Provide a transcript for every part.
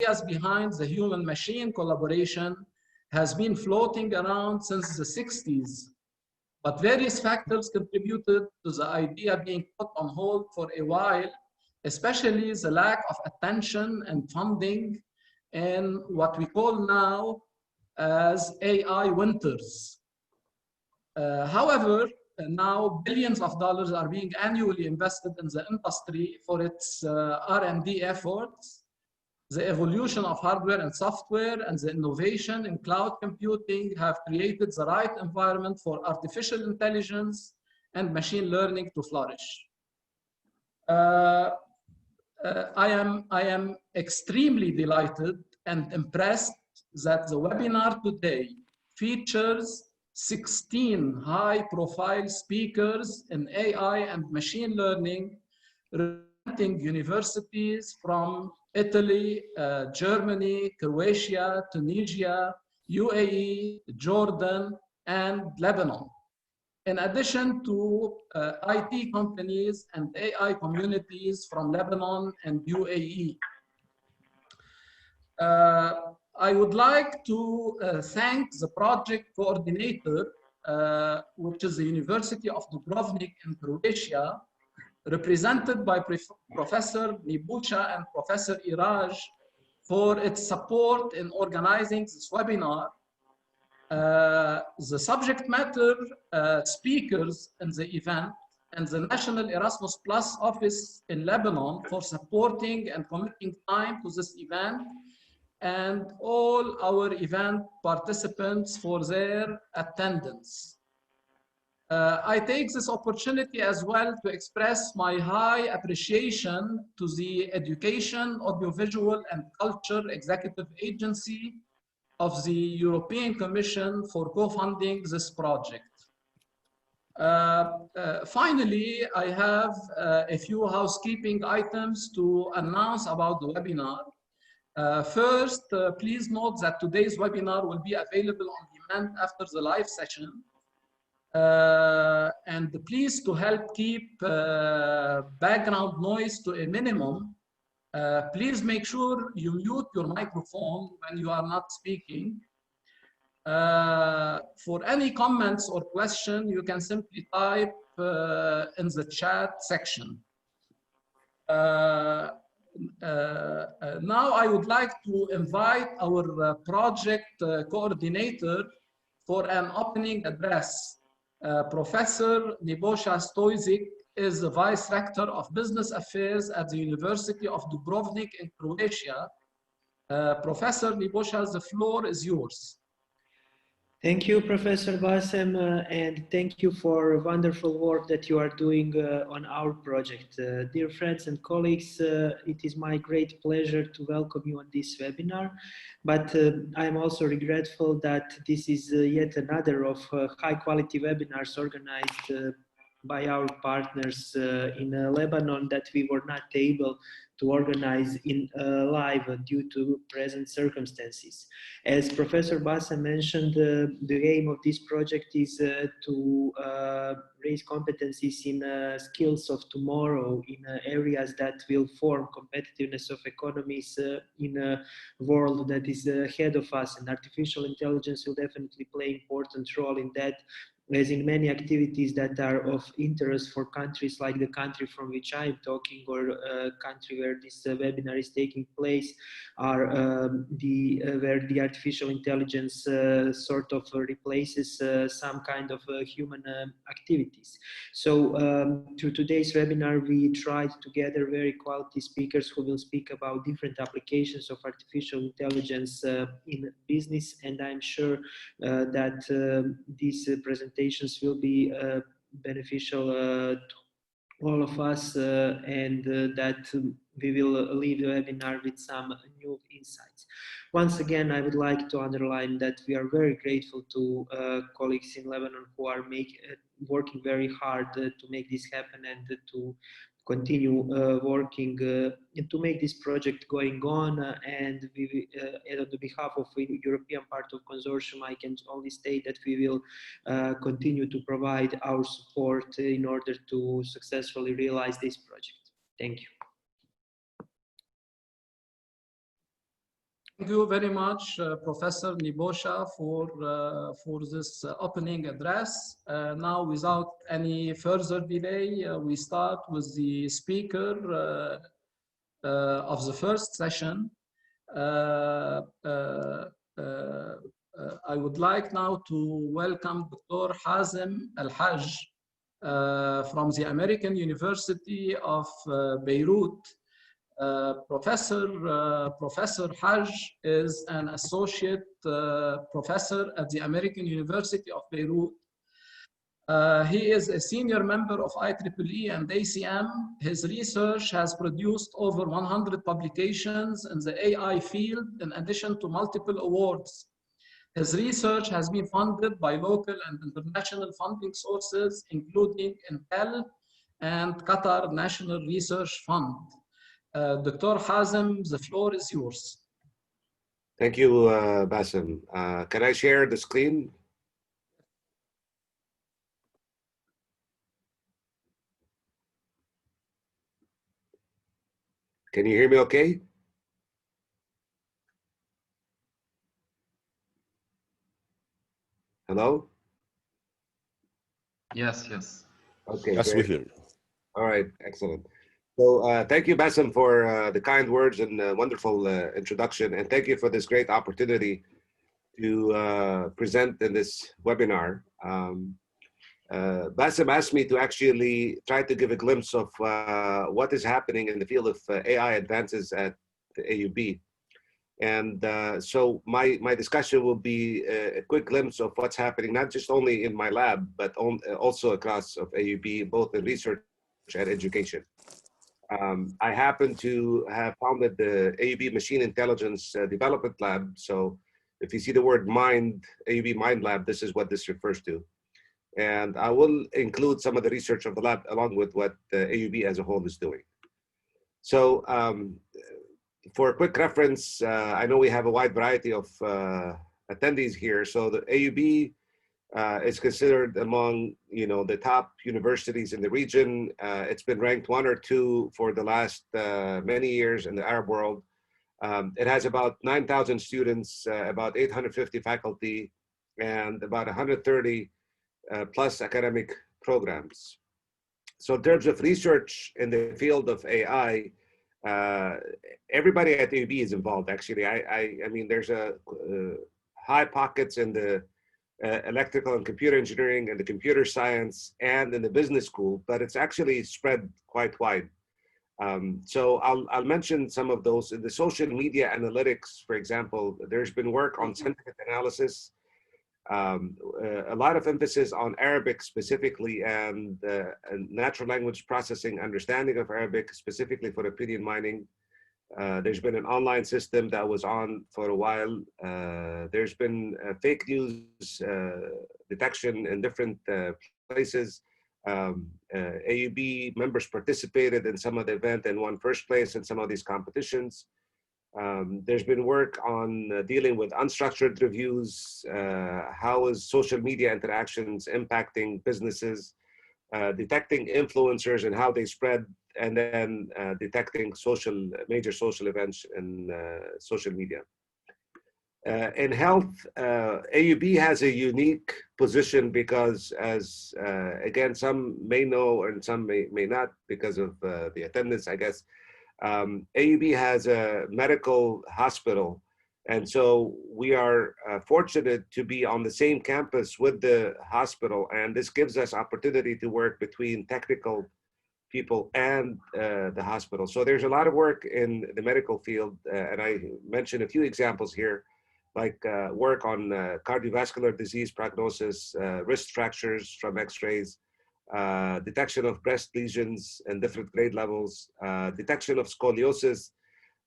ideas behind the human-machine collaboration has been floating around since the 60s, but various factors contributed to the idea being put on hold for a while, especially the lack of attention and funding in what we call now as AI winters. However, now billions of dollars are being annually invested in the industry for its R&D efforts, the evolution of hardware and software, and the innovation in cloud computing have created the right environment for artificial intelligence and machine learning to flourish. I am extremely delighted and impressed that the webinar today features 16 high-profile speakers in AI and machine learning, representing universities from Italy, Germany, Croatia, Tunisia, UAE, Jordan, and Lebanon. In addition to IT companies and AI communities from Lebanon and UAE. I would like to thank the project coordinator, which is the University of Dubrovnik in Croatia, represented by Professor Nibucha and Professor Iraj, for its support in organizing this webinar. The subject matter speakers in the event and the National Erasmus Plus office in Lebanon for supporting and committing time to this event, and all our event participants for their attendance. I take this opportunity as well to express my high appreciation to the Education, Audiovisual and Culture Executive Agency of the European Commission for co-funding this project. Finally, I have a few housekeeping items to announce about the webinar. First, please note that today's webinar will be available on demand after the live session. And please, to help keep background noise to a minimum, please make sure you mute your microphone when you are not speaking. For any comments or question, you can simply type in the chat section. Now I would like to invite our project coordinator for an opening address. Professor Nebojša Stojžić is the Vice Rector of Business Affairs at the University of Dubrovnik in Croatia. Professor Nebojša, the floor is yours. Thank you, Professor Bassem, and thank you for wonderful work that you are doing on our project. Dear friends and colleagues, it is my great pleasure to welcome you on this webinar, but I'm also regretful that this is yet another of high-quality webinars organized by our partners in Lebanon that we were not able to organize in live due to present circumstances. As Professor Bassem mentioned, the aim of this project is to raise competencies in skills of tomorrow in areas that will form competitiveness of economies in a world that is ahead of us, and artificial intelligence will definitely play an important role in that, as in many activities that are of interest for countries like the country from which I am talking, or a country where this webinar is taking place, are where the artificial intelligence sort of replaces some kind of human activities. So through today's webinar, we tried to gather very quality speakers who will speak about different applications of artificial intelligence in business, and I'm sure that these presentations will be beneficial to all of us, and that we will leave the webinar with some new insights. Once again, I would like to underline that we are very grateful to colleagues in Lebanon who are working very hard to make this happen and to continue working to make this project going on, and we, on the behalf of the European part of consortium, I can only state that we will continue to provide our support in order to successfully realize this project. Thank you. Thank you very much, Professor Nibosha, for this opening address. Now, without any further delay, we start with the speaker of the first session. I would like now to welcome Dr. Hazem Al-Haj from the American University of Beirut. Professor Haj is an associate professor at the American University of Beirut. He is a senior member of IEEE and ACM. His research has produced over 100 publications in the AI field, in addition to multiple awards. His research has been funded by local and international funding sources, including Intel and Qatar National Research Fund. Dr. Hazem, the floor is yours. Thank you, Bassem. Can I share the screen? Can you hear me okay? Hello? Yes, yes. Okay, yes, great. we hear you. All right, excellent. So thank you, Bassem, for the kind words and wonderful introduction. And thank you for this great opportunity to present in this webinar. Bassem asked me to actually try to give a glimpse of what is happening in the field of AI advances at the AUB. And so my discussion will be a quick glimpse of what's happening, not just only in my lab, but also across of AUB, both in research and education. I happen to have founded the AUB Machine Intelligence Development Lab. So if you see the word mind, AUB Mind Lab, this is what this refers to. And I will include some of the research of the lab along with what the AUB as a whole is doing. So for a quick reference, I know we have a wide variety of attendees here. So the AUB is considered among the top universities in the region. It's been ranked 1 or 2 for the last many years in the Arab world. It has about 9,000 students, about 850 faculty, and about 130 plus academic programs. So in terms of research in the field of AI, everybody at the UB is involved. Actually, I mean, there's a high pockets in the electrical and computer engineering and the computer science and in the business school, but it's actually spread quite wide. So I'll mention some of those. In the social media analytics, for example, there's been work on sentiment analysis, a lot of emphasis on Arabic specifically and natural language processing, understanding of Arabic specifically for opinion mining. There's been an online system that was on for a while. There's been fake news detection in different places. AUB members participated in some of the event and won first place in some of these competitions. There's been work on dealing with unstructured reviews, how is social media interactions impacting businesses, detecting influencers and how they spread, and then detecting major social events in social media. In health, AUB has a unique position because, as again, some may know and some may not because of the attendance, I guess. AUB has a medical hospital, and so we are fortunate to be on the same campus with the hospital, and this gives us opportunity to work between technical people and the hospital. So there's a lot of work in the medical field, and I mentioned a few examples here, like work on cardiovascular disease prognosis, wrist fractures from x-rays, detection of breast lesions in different grade levels, detection of scoliosis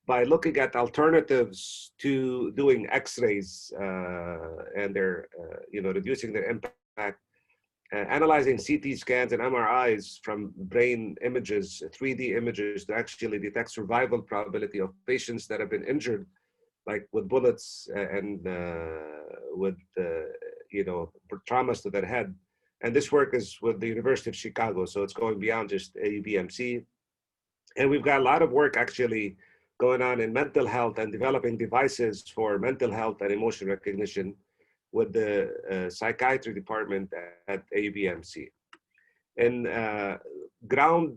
by looking at alternatives to doing x-rays and their, reducing their impact, analyzing CT scans and MRIs from brain images, 3D images to actually detect survival probability of patients that have been injured, like with bullets and with, traumas to their head. And this work is with the University of Chicago, so it's going beyond just AUBMC. And we've got a lot of work actually going on in mental health and developing devices for mental health and emotion recognition with the psychiatry department at AUBMC. In ground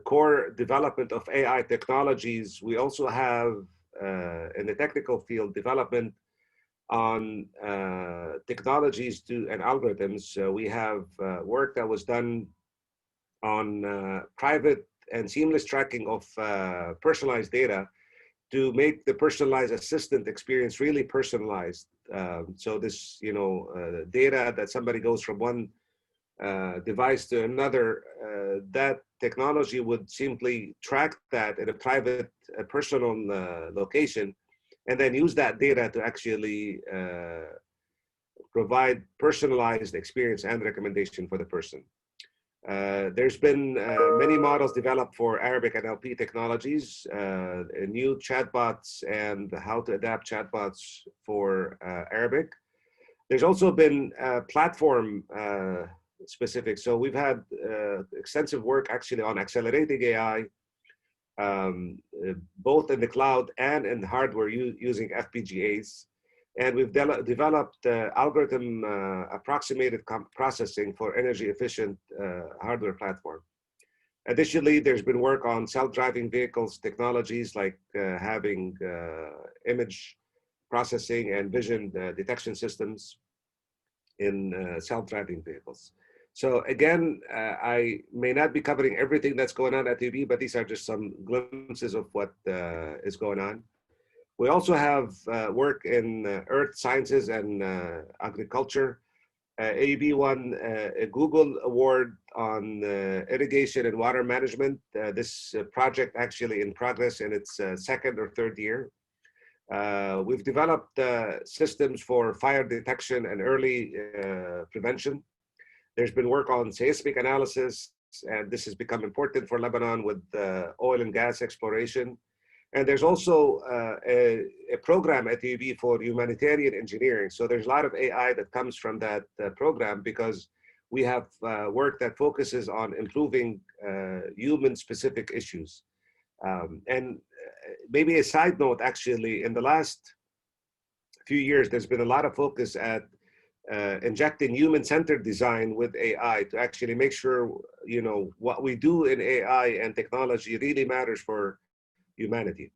core development of AI technologies, we also have in the technical field development on technologies and algorithms. We have work that was done on private and seamless tracking of personalized data to make the personalized assistant experience really personalized. So this, data that somebody goes from one device to another, that technology would simply track that in a private, personal location, and then use that data to actually provide personalized experience and recommendation for the person. There's been many models developed for Arabic NLP technologies, new chatbots and how to adapt chatbots for Arabic. There's also been platform specific. So we've had extensive work actually on accelerating AI, both in the cloud and in hardware using FPGAs. And we've developed algorithm approximated processing for energy efficient hardware platform. Additionally, there's been work on self-driving vehicles technologies like having image processing and vision detection systems in self-driving vehicles. So again, I may not be covering everything that's going on at AUB, but these are just some glimpses of what is going on. We also have work in earth sciences and agriculture. AUB won a Google Award on irrigation and water management. This project actually in progress in its second or third year. We've developed systems for fire detection and early prevention. There's been work on seismic analysis, and this has become important for Lebanon with oil and gas exploration. And there's also a program at AUB for humanitarian engineering. So there's a lot of AI that comes from that program because we have work that focuses on improving human-specific issues. And maybe a side note, actually, in the last few years, there's been a lot of focus at injecting human-centered design with AI to actually make sure, what we do in AI and technology really matters for humanity.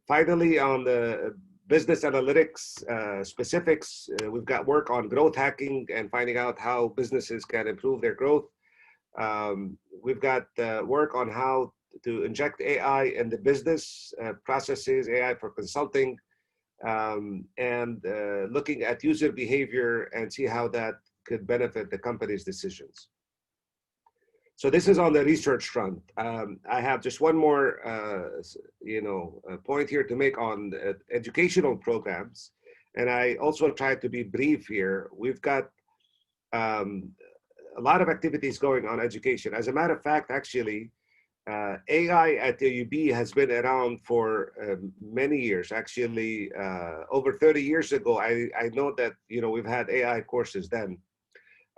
Finally, on the business analytics specifics, we've got work on growth hacking and finding out how businesses can improve their growth. We've got work on how to inject AI in the business processes, AI for consulting, and looking at user behavior and see how that could benefit the company's decisions. So this is on the research front. I have just one more, point here to make on educational programs, and I also try to be brief here. We've got a lot of activities going on education. As a matter of fact, actually, AI at the AUB has been around for many years. Actually, over 30 years ago, I know that we've had AI courses then.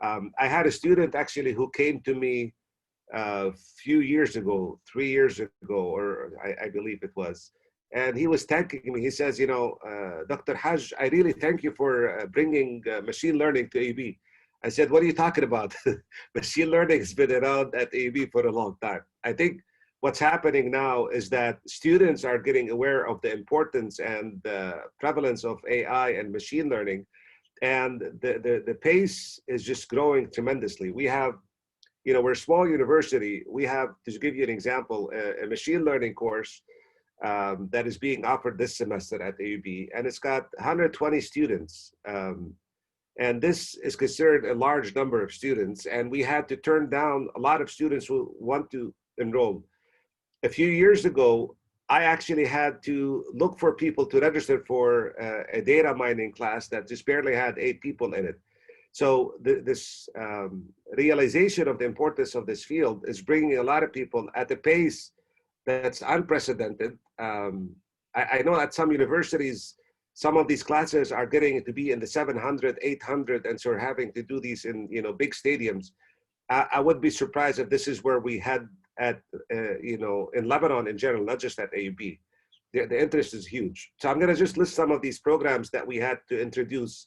I had a student actually who came to me a few years ago, 3 years ago, or I believe it was. And he was thanking me. He says, Dr. Hajj, I really thank you for bringing machine learning to AUB. I said, what are you talking about? Machine learning has been around at AUB for a long time. I think what's happening now is that students are getting aware of the importance and the prevalence of AI and machine learning. And the pace is just growing tremendously. We have, we're a small university. We have, to give you an example, a machine learning course that is being offered this semester at AUB, and it's got 120 students. And this is considered a large number of students, and we had to turn down a lot of students who want to enroll. A few years ago, I actually had to look for people to register for a data mining class that just barely had 8 people in it. So this realization of the importance of this field is bringing a lot of people at a pace that's unprecedented. I know at some universities, some of these classes are getting to be in the 700, 800, and so we're having to do these in big stadiums. I would be surprised if this is where we head at, in Lebanon in general, not just at AUB. The interest is huge. So I'm going to just list some of these programs that we had to introduce.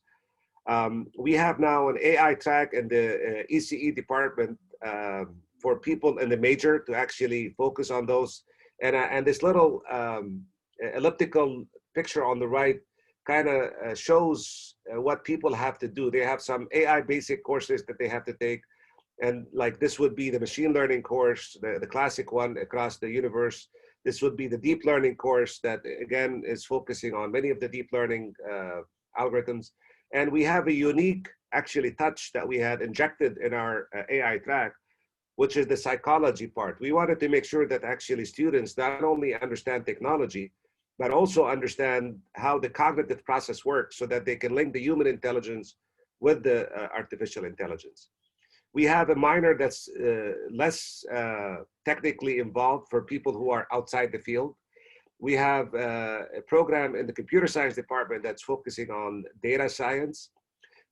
We have now an AI track in the ECE department for people in the major to actually focus on those. And this little elliptical picture on the right kind of shows what people have to do. They have some AI basic courses that they have to take. And like this would be the machine learning course, the classic one across the universe. This would be the deep learning course that, again, is focusing on many of the deep learning algorithms. And we have a unique, actually, touch that we had injected in our AI track, which is the psychology part. We wanted to make sure that actually students not only understand technology, but also understand how the cognitive process works so that they can link the human intelligence with the artificial intelligence. We have a minor that's less technically involved for people who are outside the field. We have a program in the computer science department that's focusing on data science.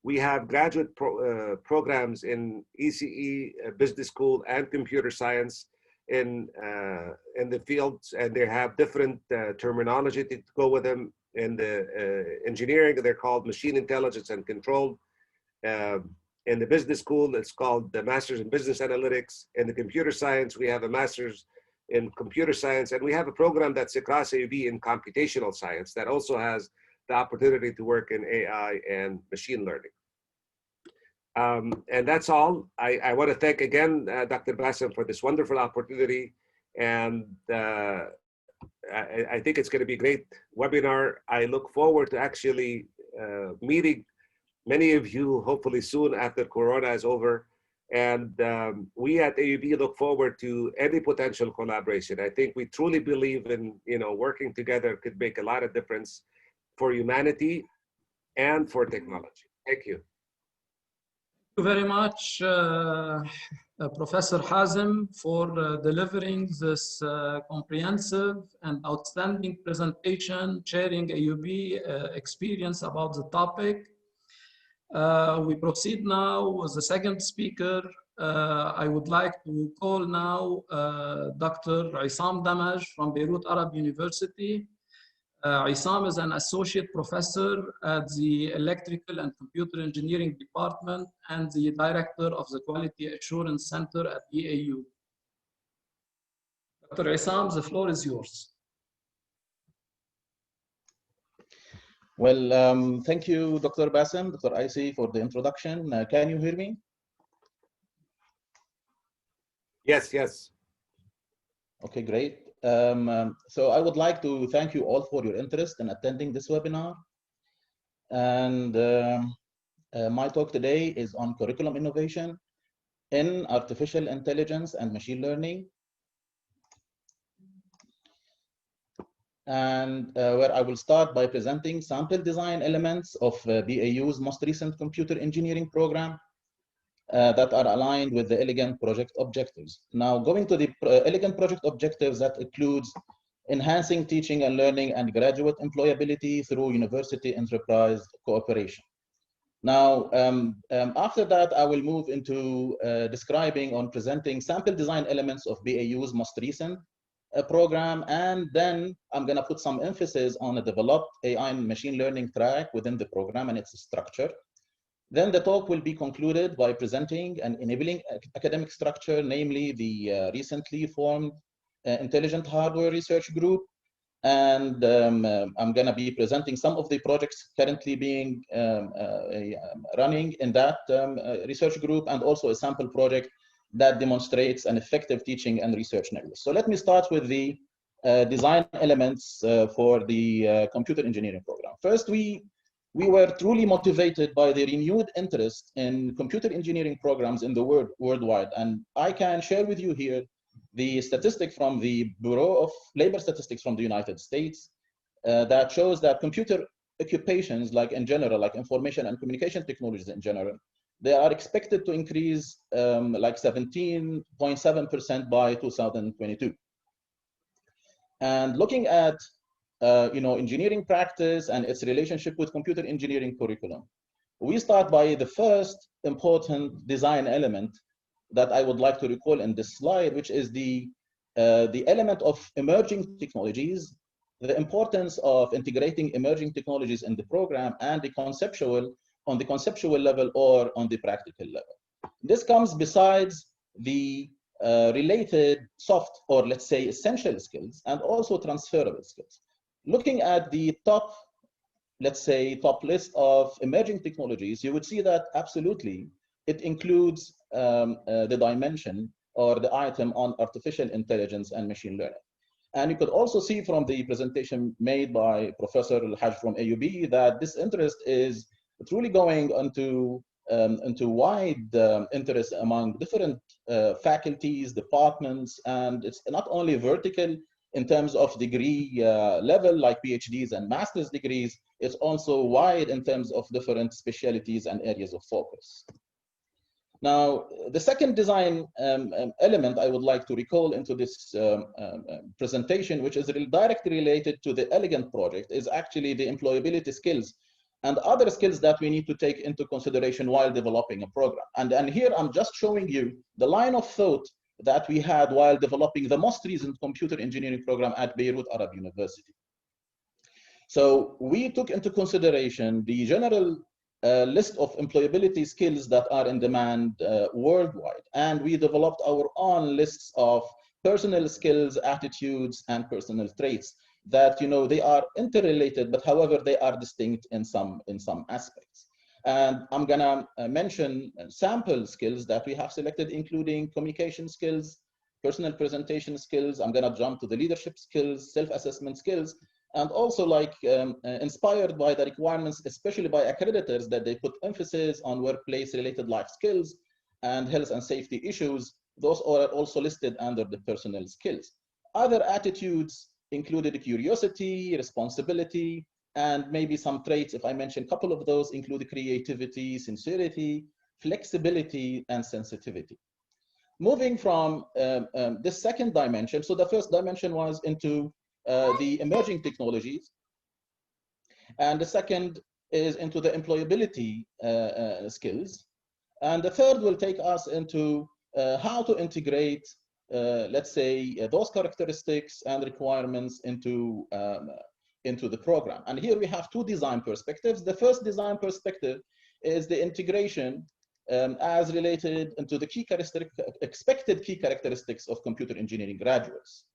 We have graduate programs in ECE, business school, and computer science in the fields, and they have different terminology to go with them. In the engineering, they're called machine intelligence and control. In the business school, it's called the Master's in Business Analytics. In the computer science, we have a Master's in Computer Science, and we have a program that's across AUB in computational science that also has the opportunity to work in AI and machine learning. And that's all. I want to thank again Dr. Bassem for this wonderful opportunity, and I think it's going to be a great webinar. I look forward to actually meeting many of you hopefully soon after Corona is over. And we at AUB look forward to any potential collaboration. I think we truly believe in, working together could make a lot of difference for humanity and for technology. Thank you. Thank you very much, Professor Hazem, for delivering this comprehensive and outstanding presentation, sharing AUB experience about the topic. We proceed now with the second speaker. I would like to call now Dr. Issam Damaj from Beirut Arab University. Issam is an associate professor at the Electrical and Computer Engineering Department and the director of the Quality Assurance Center at EAU. Dr. Issam, the floor is yours. Well, thank you, Dr. Bassem, Dr. Icy, for the introduction. Can you hear me? Yes, yes. Okay, great. So I would like to thank you all for your interest in attending this webinar. And my talk today is on curriculum innovation in artificial intelligence and machine learning. And where I will start by presenting sample design elements of BAU's most recent computer engineering program that are aligned with the Elegant project objectives. Now, going to the Elegant project objectives, that includes enhancing teaching and learning and graduate employability through university enterprise cooperation. Now, after that, I will move into describing on presenting sample design elements of BAU's most recent program, and then I'm going to put some emphasis on a developed AI and machine learning track within the program and its structure. Then the talk will be concluded by presenting an enabling academic structure, namely the recently formed Intelligent Hardware Research Group. And I'm going to be presenting some of the projects currently being running in that research group, and also a sample project that demonstrates an effective teaching and research network. So let me start with the design elements for the computer engineering program. First, we were truly motivated by the renewed interest in computer engineering programs in the worldwide. And I can share with you here the statistic from the Bureau of Labor Statistics from the United States that shows that computer occupations, like in general, like information and communication technologies in general, they are expected to increase like 17.7% by 2022. And looking at engineering practice and its relationship with computer engineering curriculum, we start by the first important design element, that I would like to recall in this slide, which is the element of emerging technologies, the importance of integrating emerging technologies in the program, and on the conceptual level or on the practical level. This comes besides the related soft, or let's say essential skills, and also transferable skills. Looking at the top, let's say, top list of emerging technologies, you would see that absolutely it includes the dimension or the item on artificial intelligence and machine learning. And you could also see from the presentation made by Professor Al-Haj from AUB that this interest is truly going into wide interest among different faculties, departments, and it's not only vertical in terms of degree level like PhDs and master's degrees, it's also wide in terms of different specialties and areas of focus. Now, the second design element I would like to recall into this presentation, which is directly related to the Elegant project, is actually the employability skills and other skills that we need to take into consideration while developing a program. And here I'm just showing you the line of thought that we had while developing the most recent computer engineering program at Beirut Arab University. So we took into consideration the general list of employability skills that are in demand worldwide. And we developed our own lists of personal skills, attitudes, and personal traits that, you know, they are interrelated, but however, they are distinct in some aspects. And I'm gonna mention sample skills that we have selected, including communication skills, personal presentation skills. I'm gonna jump to the leadership skills, self-assessment skills, and also like inspired by the requirements, especially by accreditors, that they put emphasis on workplace-related life skills and health and safety issues. Those are also listed under the personal skills. Other attitudes included curiosity, responsibility, and maybe some traits, if I mention a couple of those, include creativity, sincerity, flexibility, and sensitivity. Moving from this second dimension, so the first dimension was into the emerging technologies, and the second is into the employability skills, and the third will take us into how to integrate, let's say, those characteristics and requirements into the program. And here we have two design perspectives. The first design perspective is the integration as related into the expected key characteristics of computer engineering graduates.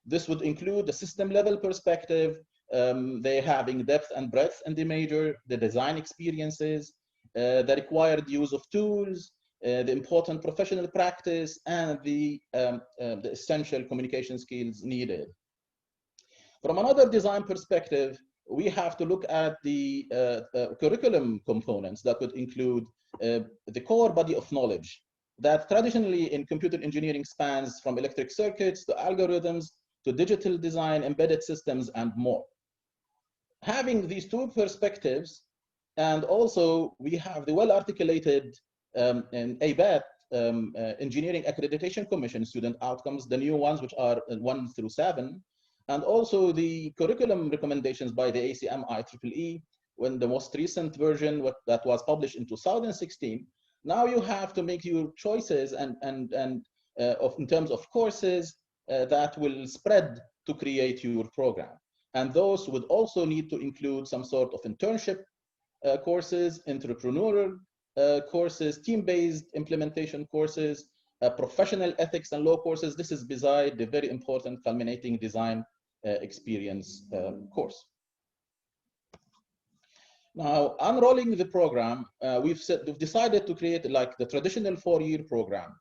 This would include the system level perspective, they having depth and breadth in the major, the design experiences, the required use of tools, the important professional practice, and the essential communication skills needed. From another design perspective, we have to look at the curriculum components that would include the core body of knowledge that traditionally in computer engineering spans from electric circuits to algorithms to digital design, embedded systems, and more. Having these two perspectives, and also we have the well-articulated ABAT, Engineering Accreditation Commission student outcomes, the new ones, which are 1 through 7, and also the curriculum recommendations by the ACM IEEE, when the most recent version that was published in 2016. Now you have to make your choices in terms of courses that will spread to create your program. And those would also need to include some sort of internship courses, entrepreneurial courses, team-based implementation courses, professional ethics and law courses. This is beside the very important culminating design experience course. Now, unrolling the program, we've decided to create like the traditional 4-year program.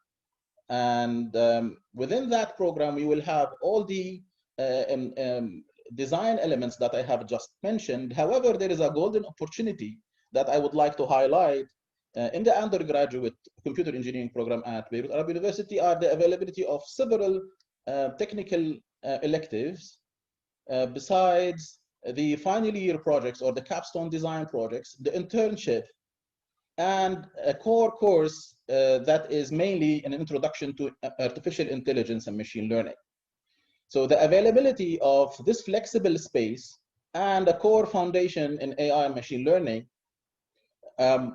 And within that program, we will have all the design elements that I have just mentioned. However, there is a golden opportunity that I would like to highlight in the undergraduate computer engineering program at Beirut Arab University are the availability of several technical electives besides the final year projects or the capstone design projects, the internship, and a core course that is mainly an introduction to artificial intelligence and machine learning. So the availability of this flexible space and a core foundation in AI and machine learning,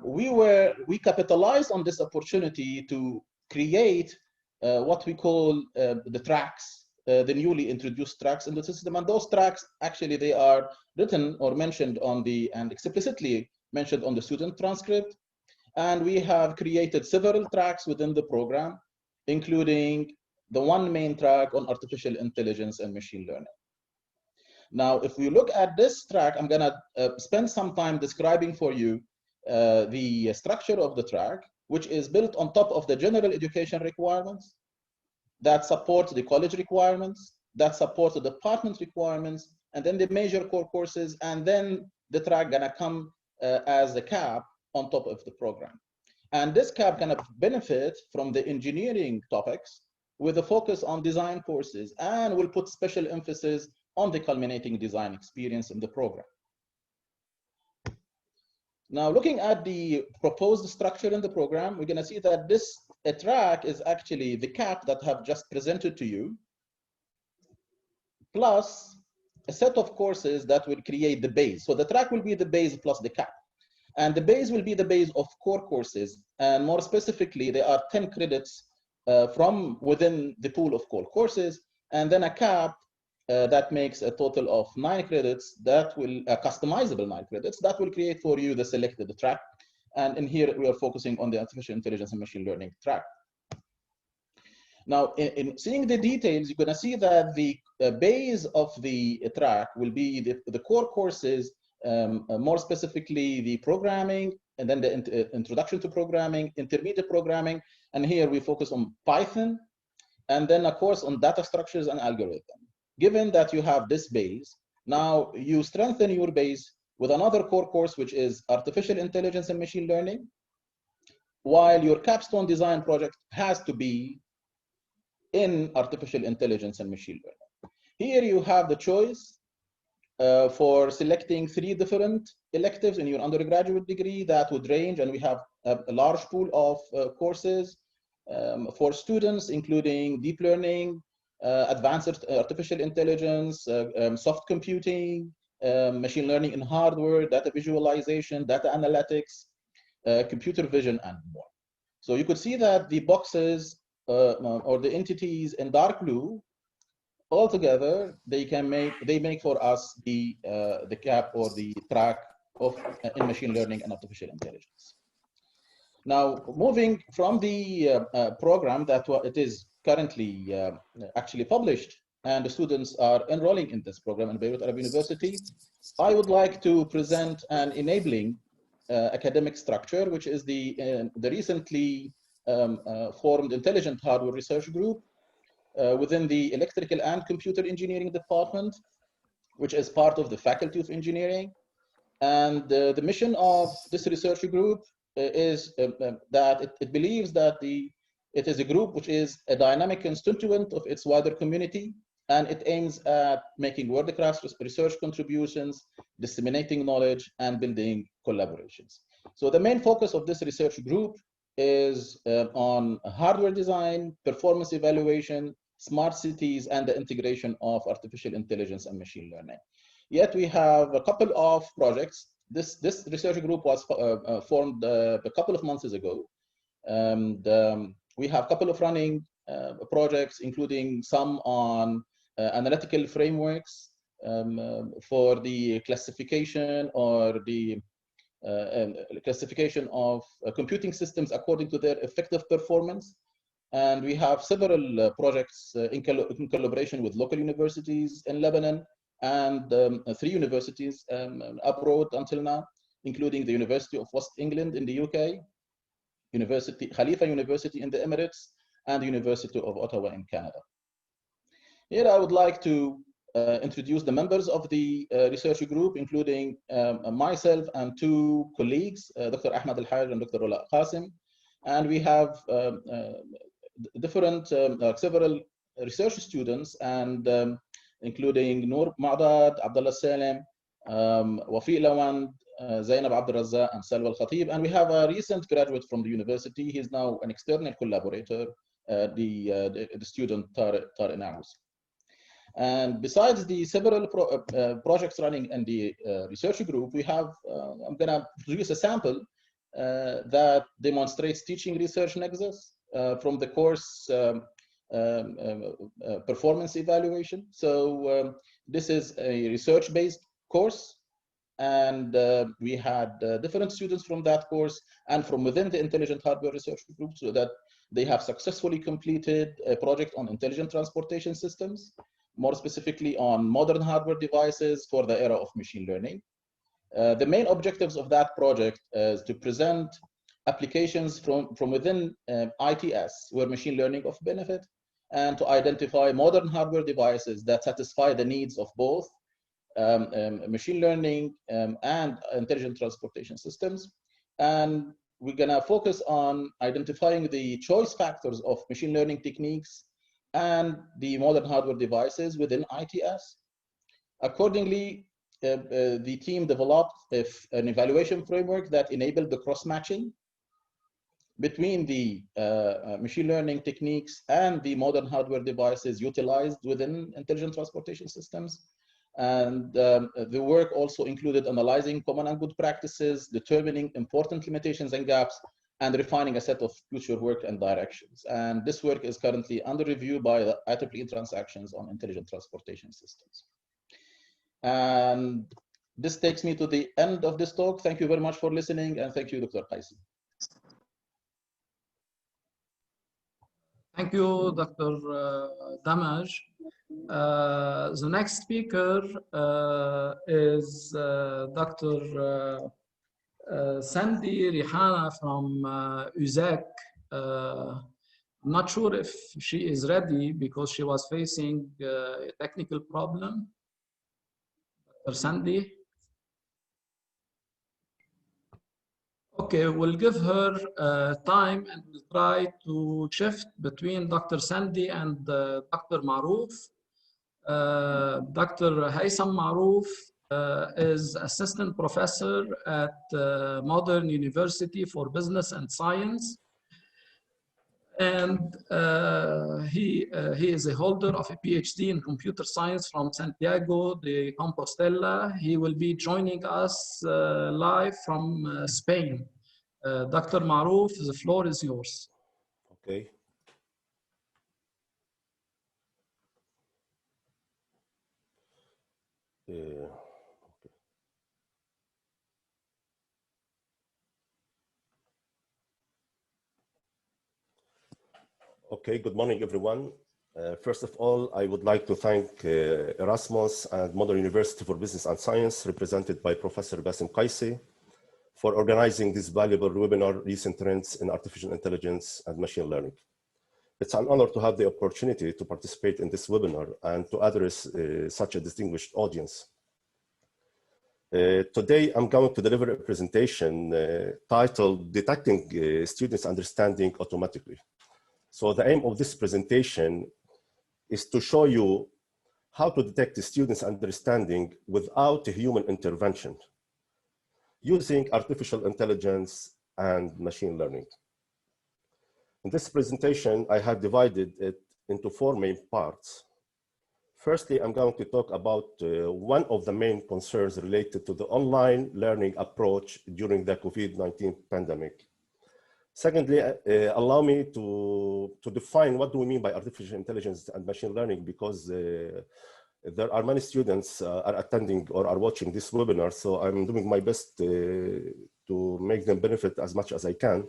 we capitalized on this opportunity to create what we call the tracks, the newly introduced tracks in the system. And those tracks, actually, they are written or mentioned on the, and explicitly mentioned on the student transcript. And we have created several tracks within the program, including the one main track on artificial intelligence and machine learning. Now, if we look at this track, I'm gonna spend some time describing for you the structure of the track, which is built on top of the general education requirements that support the college requirements, that support the department requirements, and then the major core courses, and then the track gonna come as a cap on top of the program. And this cap can benefit from the engineering topics with a focus on design courses, and will put special emphasis on the culminating design experience in the program. Now, looking at the proposed structure in the program, we're going to see that this track is actually the cap that I've just presented to you, plus a set of courses that will create the base. So the track will be the base plus the cap. And the base will be the base of core courses. And more specifically, there are 10 credits from within the pool of core courses, and then a cap that makes a total of 9 credits that will, customizable 9 credits that will create for you the selected track. And in here, we are focusing on the artificial intelligence and machine learning track. Now, in seeing the details, you're going to see that the base of the track will be the core courses, more specifically the programming, and then the introduction to programming, intermediate programming. And here we focus on Python, and then a course on data structures and algorithm. Given that you have this base, now you strengthen your base with another core course, which is artificial intelligence and machine learning, while your capstone design project has to be in artificial intelligence and machine learning. Here you have the choice for selecting 3 different electives in your undergraduate degree that would range, and we have a large pool of courses for students, including deep learning, advanced artificial intelligence, soft computing, machine learning in hardware, data visualization, data analytics, computer vision, and more. So you could see that the boxes or the entities in dark blue, altogether, they make for us the cap or the track of in machine learning and artificial intelligence. Now, moving from the program that it is currently actually published, and the students are enrolling in this program in Beirut Arab University, I would like to present an enabling academic structure, which is the recently formed Intelligent Hardware Research Group within the Electrical and Computer Engineering Department, which is part of the Faculty of Engineering. And the mission of this research group is that it believes that it is a group which is a dynamic constituent of its wider community, and it aims at making world-class research contributions, disseminating knowledge, and building collaborations. So the main focus of this research group is on hardware design, performance evaluation, smart cities, and the integration of artificial intelligence and machine learning. Yet we have a couple of projects. This research group was formed a couple of months ago. And we have a couple of running projects, including some on analytical frameworks for the classification or the classification of computing systems according to their effective performance. And we have several projects in collaboration with local universities in Lebanon, and 3 universities abroad until now, including the University of West England in the UK, Khalifa University in the Emirates, and the University of Ottawa in Canada. Here I would like to introduce the members of the research group, including myself and 2 colleagues, Dr. Ahmed Al-Haj and Dr. Ola Qasim. And we have different, several research students, and including Noor Ma'dad, Abdullah Salem, Wafi Lawand, Zainab Abdul-Razzaq, and Salwa Al-Khatib. And we have a recent graduate from the university. He's now an external collaborator, the student Tariq Naous. And besides the several projects running in the research group, we have, I'm going to produce a sample that demonstrates teaching research nexus from the course performance evaluation. So this is a research-based course, and we had different students from that course and from within the intelligent hardware research group, so that they have successfully completed a project on intelligent transportation systems, more specifically on modern hardware devices for the era of machine learning. The main objectives of that project is to present applications from within ITS, where machine learning of benefit, and to identify modern hardware devices that satisfy the needs of both machine learning and intelligent transportation systems. And we're gonna focus on identifying the choice factors of machine learning techniques and the modern hardware devices within ITS. Accordingly, the team developed an evaluation framework that enabled the cross-matching between the machine learning techniques and the modern hardware devices utilized within intelligent transportation systems. And the work also included analyzing common and good practices, determining important limitations and gaps, and refining a set of future work and directions. And this work is currently under review by the IEEE transactions on intelligent transportation systems. And this takes me to the end of this talk. Thank you very much for listening, and thank you, Dr. Qaisi. Thank you, Dr. Damaj. The next speaker is Dr. Sandy Rihana from UZAC. I'm not sure if she is ready because she was facing a technical problem. Dr. Sandy? Okay, we'll give her time and we'll try to shift between Dr. Sandy and Dr. Maroof. Dr. Haitham Maroof is assistant professor at Modern University for Business and Science. And he is a holder of a PhD in computer science from Santiago de Compostela. He will be joining us live from Spain. Dr. Maroof, the floor is yours. Okay. Okay, good morning, everyone. First of all, I would like to thank Erasmus and Modern University for Business and Science, represented by Professor Bassem Qaisi, for organizing this valuable webinar, Recent Trends in Artificial Intelligence and Machine Learning. It's an honor to have the opportunity to participate in this webinar and to address such a distinguished audience. Today, I'm going to deliver a presentation titled Detecting Students' Understanding Automatically. So the aim of this presentation is to show you how to detect the students' understanding without human intervention, using artificial intelligence and machine learning. In this presentation, I have divided it into 4 main parts. Firstly, I'm going to talk about one of the main concerns related to the online learning approach during the COVID-19 pandemic. Secondly, allow me to define what do we mean by artificial intelligence and machine learning, because there are many students are attending or are watching this webinar, so I'm doing my best to make them benefit as much as I can.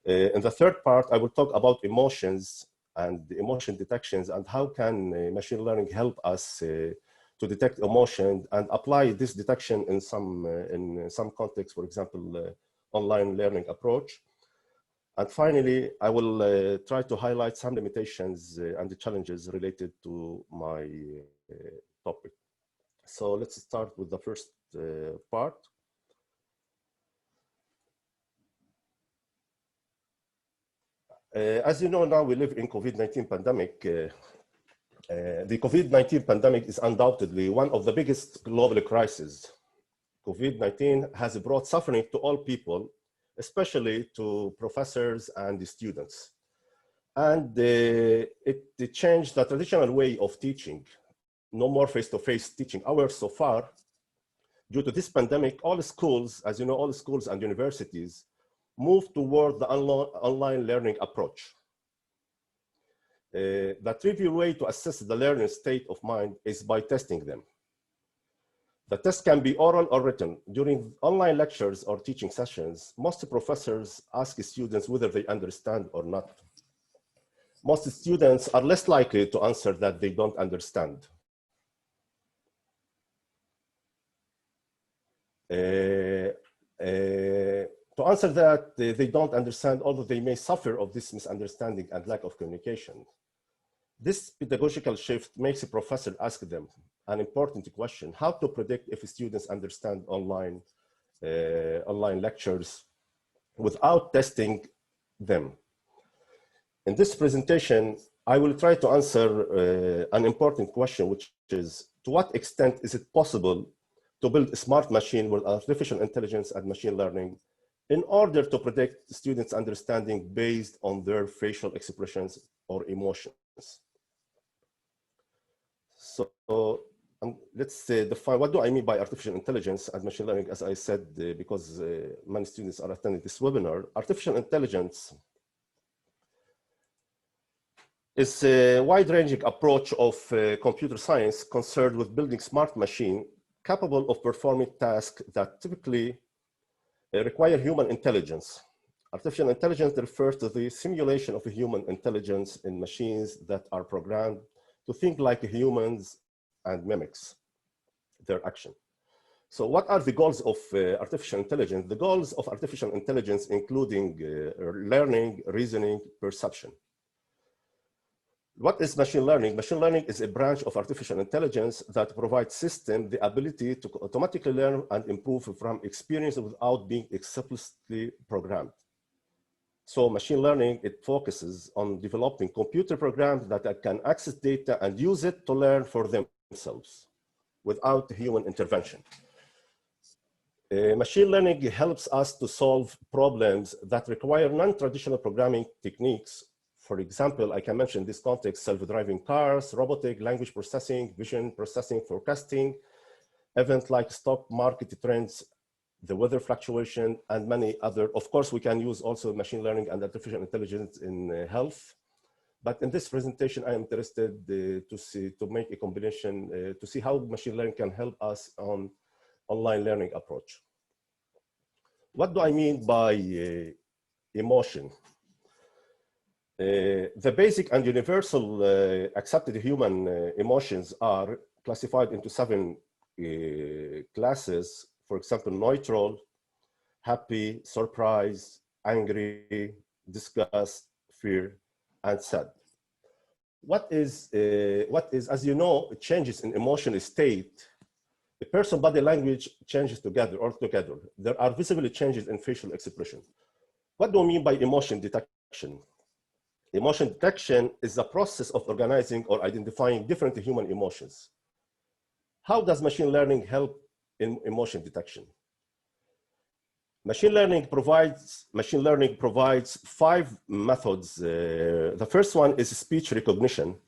In the third part, I will talk about emotions and the emotion detections and how can machine learning help us to detect emotion and apply this detection in some context, for example, online learning approach. And finally, I will try to highlight some limitations and the challenges related to my topic. So let's start with the first part. As you know, now we live in COVID-19 pandemic. The COVID-19 pandemic is undoubtedly one of the biggest global crises. COVID-19 has brought suffering to all people, especially to professors and the students. And it changed the traditional way of teaching. No more face-to-face teaching hours so far. Due to this pandemic, all schools, as you know, all schools and universities move toward the online learning approach. The trivial way to assess the learner's state of mind is by testing them. The test can be oral or written. During online lectures or teaching sessions, most professors ask students whether they understand or not. Most students are less likely to answer that they don't understand. To answer that they don't understand, although they may suffer of this misunderstanding and lack of communication. This pedagogical shift makes a professor ask them an important question: how to predict if students understand online lectures without testing them. In this presentation, I will try to answer an important question, which is, to what extent is it possible to build a smart machine with artificial intelligence and machine learning in order to predict students' understanding based on their facial expressions or emotions? So let's define, what do I mean by artificial intelligence and machine learning? As I said, because many students are attending this webinar, artificial intelligence is a wide-ranging approach of computer science concerned with building smart machines capable of performing tasks that typically require human intelligence. Artificial intelligence refers to the simulation of a human intelligence in machines that are programmed to think like humans and mimics their action. So what are the goals of artificial intelligence? The goals of artificial intelligence including learning, reasoning, perception. What is machine learning? Machine learning is a branch of artificial intelligence that provides systems the ability to automatically learn and improve from experience without being explicitly programmed. So machine learning, it focuses on developing computer programs that can access data and use it to learn for themselves without human intervention. Machine learning helps us to solve problems that require non-traditional programming techniques. For example, I can mention in this context, self-driving cars, robotic, language processing, vision processing, forecasting, events like stock market trends, the weather fluctuation, and many other. Of course, we can use also machine learning and artificial intelligence in health. But in this presentation, I am interested to make a combination to see how machine learning can help us on online learning approach. What do I mean by emotion? The basic and universal accepted human emotions are classified into 7 classes. For example, neutral, happy, surprise, angry, disgust, fear, and sad. What is, as you know, changes in emotional state, the person's body language changes altogether. There are visible changes in facial expression. What do I mean by emotion detection? Emotion detection is the process of organizing or identifying different human emotions. How does machine learning help in emotion detection? Machine learning provides 5 methods. The first one is speech recognition.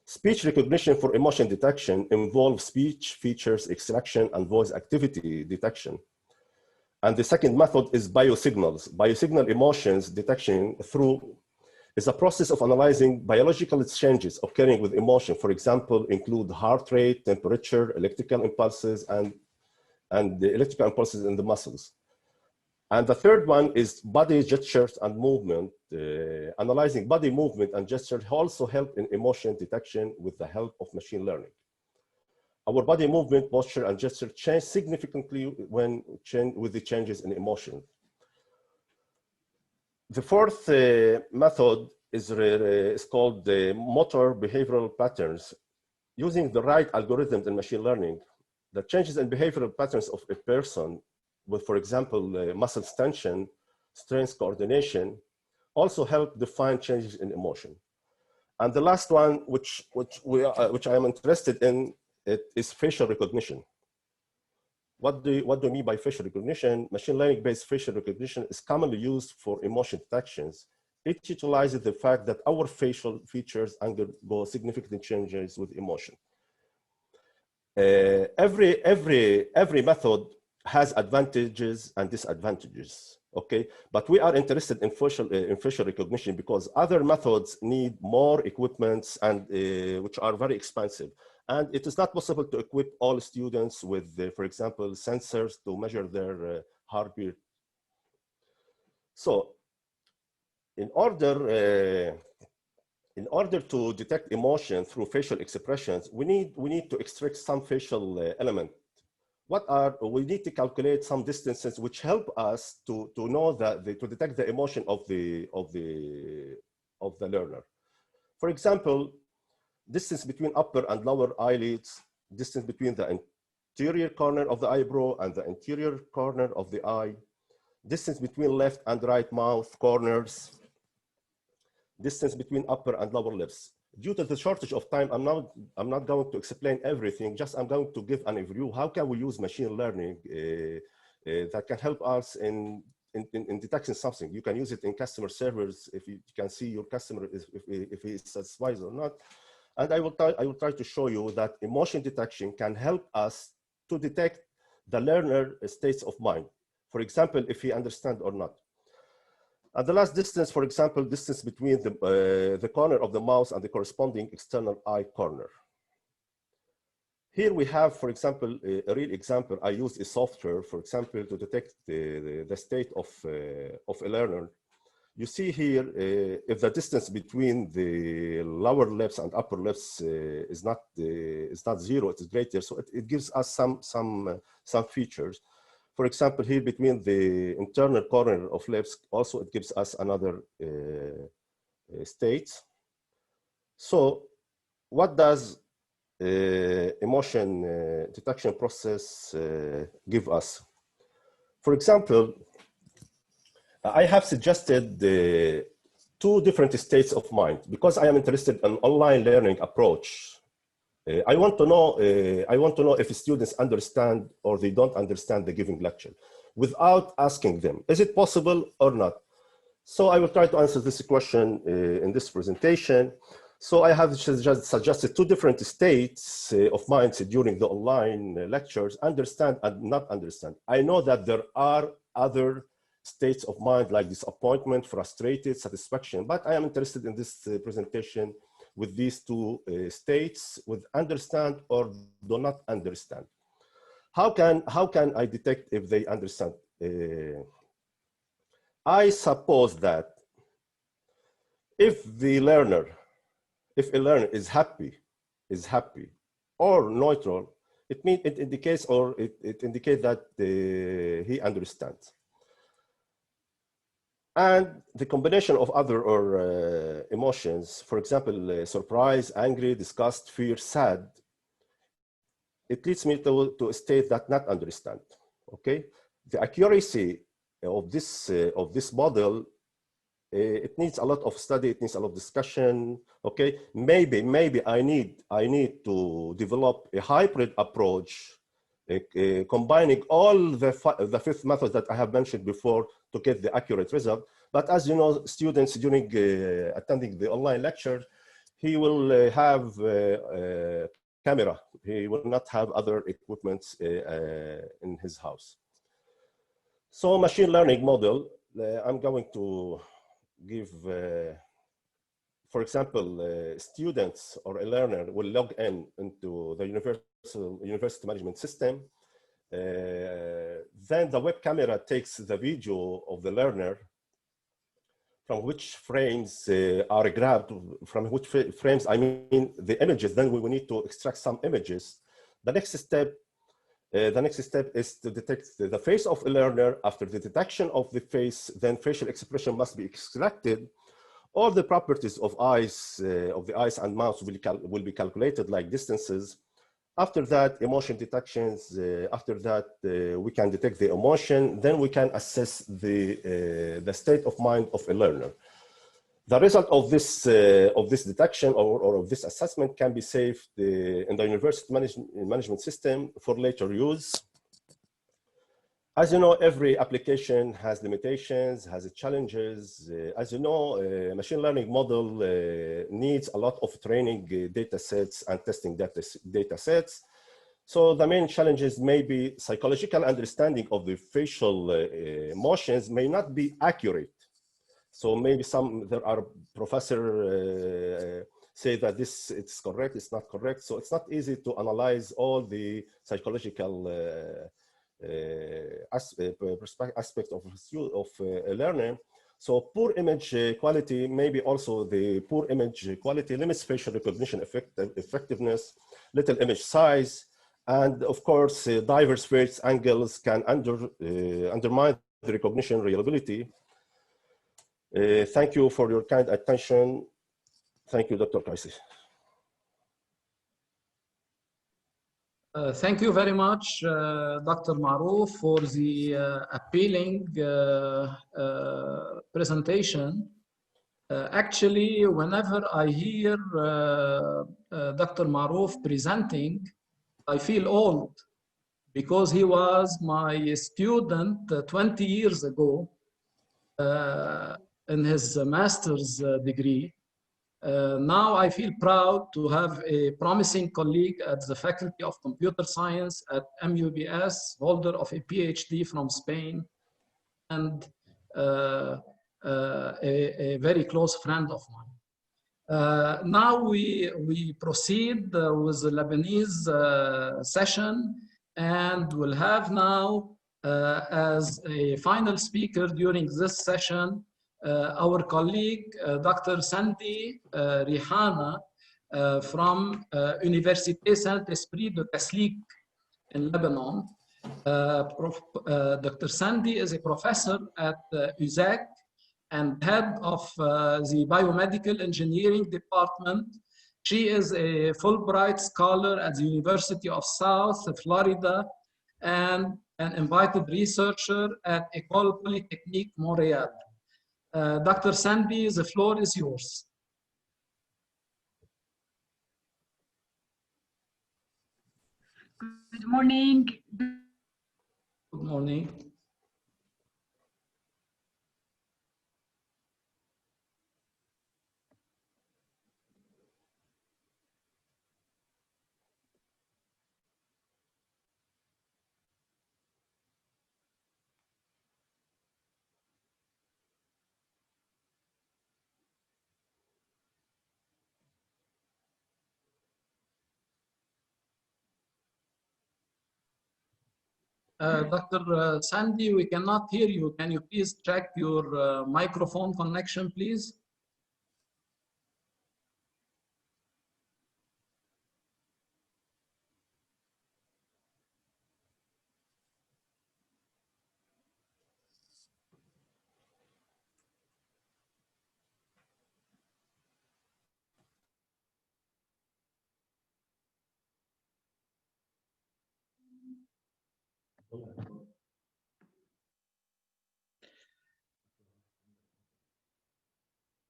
Speech recognition for emotion detection involves speech features extraction and voice activity detection. And the second method is biosignals. Biosignal emotions detection is a process of analyzing biological changes occurring with emotion. For example, include heart rate, temperature, electrical impulses, and the electrical impulses in the muscles. And the third one is body gestures and movement. Analyzing body movement and gestures also help in emotion detection with the help of machine learning. Our body movement, posture, and gesture change significantly with the changes in emotion. The fourth method is called the motor behavioral patterns. Using the right algorithms in machine learning, the changes in behavioral patterns of a person with, for example, muscle tension, strength coordination, also help define changes in emotion. And the last one, which I am interested in, is facial recognition. What do you mean by facial recognition? Machine learning-based facial recognition is commonly used for emotion detections. It utilizes the fact that our facial features undergo significant changes with emotion. Every method has advantages and disadvantages. Okay, but we are interested in facial recognition because other methods need more equipment and which are very expensive. And it is not possible to equip all students with, for example, sensors to measure their heartbeat. So in order to detect emotion through facial expressions, we need to extract some facial element. We need to calculate some distances which help us to know that to detect the emotion of the learner. For example, distance between upper and lower eyelids, distance between the anterior corner of the eyebrow and the anterior corner of the eye, distance between left and right mouth corners, distance between upper and lower lips. Due to the shortage of time, I'm not going to explain everything, just I'm going to give an overview. How can we use machine learning that can help us in detecting something? You can use it in customer service if you can see your customer if he is satisfied or not. And I will try to show you that emotion detection can help us to detect the learner states of mind. For example, if he understands or not. And the last distance, for example, distance between the corner of the mouse and the corresponding external eye corner. Here we have, for example, a real example. I used a software, for example, to detect the state of a learner. You see here, if the distance between the lower lips and upper lips is not zero, it is greater. So it gives us some features. For example, here between the internal corner of lips, also it gives us another state. So what does emotion detection process give us? For example, I have suggested two different states of mind because I am interested in online learning approach. I want to know if students understand or they don't understand the given lecture without asking them, is it possible or not? So I will try to answer this question in this presentation. So I have just suggested two different states of mind during the online lectures, understand and not understand. I know that there are other states of mind like disappointment, frustrated, satisfaction, but I am interested in this presentation with these two states, with understand or do not understand. How can I detect if they understand? I suppose that if a learner is happy or neutral, it indicates that he understands. And the combination of other emotions, for example, surprise, angry, disgust, fear, sad, it leads me to a state that not understand. Okay, the accuracy of this model, it needs a lot of study. It needs a lot of discussion. Okay, maybe I need to develop a hybrid approach, combining all the fifth method that I have mentioned before to get the accurate result. But as you know, students during attending the online lecture, he will have camera. He will not have other equipment in his house. So machine learning model, I'm going to give, for example, students or a learner will log into the university management system. Then the web camera takes the video of the learner, from which frames are grabbed, from which frames, I mean the images. Then we will need to extract some images. The next step is to detect the face of a learner. After the detection of the face, then facial expression must be extracted. All the properties of the eyes and mouth will be calculated, like distances. After that, emotion detections. After that, we can detect the emotion. Then we can assess the state of mind of a learner. The result of this detection or of this assessment can be saved in the university management system for later use. As you know, every application has limitations, has challenges. As you know, a machine learning model needs a lot of training data sets and testing data sets. So the main challenges may be psychological understanding of the facial motions may not be accurate. So maybe there are professors say that it's correct, it's not correct. So it's not easy to analyze all the psychological aspect of a learner. So poor image quality, maybe also the poor image quality limits facial recognition effectiveness, little image size, and of course, diverse face angles can undermine the recognition reliability. Thank you for your kind attention. Thank you, Dr. Kaisi. Thank you very much, Dr. Maroof, for the appealing presentation. Actually, whenever I hear Dr. Maroof presenting, I feel old because he was my student 20 years ago in his master's degree. Now I feel proud to have a promising colleague at the Faculty of Computer Science at MUBS, holder of a PhD from Spain, and a very close friend of mine. Now we proceed with the Lebanese session, and we'll have now as a final speaker during this session our colleague Dr. Sandy Rihana from Université Saint-Esprit de Taslik in Lebanon. Dr. Sandy is a professor at USAC and head of the biomedical engineering department. She is a Fulbright scholar at the University of South Florida and an invited researcher at École Polytechnique Montréal. Dr. Sandy, the floor is yours. Good morning. Good morning. Dr. Sandy, we cannot hear you. Can you please check your microphone connection, please?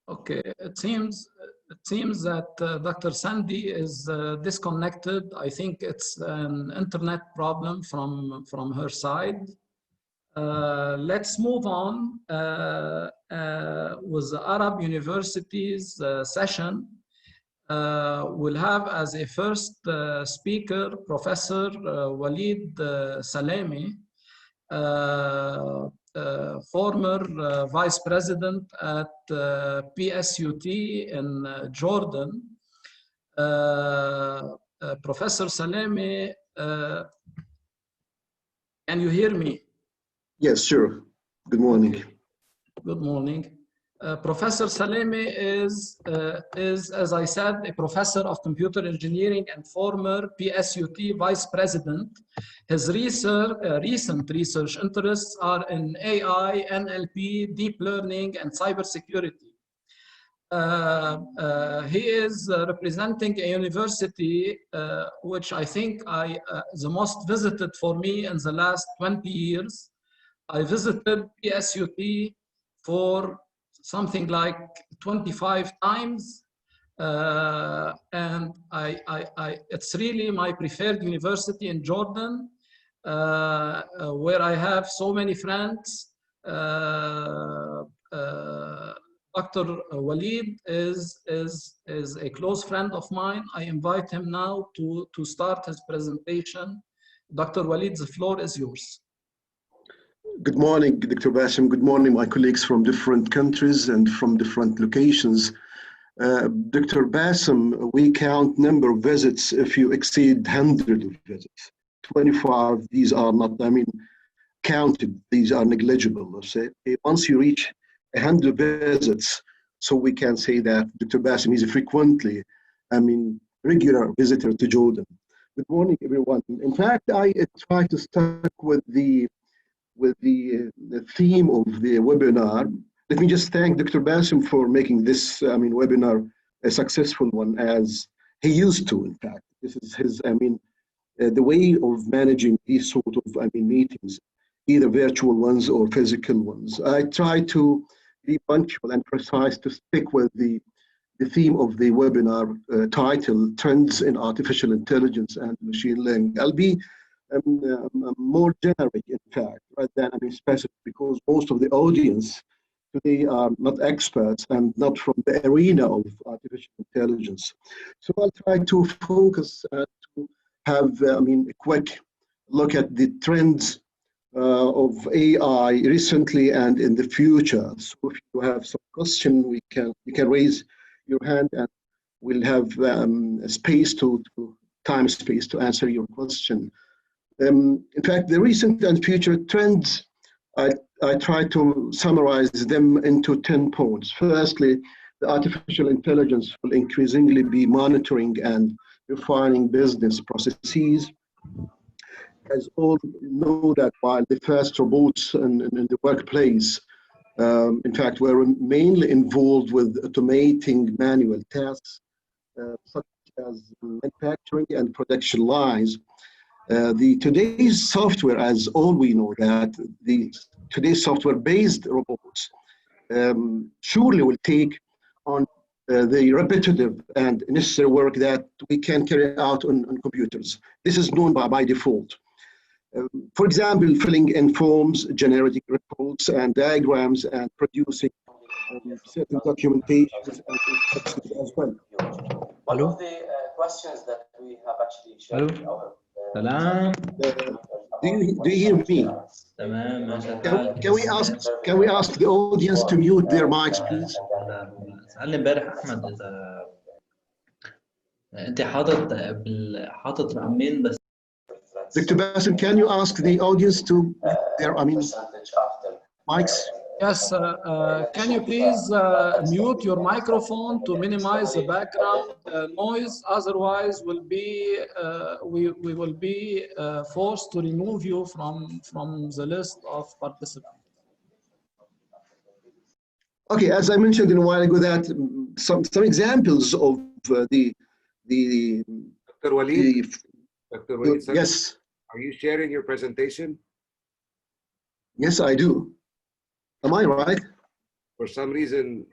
Okay, it seems that Dr. Sandy is disconnected. I think it's an internet problem from her side. Let's move on with the Arab University's session. We'll have as a first speaker Professor Walid Salemi, former vice president at PSUT in Jordan. Professor Salemi, can you hear me? Yes, sure. Good morning. Okay. Good morning. Professor Salemi is, as I said, a professor of computer engineering and former PSUT vice president. His recent research interests are in AI, NLP, deep learning, and cybersecurity. He is representing a university which I think the most visited for me in the last 20 years. I visited PSUT for something like 25 times, and it's really my preferred university in Jordan, where I have so many friends Dr. Walid is a close friend of mine. I invite him now to start his presentation. Dr. Walid, the floor is yours. Good morning, Dr. Bassem. Good morning, my colleagues from different countries and from different locations. Dr. Bassem, we count number of visits if you exceed 100 of visits. 25, these are not, counted, these are negligible. Let's say. Once you reach 100 visits, so we can say that Dr. Bassem is a frequently, regular visitor to Jordan. Good morning, everyone. In fact, I try to start with the theme of the webinar. Let me just thank Dr. Bassem for making this, webinar a successful one, as he used to. In fact, this is his, the way of managing these sort of, meetings, either virtual ones or physical ones. I try to be punctual and precise to stick with the theme of the webinar title, Trends in Artificial Intelligence and Machine Learning. I'll be more generic, in fact, rather than specific, because most of the audience today are not experts and not from the arena of artificial intelligence. So I'll try to focus to have, a quick look at the trends of AI recently and in the future. So if you have some question, you can raise your hand and we'll have space time space to answer your question. In fact, the recent and future trends, I try to summarize them into 10 points. Firstly, the artificial intelligence will increasingly be monitoring and refining business processes. As all know that while the first robots in the workplace, in fact, were mainly involved with automating manual tasks, such as manufacturing and production lines. Today's software, as all we know, that today's software-based robots surely will take on the repetitive and necessary work that we can carry out on computers. This is known by default. For example, filling in forms, generating reports and diagrams, and producing certain documentations and instructions as well. One of the questions that we have actually shared in our Salam. Do you hear me? Can we ask the audience to mute their mics, please? سألني امبارح احمد اذا انت حاطط رقمين بس. Dr. Bassem, can you ask the audience to their mics? Yes, can you please mute your microphone to minimize the background noise? Otherwise, we will be forced to remove you from the list of participants. Okay, as I mentioned a while ago, that some examples of the Dr. Walid, Dr. Walid, yes. Are you sharing your presentation? Yes, I do. Am I right? For some reason,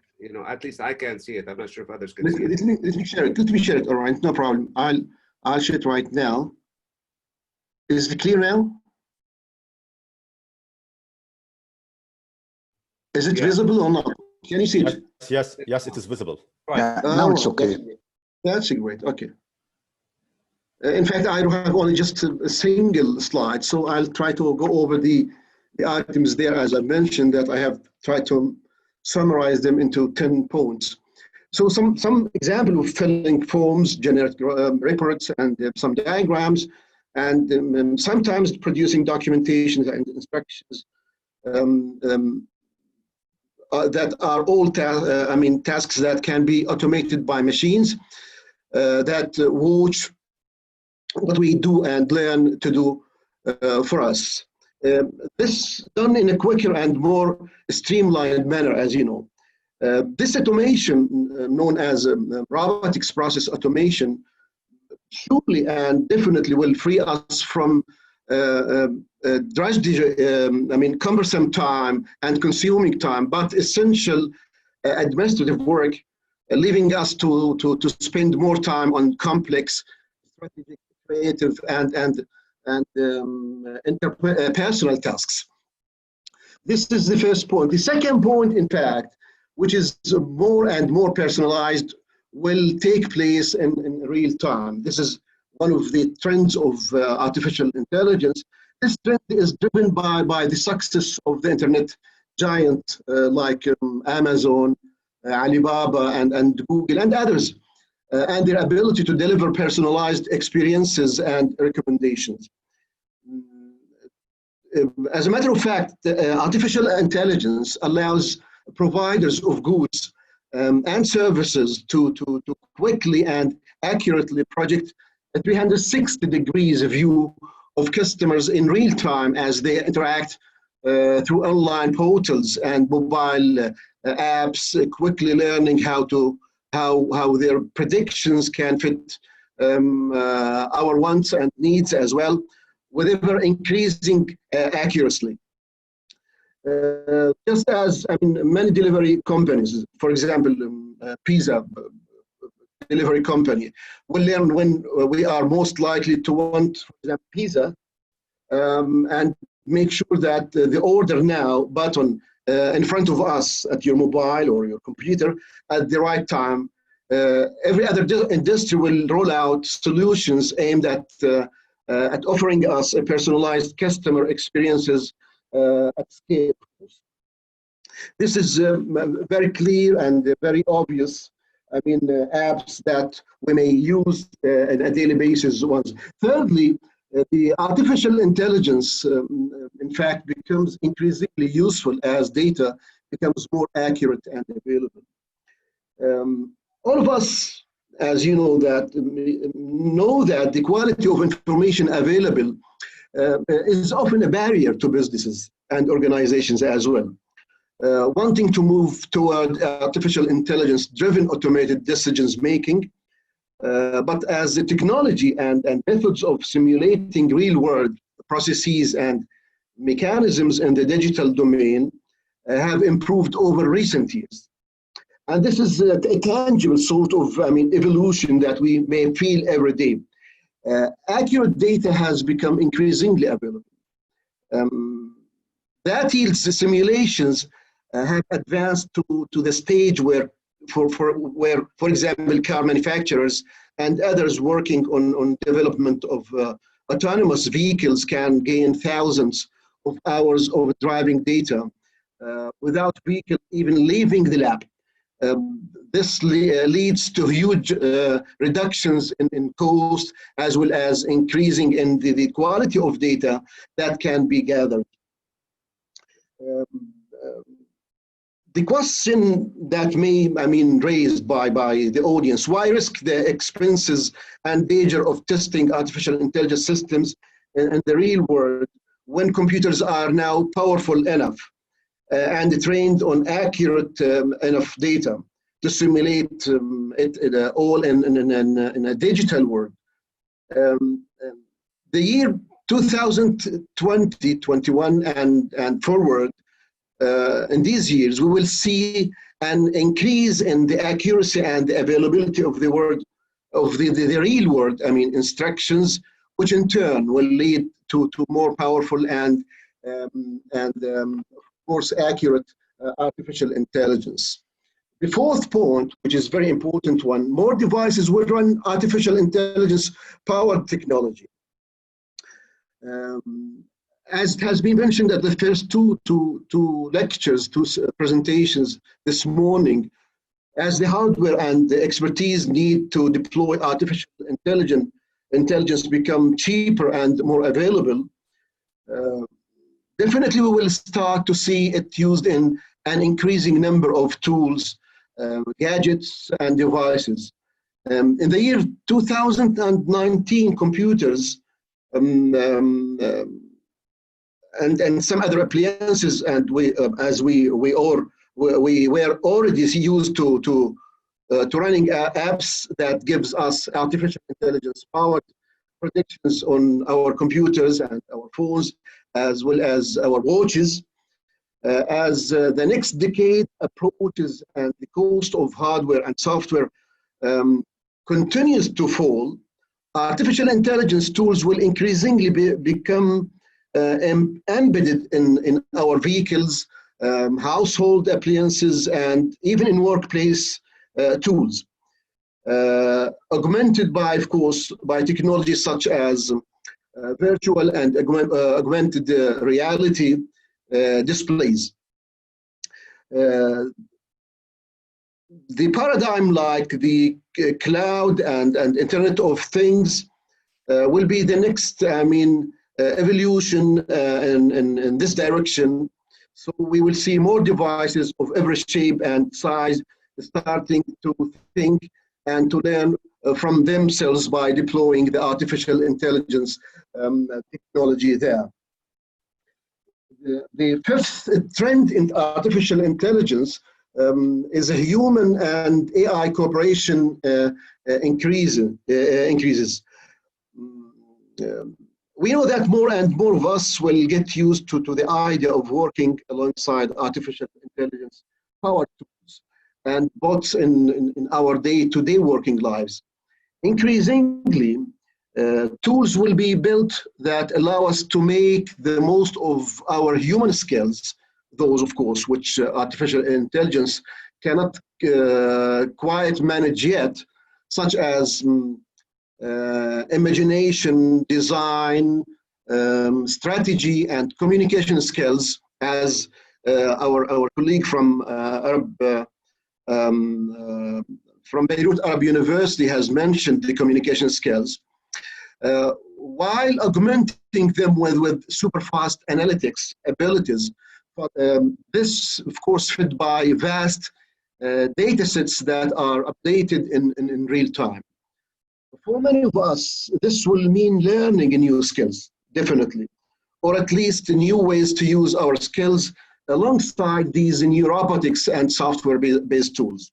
at least I can't see it. I'm not sure if others can see it. Let me share it. Let me share it. All right, no problem. I'll share it right now. Is it clear now? Is it visible or not? Can you see it? Yes, it is visible. Right. Now it's okay. That's great. Okay. In fact, I have only just a single slide, so I'll try to go over the items there, as I mentioned, that I have tried to summarize them into 10 points. So some example of filling forms, generate reports, and some diagrams, and sometimes producing documentations and instructions that are all tasks that can be automated by machines that watch what we do and learn to do for us. This done in a quicker and more streamlined manner, as you know. This automation, known as robotics process automation, surely and definitely will free us from cumbersome time and consuming time, but essential administrative work, leaving us to spend more time on complex, strategic, creative, and interpersonal tasks. This is the first point. The second point, in fact, which is more and more personalized, will take place in real time. This is one of the trends of artificial intelligence. This trend is driven by the success of the internet giant like Amazon, Alibaba, and Google, and others, and their ability to deliver personalized experiences and recommendations. As a matter of fact, artificial intelligence allows providers of goods and services to quickly and accurately project a 360 degrees view of customers in real time as they interact through online portals and mobile apps, quickly learning how their predictions can fit our wants and needs as well, with ever increasing accuracy. Just as many delivery companies, for example, pizza delivery company, will learn when we are most likely to want, for example, pizza, and make sure that the order now button in front of us at your mobile or your computer at the right time. Every other industry will roll out solutions aimed at offering us a personalized customer experiences at scale. This is very clear and very obvious. Apps that we may use on a daily basis. Thirdly, the artificial intelligence, in fact, becomes increasingly useful as data becomes more accurate and available. All of us, as you know that the quality of information available is often a barrier to businesses and organizations as well. Wanting to move toward artificial intelligence-driven automated decisions making, but as the technology and methods of simulating real-world processes and mechanisms in the digital domain have improved over recent years. And this is a tangible sort of evolution that we may feel every day. Accurate data has become increasingly available. That yields the simulations have advanced to the stage where, for example, car manufacturers and others working on development of autonomous vehicles can gain thousands of hours of driving data without vehicle even leaving the lab. This leads to huge reductions in cost, as well as increasing in the quality of data that can be gathered. The question that may, raised by the audience: why risk the expenses and danger of testing artificial intelligence systems in the real world when computers are now powerful enough and trained on accurate enough data to simulate it all in a digital world? The year 2020, 21, and forward, in these years, we will see an increase in the accuracy and the availability of the word, of the real world, instructions, which in turn will lead to more powerful and of course accurate artificial intelligence. The fourth point, which is very important one: more devices will run artificial intelligence powered technology. As has been mentioned at the first two lectures, two presentations this morning, as the hardware and the expertise need to deploy artificial intelligence become cheaper and more available, definitely we will start to see it used in an increasing number of tools, gadgets, and devices. In the year 2019, computers and some other appliances, and we were already used to running apps that gives us artificial intelligence powered predictions on our computers and our phones, as well as our watches. As the next decade approaches and the cost of hardware and software continues to fall, artificial intelligence tools will increasingly become embedded in our vehicles household appliances, and even in workplace tools. Augmented by, of course, by technologies such as virtual and augmented reality displays. The paradigm like the cloud and Internet of Things will be the next, evolution in this direction. So we will see more devices of every shape and size starting to think and to learn from themselves by deploying the artificial intelligence technology there. The fifth trend in artificial intelligence is a human and AI cooperation increases. We know that more and more of us will get used to the idea of working alongside artificial intelligence powered tools and bots in our day-to-day working lives. Increasingly, tools will be built that allow us to make the most of our human skills, those, of course, which artificial intelligence cannot quite manage yet, such as imagination, design, strategy, and communication skills, as our colleague from Beirut Arab University has mentioned the communication skills, while augmenting them with super fast analytics abilities. But this, of course, fed by vast data sets that are updated in real time. For many of us, this will mean learning new skills, definitely, or at least new ways to use our skills alongside these new robotics and software-based tools.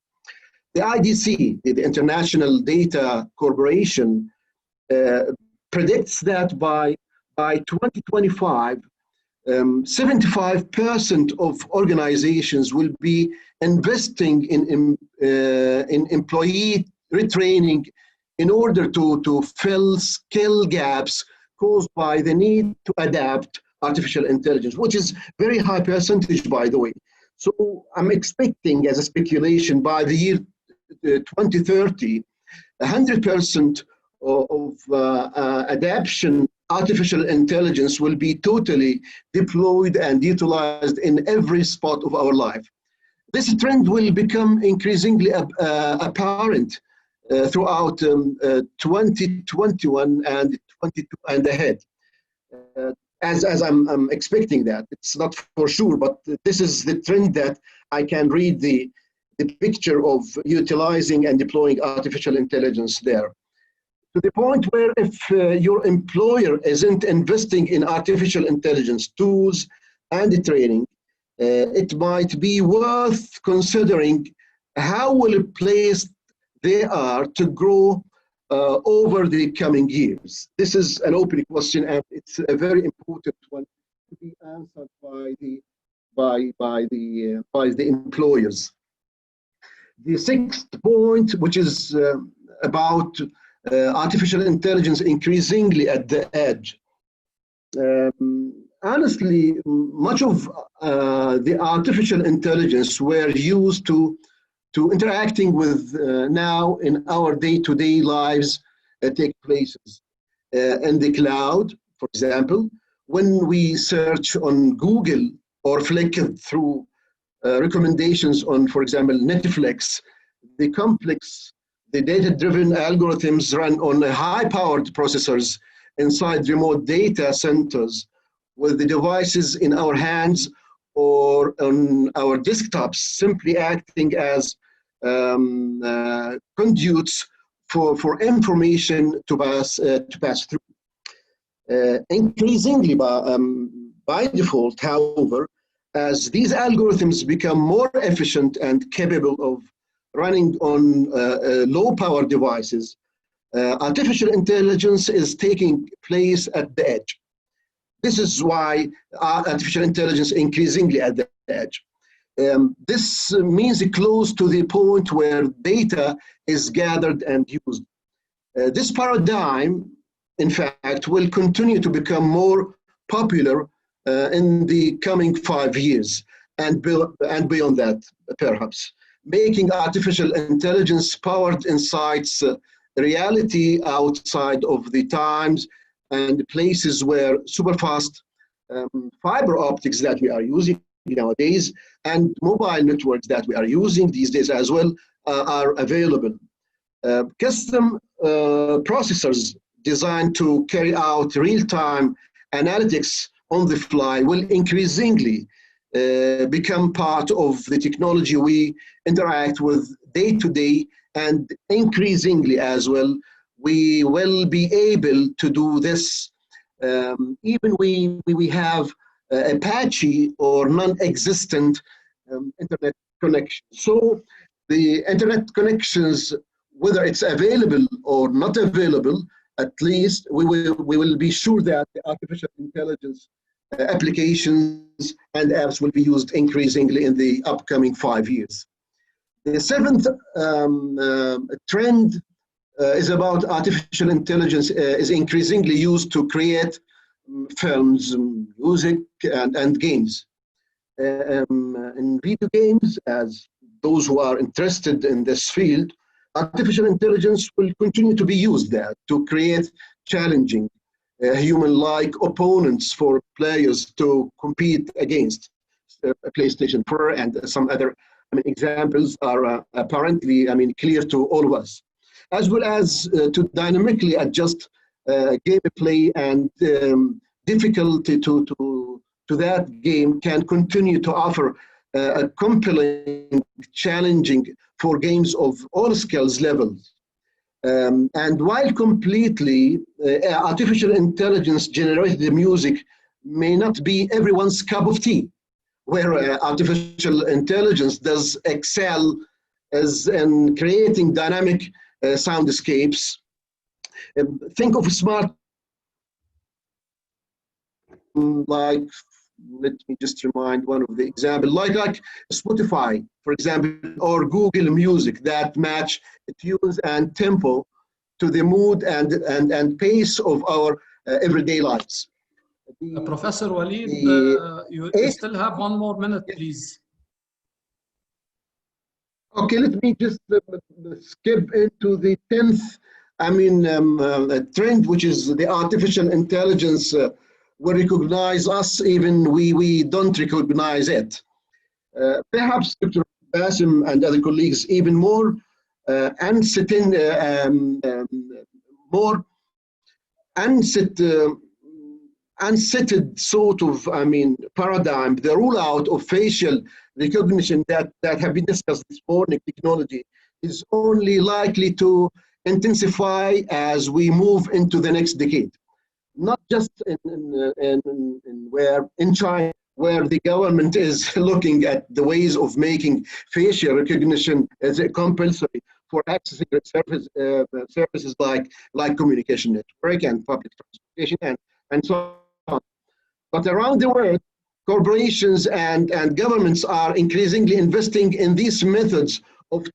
The IDC, the International Data Corporation, predicts that by 2025, 75% of organizations will be investing in employee retraining in order to fill skill gaps caused by the need to adapt artificial intelligence, which is very high percentage, by the way. So I'm expecting, as a speculation, by the year 2030, 100% of adaptation artificial intelligence will be totally deployed and utilized in every spot of our life. This trend will become increasingly apparent throughout 2021 and 22 and ahead. As I'm expecting that. It's not for sure, but this is the trend that I can read the picture of utilizing and deploying artificial intelligence there. To the point where if your employer isn't investing in artificial intelligence tools and training, it might be worth considering how well placed they are to grow over the coming years. This is an open question, and it's a very important one to be answered by the employers. The sixth point, which is about artificial intelligence increasingly at the edge. Honestly, much of the artificial intelligence we're used to interacting with now in our day-to-day lives take places in the cloud, for example, when we search on Google or flick through recommendations on, for example, Netflix, the data-driven algorithms run on high-powered processors inside remote data centers with the devices in our hands or on our desktops simply acting as conduits for information to pass through. Increasingly, by default, however, as these algorithms become more efficient and capable of running on low-power devices, artificial intelligence is taking place at the edge. This is why artificial intelligence increasingly at the edge. This means close to the point where data is gathered and used. This paradigm, in fact, will continue to become more popular in the coming 5 years and beyond that, perhaps. Making artificial intelligence powered insights reality outside of the times and places where super fast fiber optics that we are using nowadays and mobile networks that we are using these days as well are available. Custom processors designed to carry out real-time analytics on the fly will increasingly become part of the technology we interact with day to day, and increasingly as well, we will be able to do this even we have a patchy or non-existent internet connection. So the internet connections, whether it's available or not available, at least we will be sure that the artificial intelligence applications and apps will be used increasingly in the upcoming 5 years. The seventh trend is about artificial intelligence is increasingly used to create films, music, and games. In video games, as those who are interested in this field, artificial intelligence will continue to be used there to create challenging human-like opponents for players to compete against. PlayStation 4 and some other examples are apparently clear to all of us, as well as to dynamically adjust gameplay and difficulty to that game can continue to offer a compelling, challenging for games of all skills levels. And while completely artificial intelligence generated music may not be everyone's cup of tea, where artificial intelligence does excel as in creating dynamic soundscapes. Think of smart, like, let me just remind one of the examples, like Spotify, for example, or Google Music that match tunes and tempo to the mood and pace of our everyday lives. Professor Walid, you still have 1 more minute, please. Okay, let me just skip into the 10th, trend, which is the artificial intelligence will recognize us even we don't recognize it. Perhaps Dr. Bassem and other colleagues even more unsettled sort of paradigm, the rollout of facial recognition that have been discussed this morning, technology is only likely to intensify as we move into the next decade. Not just in China, where the government is looking at the ways of making facial recognition as a compulsory for accessing services like communication network and public transportation and so on. But around the world, corporations and governments are increasingly investing in these methods of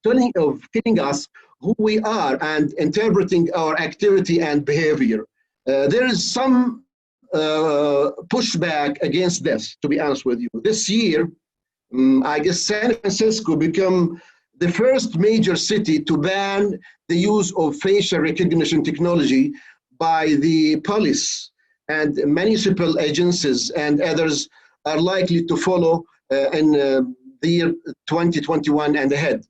telling us who we are and interpreting our activity and behavior. There is some pushback against this, to be honest with you. This year, I guess San Francisco became the first major city to ban the use of facial recognition technology by the police, and municipal agencies and others are likely to follow in the year 2021 and ahead.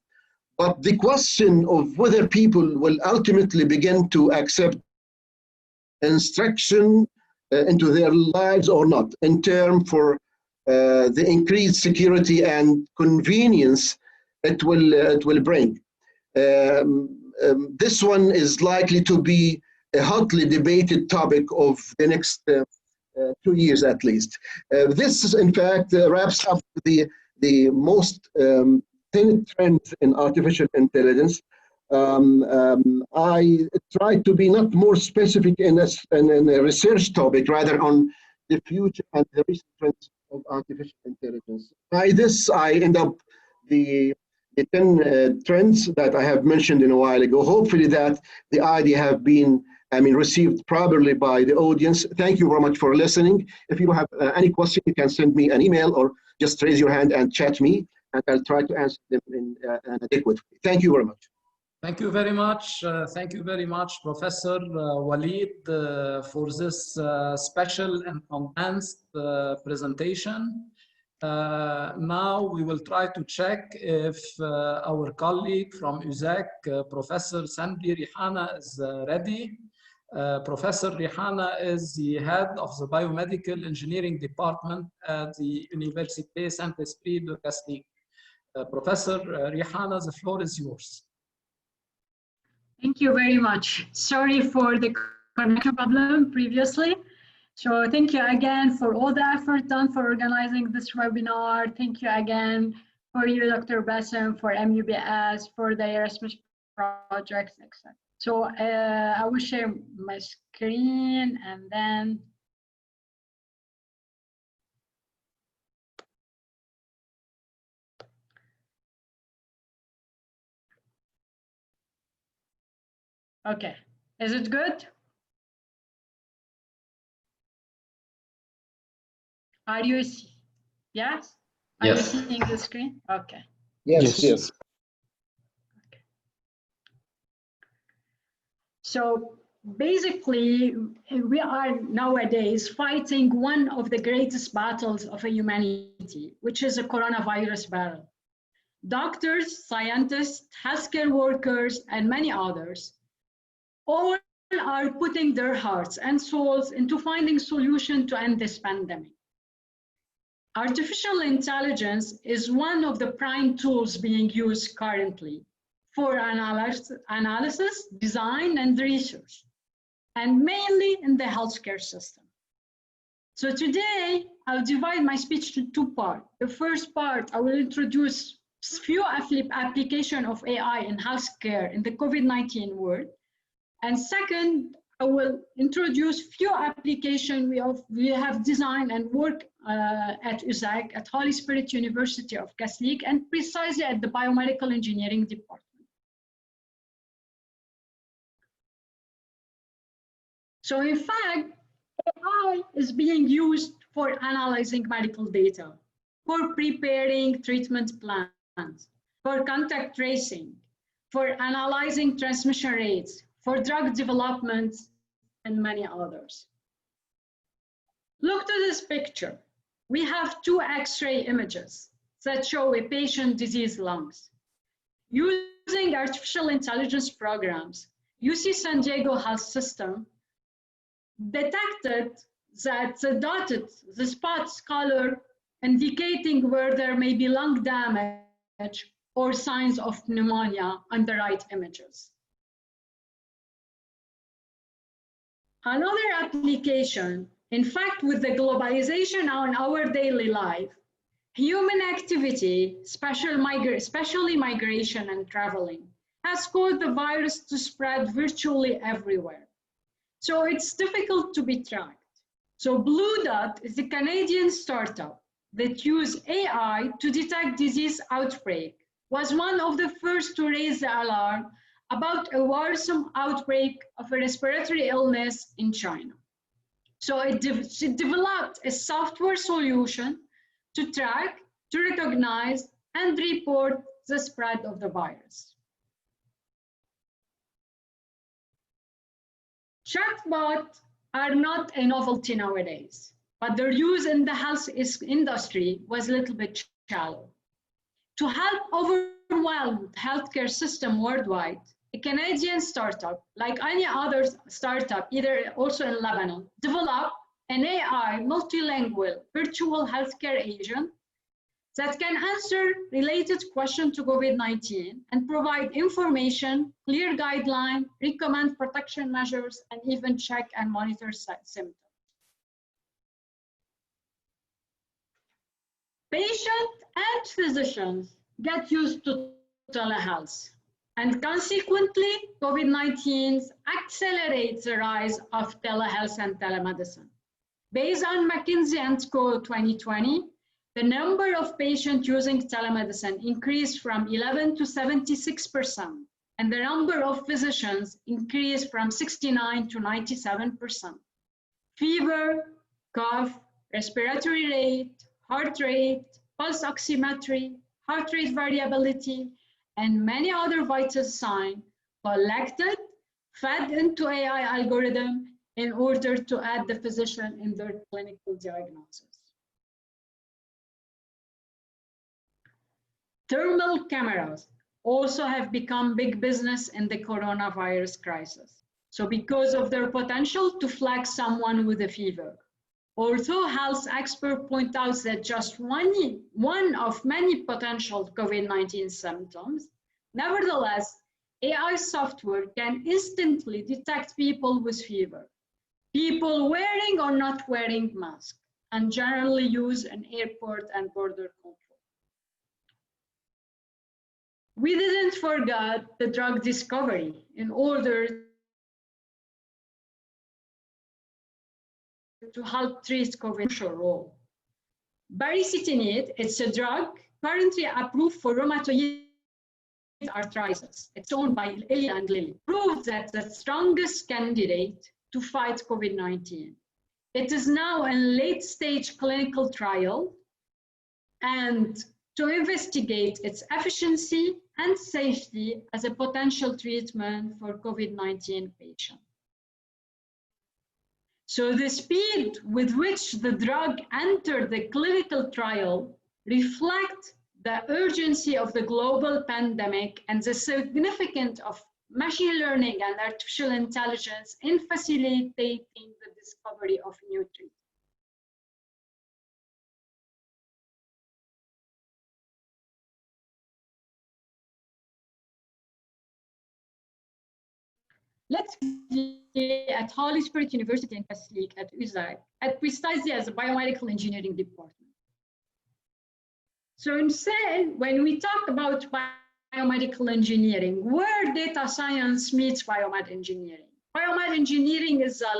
But the question of whether people will ultimately begin to accept instruction into their lives or not, in terms for the increased security and convenience it will bring. This one is likely to be a hotly debated topic of the next 2 years at least. This, in fact, wraps up the most trends in artificial intelligence. I try to be not more specific in a research topic, rather on the future and the recent trends of artificial intelligence. By this, I end up the 10 trends that I have mentioned in a while ago. Hopefully that the idea have been received properly by the audience. Thank you very much for listening. If you have any question, you can send me an email or just raise your hand and chat me, and I'll try to answer them in an adequate way. Thank you very much. Thank you very much. Thank you very much, Professor Walid, for this special and condensed presentation. Now we will try to check if our colleague from USAC, Professor Sandy Rihana, is ready. Professor Rihana is the head of the Biomedical Engineering Department at the Université Saint-Esprit de Castille. Professor Rihana, the floor is yours. Thank you very much. Sorry for the connection problem previously. So thank you again for all the effort done for organizing this webinar. Thank you again for you, Dr. Bassem, for MUBS, for the Erasmus projects, etc. So I will share my screen and then okay, is it good? Are you, yes? Are you seeing the screen? Okay. Yes, yes. Okay. So basically, we are nowadays fighting one of the greatest battles of humanity, which is a coronavirus battle. Doctors, scientists, healthcare workers, and many others all are putting their hearts and souls into finding solutions to end this pandemic. Artificial intelligence is one of the prime tools being used currently for analysis, design, and research, and mainly in the healthcare system. So today, I'll divide my speech to two parts. The first part, I will introduce few applications of AI in healthcare in the COVID-19 world. And second, I will introduce few applications we have designed and work at USAC, at Holy Spirit University of Castille, and precisely at the Biomedical Engineering Department. So in fact, AI is being used for analyzing medical data, for preparing treatment plans, for contact tracing, for analyzing transmission rates, for drug development, and many others. Look to this picture. We have two X-ray images that show a patient's diseased lungs. Using artificial intelligence programs, UC San Diego Health System detected that the spots color indicating where there may be lung damage or signs of pneumonia on the right images. Another application, in fact, with the globalization on our daily life, human activity, especially migration and traveling, has caused the virus to spread virtually everywhere. So it's difficult to be tracked. So Blue Dot is a Canadian startup that used AI to detect disease outbreak, was one of the first to raise the alarm about a worrisome outbreak of a respiratory illness in China. So it developed a software solution to track, to recognize, and report the spread of the virus. Chatbots are not a novelty nowadays, but their use in the health industry was a little bit shallow. To help overwhelmed healthcare system worldwide, a Canadian startup, like any other startup, either also in Lebanon, developed an AI multilingual virtual healthcare agent that can answer related questions to COVID-19 and provide information, clear guidelines, recommend protection measures, and even check and monitor symptoms. Patients and physicians get used to telehealth, and consequently, COVID-19 accelerates the rise of telehealth and telemedicine. Based on McKinsey & Co. 2020, the number of patients using telemedicine increased from 11 to 76%, and the number of physicians increased from 69 to 97%. Fever, cough, respiratory rate, heart rate, pulse oximetry, heart rate variability, and many other vital signs collected, fed into AI algorithm in order to aid the physician in their clinical diagnosis. Thermal cameras also have become big business in the coronavirus crisis. So because of their potential to flag someone with a fever. Although health experts point out that just one of many potential COVID-19 symptoms, nevertheless, AI software can instantly detect people with fever, people wearing or not wearing masks, and generally used in airport and border control. We didn't forget the drug discovery in order to help treat COVID role. Baricitinib, it's a drug currently approved for rheumatoid arthritis. It's owned by Eli and Lilly. Proved that the strongest candidate to fight COVID-19. It is now in late-stage clinical trial and to investigate its efficiency and safety as a potential treatment for COVID-19 patients. So the speed with which the drug entered the clinical trial reflects the urgency of the global pandemic and the significance of machine learning and artificial intelligence in facilitating the discovery of new treatments. Let's be at Holy Spirit University in Basilique at UZAC, at precisely as a biomedical engineering department. So instead, when we talk about biomedical engineering, where data science meets biomed engineering. Biomed engineering is a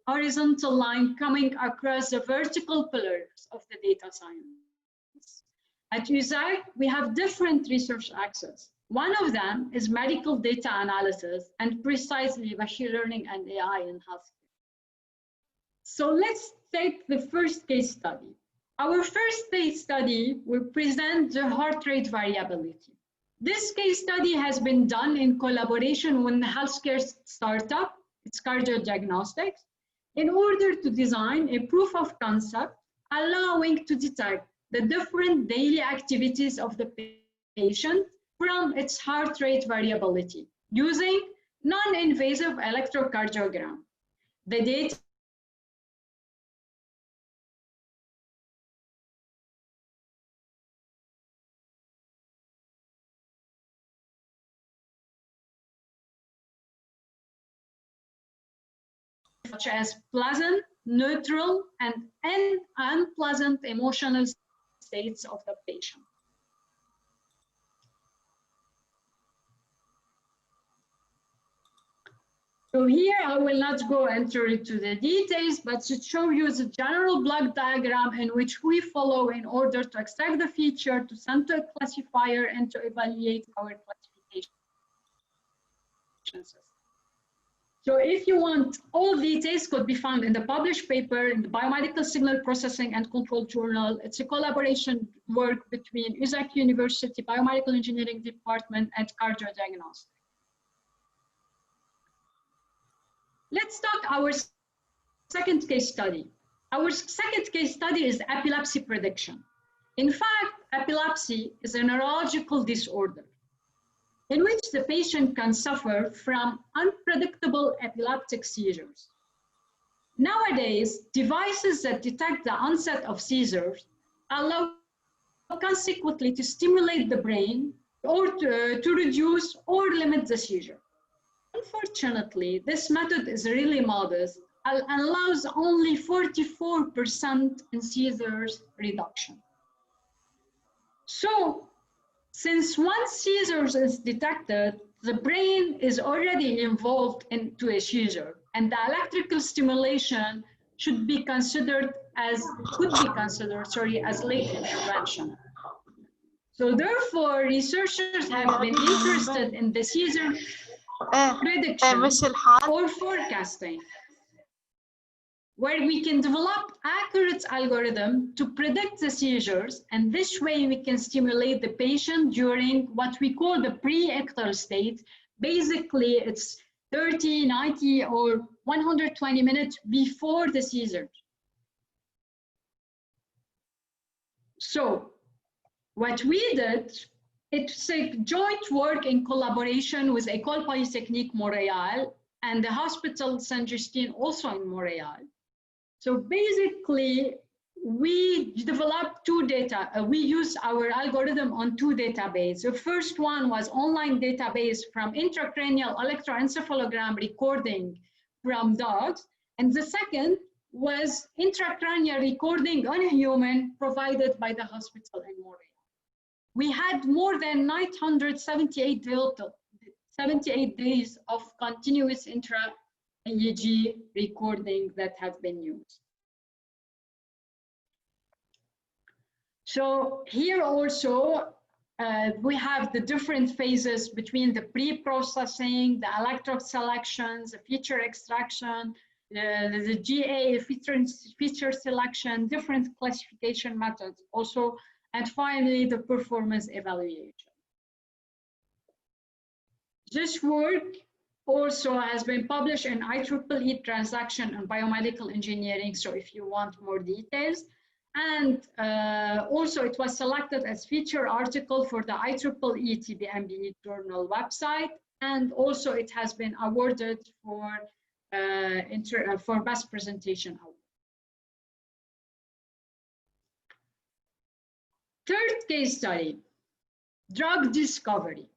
horizontal line coming across the vertical pillars of the data science. At UZAC, we have different research axes. One of them is medical data analysis and precisely machine learning and AI in healthcare. So let's take the first case study. Our first case study will present the heart rate variability. This case study has been done in collaboration with the healthcare startup, it's Cardio Diagnostics, in order to design a proof of concept allowing to detect the different daily activities of the patient from its heart rate variability using non-invasive electrocardiogram. The data such as pleasant, neutral, and unpleasant emotional states of the patient. So here I will not go into the details, but to show you the general block diagram in which we follow in order to extract the feature, to send to a classifier, and to evaluate our classification system. So if you want, all details could be found in the published paper in the Biomedical Signal Processing and Control Journal. It's a collaboration work between UZAC University Biomedical Engineering Department and Cardio Diagnostics. Let's talk our second case study. Our second case study is epilepsy prediction. In fact, epilepsy is a neurological disorder in which the patient can suffer from unpredictable epileptic seizures. Nowadays, devices that detect the onset of seizures allow consequently to stimulate the brain or to reduce or limit the seizure. Unfortunately, this method is really modest and allows only 44% in seizures reduction. So, since once seizures is detected, the brain is already involved into a seizure, and the electrical stimulation could be considered as late intervention. So therefore, researchers have been interested in the seizure prediction or forecasting. where we can develop accurate algorithm to predict the seizures, and this way we can stimulate the patient during what we call the pre-ictal state. Basically, it's 30, 90, or 120 minutes before the seizure. So what we did, it's a joint work in collaboration with École Polytechnique Montréal and the Hospital Saint-Justine also in Montréal. So basically, we developed two data. We used our algorithm on two databases. The first one was online database from intracranial electroencephalogram recording from dogs. And the second was intracranial recording on a human provided by the hospital in Montreal. We had more than 978 days of continuous intra-EEG recording that have been used. So here also, we have the different phases between the pre-processing, the electrode selections, the feature extraction, the GA feature selection, different classification methods also, and finally the performance evaluation. This work also has been published in IEEE Transaction on Biomedical Engineering, so if you want more details. And also it was selected as feature article for the IEEE TBMBE journal website, and also it has been awarded for Best Presentation Award. Third case study, drug discovery.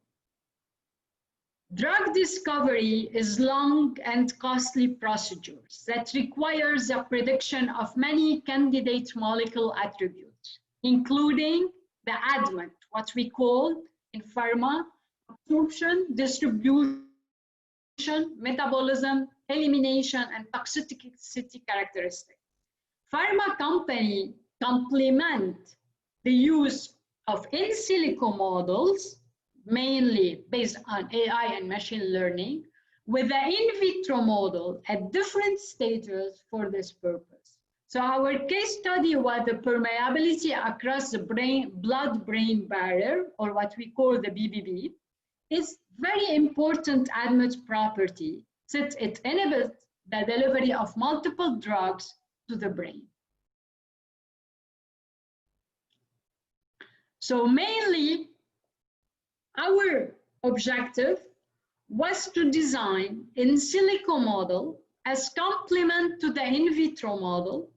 Drug discovery is long and costly procedures that requires the prediction of many candidate molecule attributes, including the ADMET, what we call in pharma, absorption, distribution, metabolism, elimination, and toxicity characteristics. Pharma companies complement the use of in silico models, mainly based on AI and machine learning, with the in vitro model at different stages for this purpose. So our case study was the permeability across the blood-brain barrier, or what we call the BBB. It's very important ADMET property since it enables the delivery of multiple drugs to the brain. So mainly, our objective was to design in silico model as complement to the in vitro model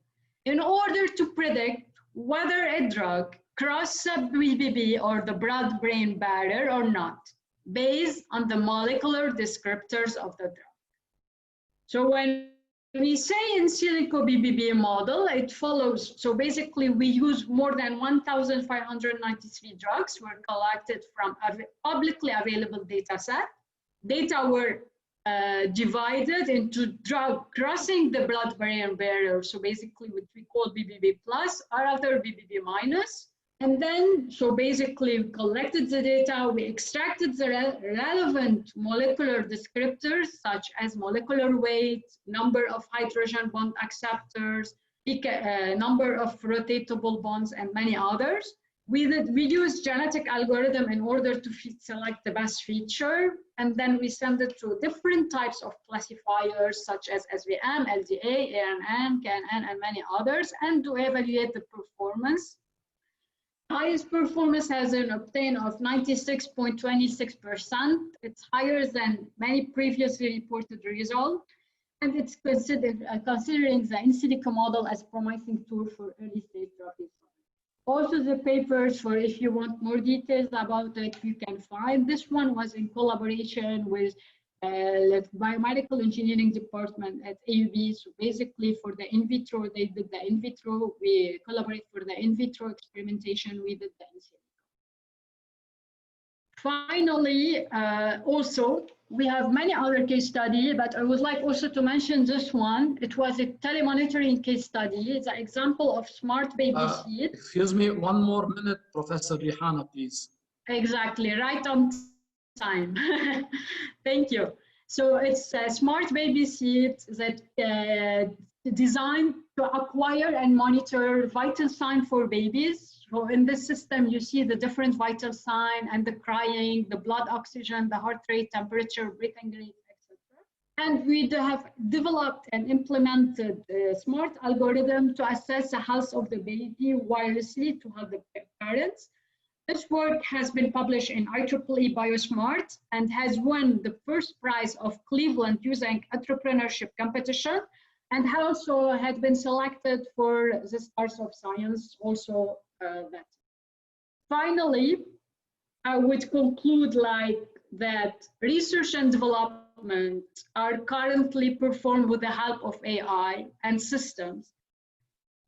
in order to predict whether a drug crosses the BBB or the blood-brain barrier or not, based on the molecular descriptors of the drug. So when we say in silico BBB model, it follows. So basically, we use more than 1,593 drugs were collected from a publicly available data set. Data were divided into drug crossing the blood-brain barrier. So basically, what we call BBB plus or other BBB minus. And then, so basically, we collected the data, we extracted the relevant molecular descriptors, such as molecular weight, number of hydrogen bond acceptors, number of rotatable bonds, and many others. We used genetic algorithm in order to select the best feature, and then we send it to different types of classifiers, such as SVM, LDA, ANN, KNN, and many others, and to evaluate the performance. Highest performance has an obtained of 96.26%. It's higher than many previously reported results, and it's considering the in silico model as promising tool for early stage drug discovery. Also, the papers for if you want more details about it, you can find. This one was in collaboration with biomedical engineering department at AUB. So basically for the in vitro, they did the in vitro. We collaborate for the in vitro experimentation. We did the in silico. Finally, also, we have many other case studies, but I would like also to mention this one. It was a telemonitoring case study. It's an example of smart baby seat. Excuse me, one more minute, Professor Rihana, please. Exactly, right on time. Thank you. So it's a smart baby seat that designed to acquire and monitor vital signs for babies. So in this system, you see the different vital signs and the crying, the blood oxygen, the heart rate, temperature, breathing rate, etc. And we have developed and implemented a smart algorithm to assess the health of the baby wirelessly to help the parents. This work has been published in IEEE BioSmart and has won the first prize of Cleveland Using Entrepreneurship Competition, and also had been selected for the Stars of Science also that. Finally, I would conclude like that research and development are currently performed with the help of AI and systems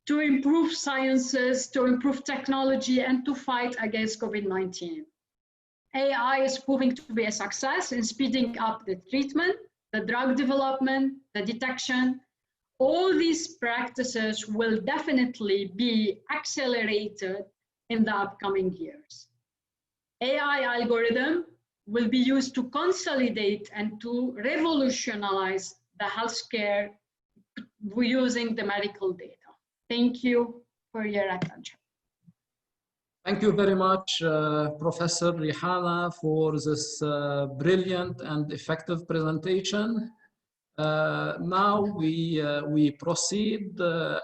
to improve sciences, to improve technology, and to fight against COVID-19. AI is proving to be a success in speeding up the treatment, the drug development, the detection. All these practices will definitely be accelerated in the upcoming years. AI algorithm will be used to consolidate and to revolutionize the healthcare using the medical data. Thank you for your attention. Thank you very much, Professor Rihana, for this brilliant and effective presentation. Now we proceed,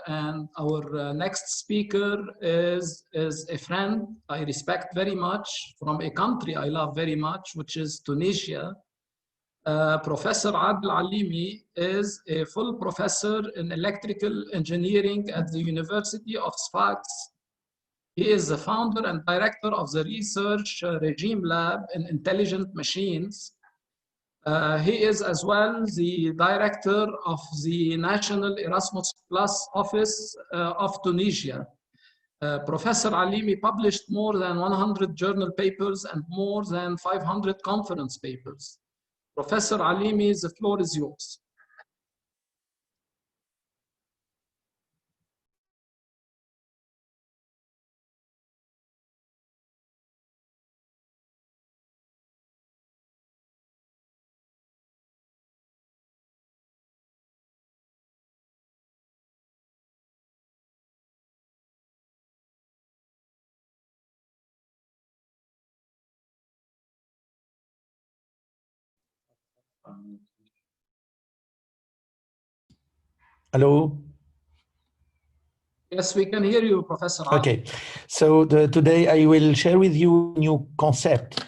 and our next speaker is a friend I respect very much from a country I love very much, which is Tunisia. Professor Adel Alimi is a full professor in electrical engineering at the University of Sfax. He is the founder and director of the Research Regime Lab in Intelligent Machines. He is as well the director of the National Erasmus Plus Office of Tunisia. Professor Alimi published more than 100 journal papers and more than 500 conference papers. Professor Alimi, the floor is yours. Hello? Yes, we can hear you, Professor. Okay, so today I will share with you a new concept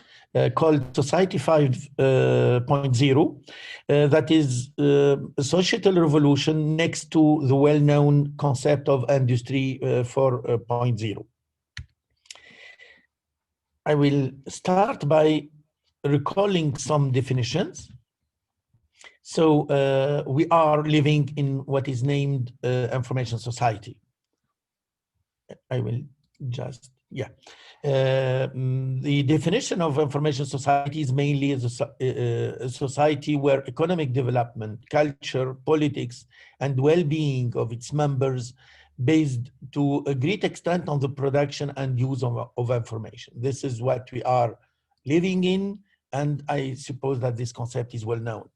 called Society 5.0 that is a societal revolution next to the well-known concept of Industry 4.0. I will start by recalling some definitions. So we are living in what is named information society. I will just, yeah. The definition of information society is mainly a society where economic development, culture, politics, and well-being of its members based to a great extent on the production and use of information. This is what we are living in, and I suppose that this concept is well known.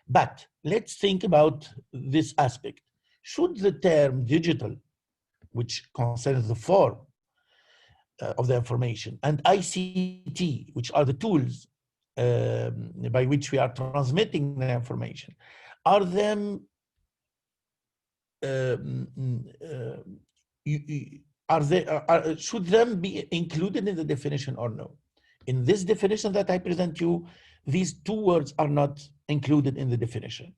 But let's think about this aspect. Should the term digital, which concerns the form of the information, and ICT, which are the tools by which we are transmitting the information, are them should them be included in the definition or no? In this definition that I present you, these two words are not included in the definition.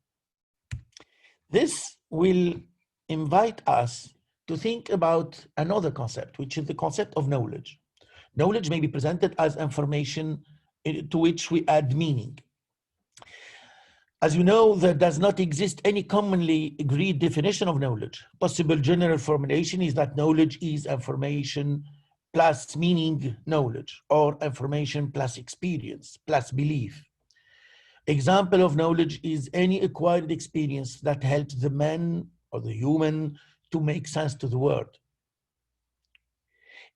This will invite us to think about another concept, which is the concept of knowledge. Knowledge may be presented as information to which we add meaning. As you know, there does not exist any commonly agreed definition of knowledge. Possible general formulation is that knowledge is information plus meaning knowledge, or information plus experience plus belief. Example of knowledge is any acquired experience that helps the man or the human to make sense to the world.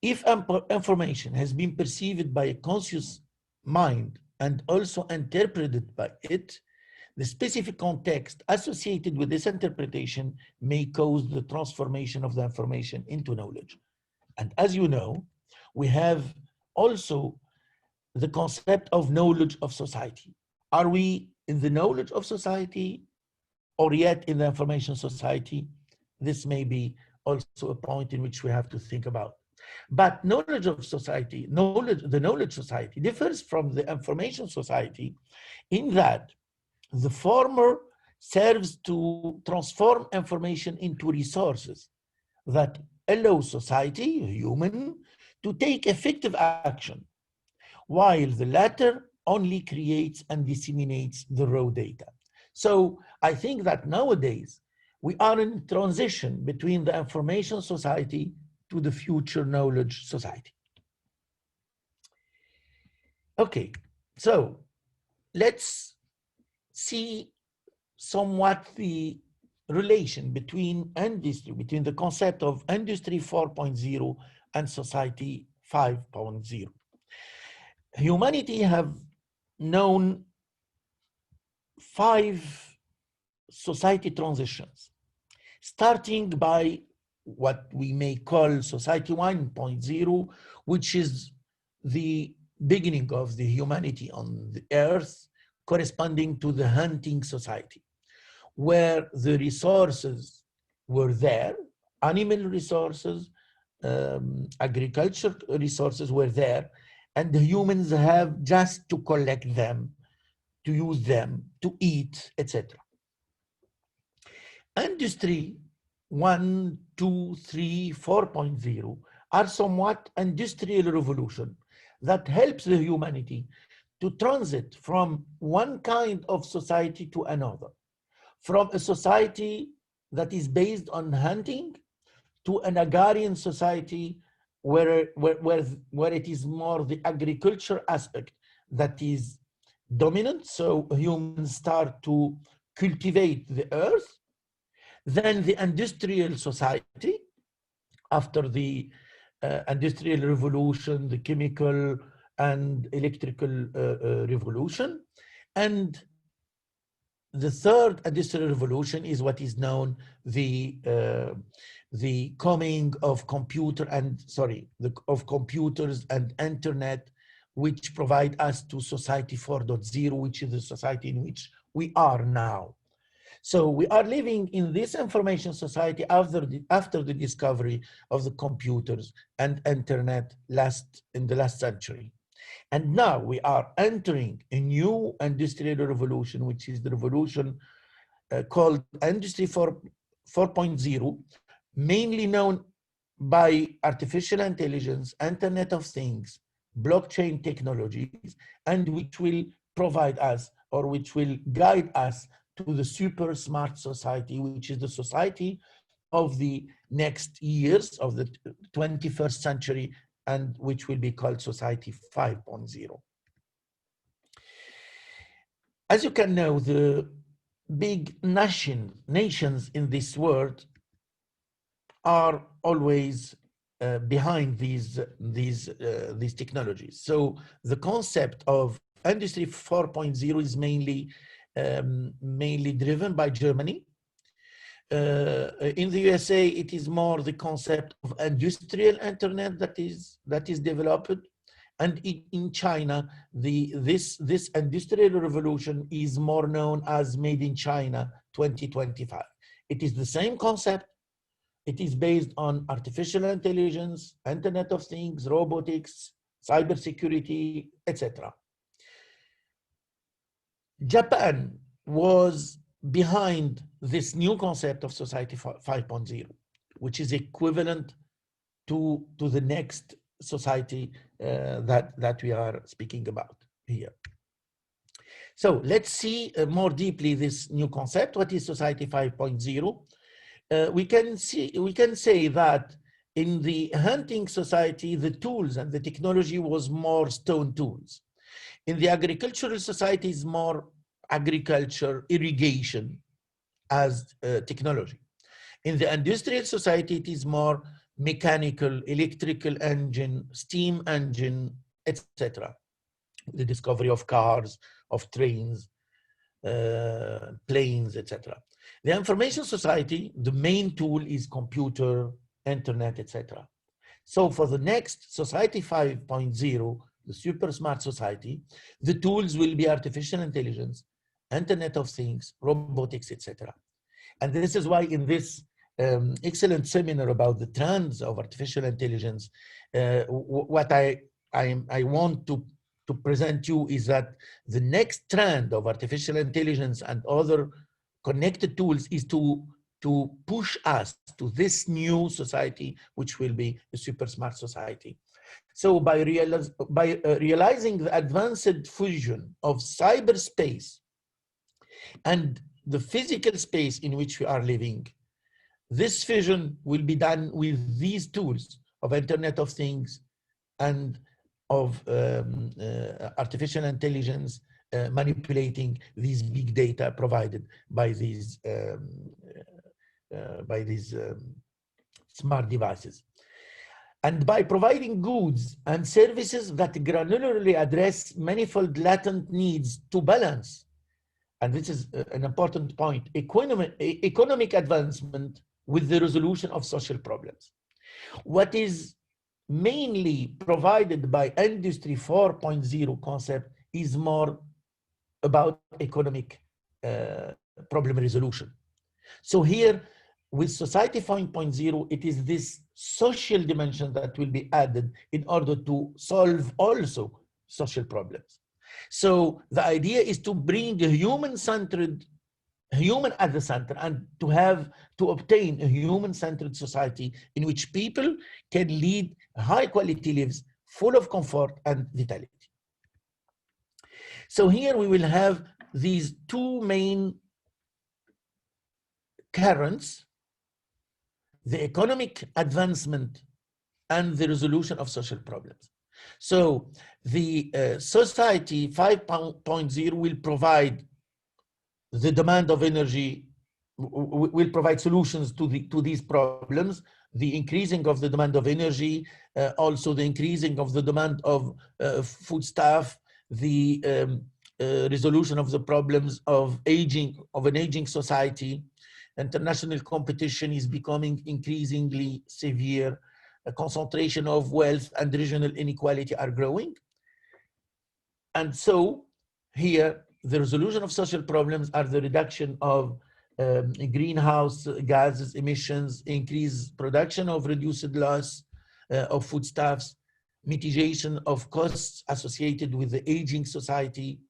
If information has been perceived by a conscious mind and also interpreted by it, The specific context associated with this interpretation may cause the transformation of the information into knowledge. And as you know, we have also the concept of knowledge of society. Are we in the knowledge of society or yet in the information society? This may be also a point in which we have to think about. But knowledge of society, the knowledge society differs from the information society in that the former serves to transform information into resources that allow society, human, to take effective action, while the latter only creates and disseminates the raw data. So I think that nowadays we are in transition between the information society to the future knowledge society. Okay, so let's see somewhat the relation between industry, between the concept of Industry 4.0 and Society 5.0. Humanity have known 5 society transitions, starting by what we may call Society 1.0, which is the beginning of the humanity on the earth, corresponding to the hunting society, where the resources were there, animal resources, agriculture resources were there, and the humans have just to collect them, to use them, to eat, etc. Industry 1, 2, 3, 4.0 are somewhat industrial revolution that helps the humanity to transit from one kind of society to another, from a society that is based on hunting to an agrarian society where it is more the agriculture aspect that is dominant. So humans start to cultivate the earth. Then the industrial society, after the industrial revolution, the chemical and electrical revolution. And the third industrial revolution is what is known the coming of computers and internet, which provide us to society 4.0, which is the society in which we are now. So we are living in this information society after the discovery of the computers and internet in the last century. And now we are entering a new industrial revolution, which is the revolution called Industry 4.0, mainly known by artificial intelligence, Internet of Things, blockchain technologies, and which will provide us, or which will guide us to the super smart society, which is the society of the next years of the 21st century, and which will be called Society 5.0. As you can know, the big nations in this world are always behind these technologies. So the concept of Industry 4.0 is mainly driven by Germany. In the USA, it is more the concept of industrial internet that is developed, and in China, this industrial revolution is more known as Made in China 2025. It is the same concept. It is based on artificial intelligence, Internet of Things, robotics, cybersecurity, etc. Japan was behind this new concept of Society 5.0, which is equivalent to the next society that we are speaking about here. So let's see more deeply this new concept. What is Society 5.0? We can say that in the hunting society, the tools and the technology was more stone tools. In the agricultural society, is more agriculture, irrigation as technology. In the industrial society, it is more mechanical, electrical engine, steam engine, etc. The discovery of cars, of trains, planes, etc. The information society, the main tool is computer, internet, etc. So for the next Society 5.0, the super smart society, the tools will be artificial intelligence, Internet of Things, robotics, etc. And this is why in this excellent seminar about the trends of artificial intelligence, what I want to present you is that the next trend of artificial intelligence and other connected tools is to push us to this new society, which will be a super smart society. So by realizing the advanced fusion of cyberspace and the physical space in which we are living, this fusion will be done with these tools of Internet of Things and of artificial intelligence manipulating these big data provided by these smart devices. And by providing goods and services that granularly address manifold latent needs to balance, and this is an important point, economic advancement with the resolution of social problems. What is mainly provided by Industry 4.0 concept is more about economic problem resolution. So here, with Society 5.0, it is this social dimension that will be added in order to solve also social problems. So the idea is to bring a human at the center, and to obtain a human-centered society in which people can lead high-quality lives full of comfort and vitality. So here we will have these two main currents: the economic advancement and the resolution of social problems. So the Society 5.0 will provide the demand of energy, will provide solutions to these problems, the increasing of the demand of energy, also the increasing of the demand of foodstuff, the resolution of the problems of an aging society. International competition is becoming increasingly severe. A concentration of wealth and regional inequality are growing. And so here, the resolution of social problems are the reduction of greenhouse gases emissions, increased production of reduced loss of foodstuffs, mitigation of costs associated with the aging society,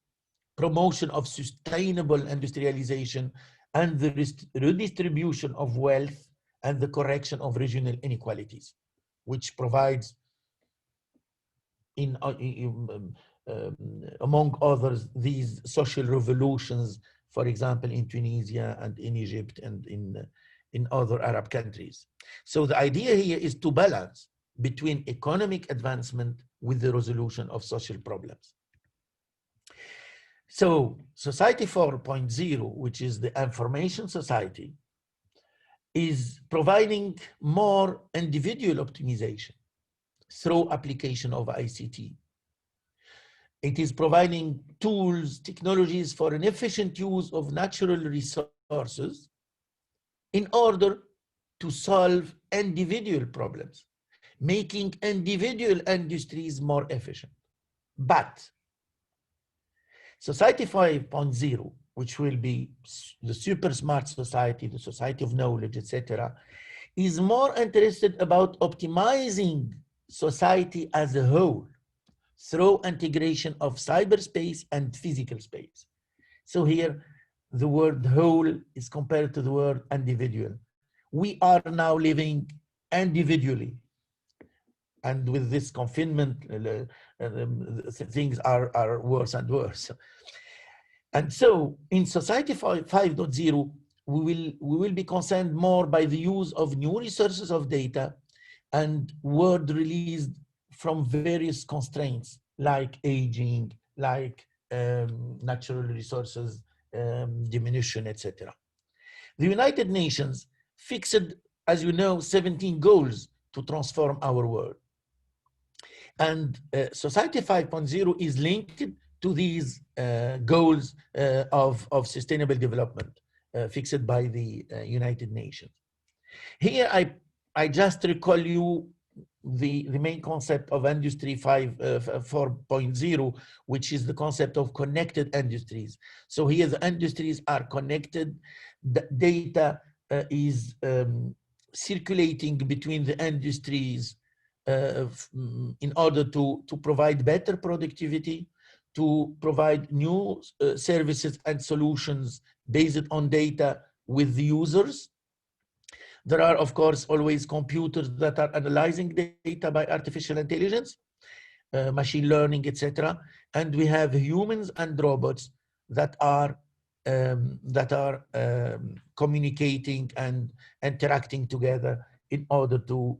promotion of sustainable industrialization, and the redistribution of wealth and the correction of regional inequalities, which provides, among others, these social revolutions, for example, in Tunisia and in Egypt and in other Arab countries. So the idea here is to balance between economic advancement with the resolution of social problems. So Society 4.0, which is the information society, is providing more individual optimization through application of ICT. It is providing tools, technologies for an efficient use of natural resources in order to solve individual problems, making individual industries more efficient. But Society 5.0, which will be the super smart society, the society of knowledge, etc., is more interested about optimizing society as a whole through integration of cyberspace and physical space. So here, the word whole is compared to the word individual. We are now living individually. And with this confinement, things are worse and worse. And so in Society 5.0, we will be concerned more by the use of new resources of data and word released from various constraints like aging, like natural resources diminution, etc. The United Nations fixed, as you know, 17 goals to transform our world. And Society 5.0 is linked to these goals of sustainable development fixed by the United Nations. Here, I just recall you the main concept of Industry 4.0, which is the concept of connected industries. So here the industries are connected, the data is circulating between the industries in order to provide better productivity, to provide new services and solutions based on data with the users. There are, of course, always computers that are analyzing data by artificial intelligence, machine learning, etc. And we have humans and robots that are communicating and interacting together in order to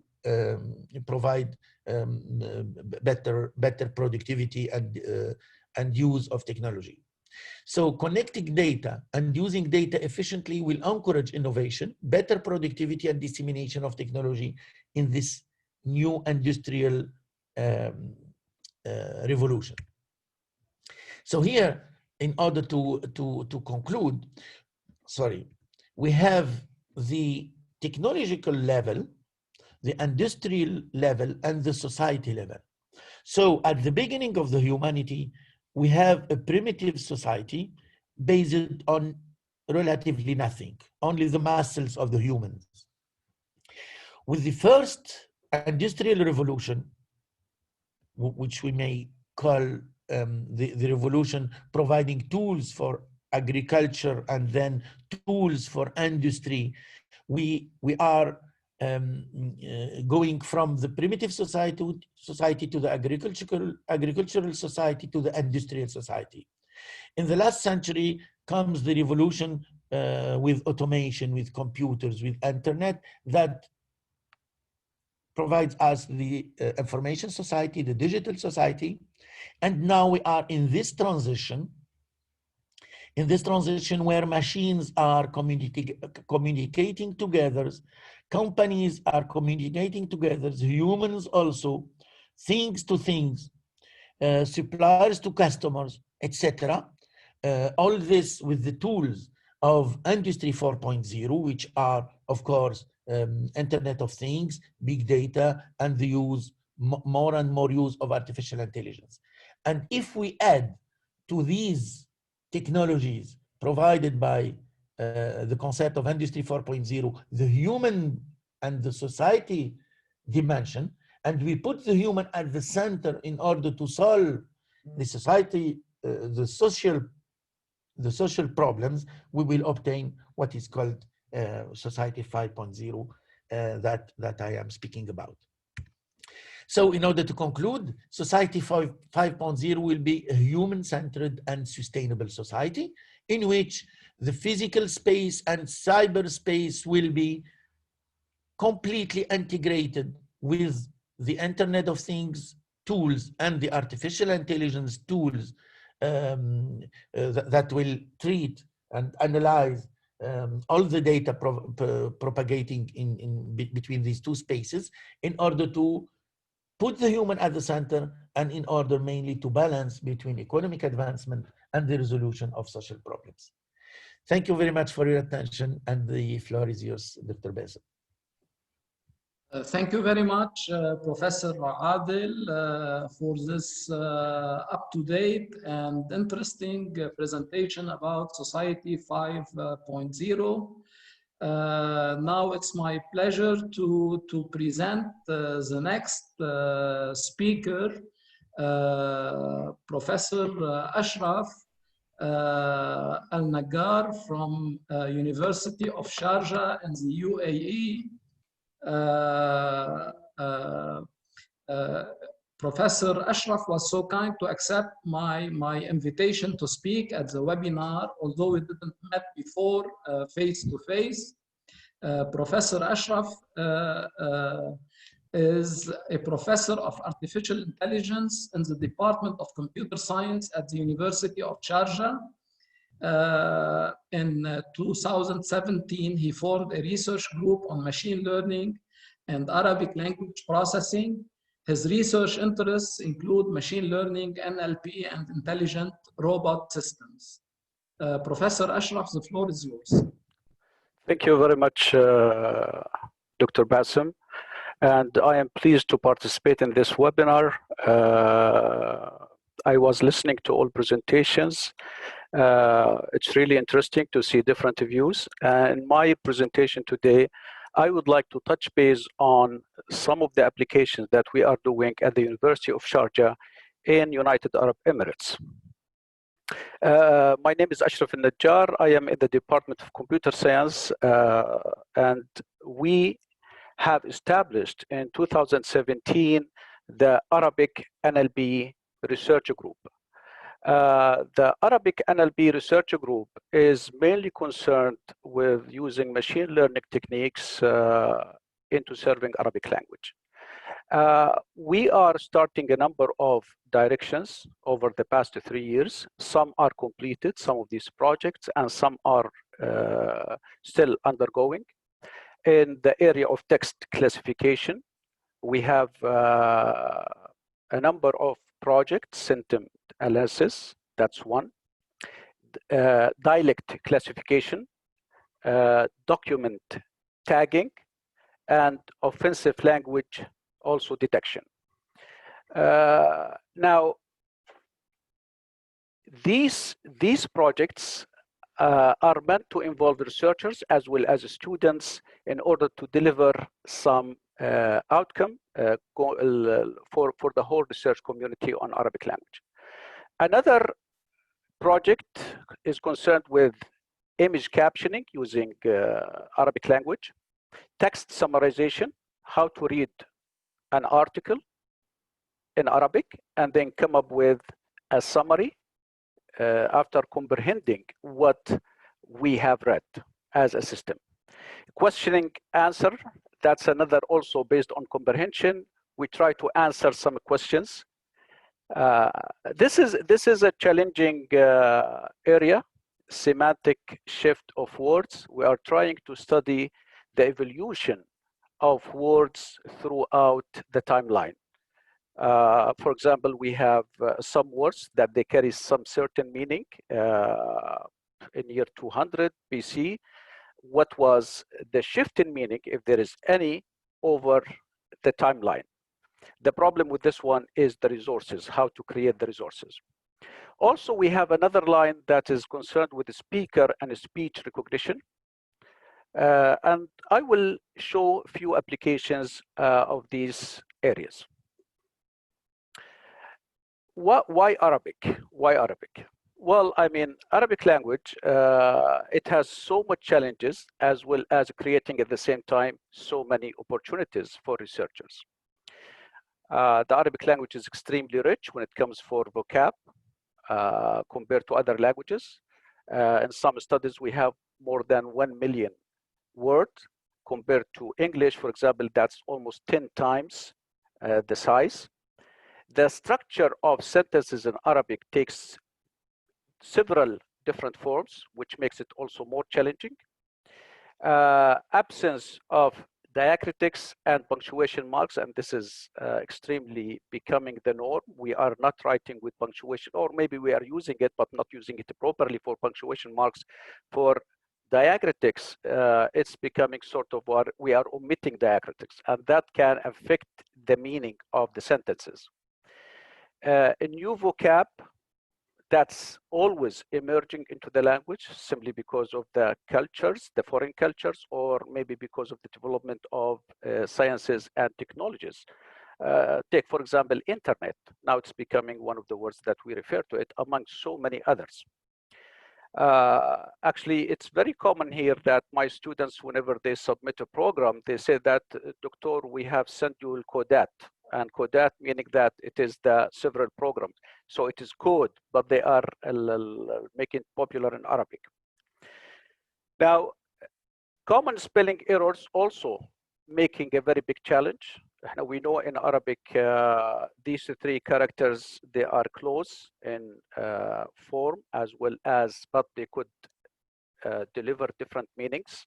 provide better productivity and use of technology. So connecting data and using data efficiently will encourage innovation, better productivity, and dissemination of technology in this new industrial revolution. So here, in order to conclude, we have the technological level, the industrial level, and the society level. So at the beginning of the humanity, we have a primitive society based on relatively nothing, only the muscles of the humans. With the first industrial revolution, which we may call the revolution providing tools for agriculture and then tools for industry, we are going from the primitive society to the agricultural society to the industrial society. In the last century comes the revolution with automation, with computers, with internet that provides us the information society, the digital society. And now we are in this transition where machines are communicating together, companies are communicating together, humans also, things to things, suppliers to customers, etc. All this with the tools of Industry 4.0, which are, of course, Internet of Things, big data, and the use, more and more use of artificial intelligence. And if we add to these technologies provided by the concept of Industry 4.0, the human and the society dimension, and we put the human at the center in order to solve the society, the social problems, we will obtain what is called Society 5.0 that I am speaking about. So in order to conclude, Society 5.0 will be a human-centered and sustainable society in which the physical space and cyberspace will be completely integrated with the Internet of Things tools and the artificial intelligence tools that will treat and analyze all the data propagating between these two spaces in order to put the human at the center and in order mainly to balance between economic advancement and the resolution of social problems. Thank you very much for your attention, and the floor is yours, Dr. Bassem. Thank you very much, Professor Adil, for this up-to-date and interesting presentation about Society 5.0. Now it's my pleasure to present the next speaker, Professor Ashraf Al-Naggar from University of Sharjah in the UAE. Professor Ashraf was so kind to accept my invitation to speak at the webinar, although we didn't met before face-to-face. Professor Ashraf is a professor of artificial intelligence in the Department of Computer Science at the University of Sharjah. In 2017, he formed a research group on machine learning and Arabic language processing. His research interests include machine learning, NLP, and intelligent robot systems. Professor Ashraf, the floor is yours. Thank you very much, Dr. Bassem. And I am pleased to participate in this webinar. I was listening to all presentations. It's really interesting to see different views. And in my presentation today, I would like to touch base on some of the applications that we are doing at the University of Sharjah in United Arab Emirates. My name is Ashraf al-Najjar. I am in the Department of Computer Science, and we have established in 2017 the Arabic NLP Research Group. The Arabic NLP Research Group is mainly concerned with using machine learning techniques into serving Arabic language. We are starting a number of directions over the past 3 years. Some are completed, some of these projects, and some are still undergoing. In the area of text classification, we have a number of projects, sentiment analysis, that's one. Dialect classification, document tagging, and offensive language also detection. Now, these projects are meant to involve researchers as well as students in order to deliver some outcome for the whole research community on Arabic language. Another project is concerned with image captioning using Arabic language, text summarization, how to read an article in Arabic and then come up with a summary after comprehending what we have read as a system. Questioning answer, that's another also based on comprehension. We try to answer some questions. This is a challenging area, semantic shift of words. We are trying to study the evolution of words throughout the timeline. For example, we have some words that they carry some certain meaning. In year 200 BC, what was the shift in meaning, if there is any, over the timeline? The problem with this one is the resources, how to create the resources. Also, we have another line that is concerned with the speaker and speech recognition. And I will show a few applications of these areas. Why Arabic? Why Arabic? Well, I mean, Arabic language, it has so much challenges as well as creating at the same time so many opportunities for researchers. The Arabic language is extremely rich when it comes for vocab compared to other languages. In some studies, we have more than 1 million words compared to English, for example, that's almost 10 times the size. The structure of sentences in Arabic takes several different forms, which makes it also more challenging. Absence of diacritics and punctuation marks, and this is extremely becoming the norm. We are not writing with punctuation, or maybe we are using it, but not using it properly for punctuation marks. For diacritics, it's becoming sort of what we are omitting diacritics, and that can affect the meaning of the sentences. A new vocab that's always emerging into the language simply because of the cultures, the foreign cultures, or maybe because of the development of sciences and technologies. Take, for example, internet. Now it's becoming one of the words that we refer to it among so many others. Actually, it's very common here that my students, whenever they submit a program, they say that, Doctor, we have sent you Codat. And Codat meaning that it is the several programs. So it is code, but they are making it popular in Arabic. Now, common spelling errors also making a very big challenge. We know in Arabic, these 3 characters, they are close in form as well as, but they could deliver different meanings.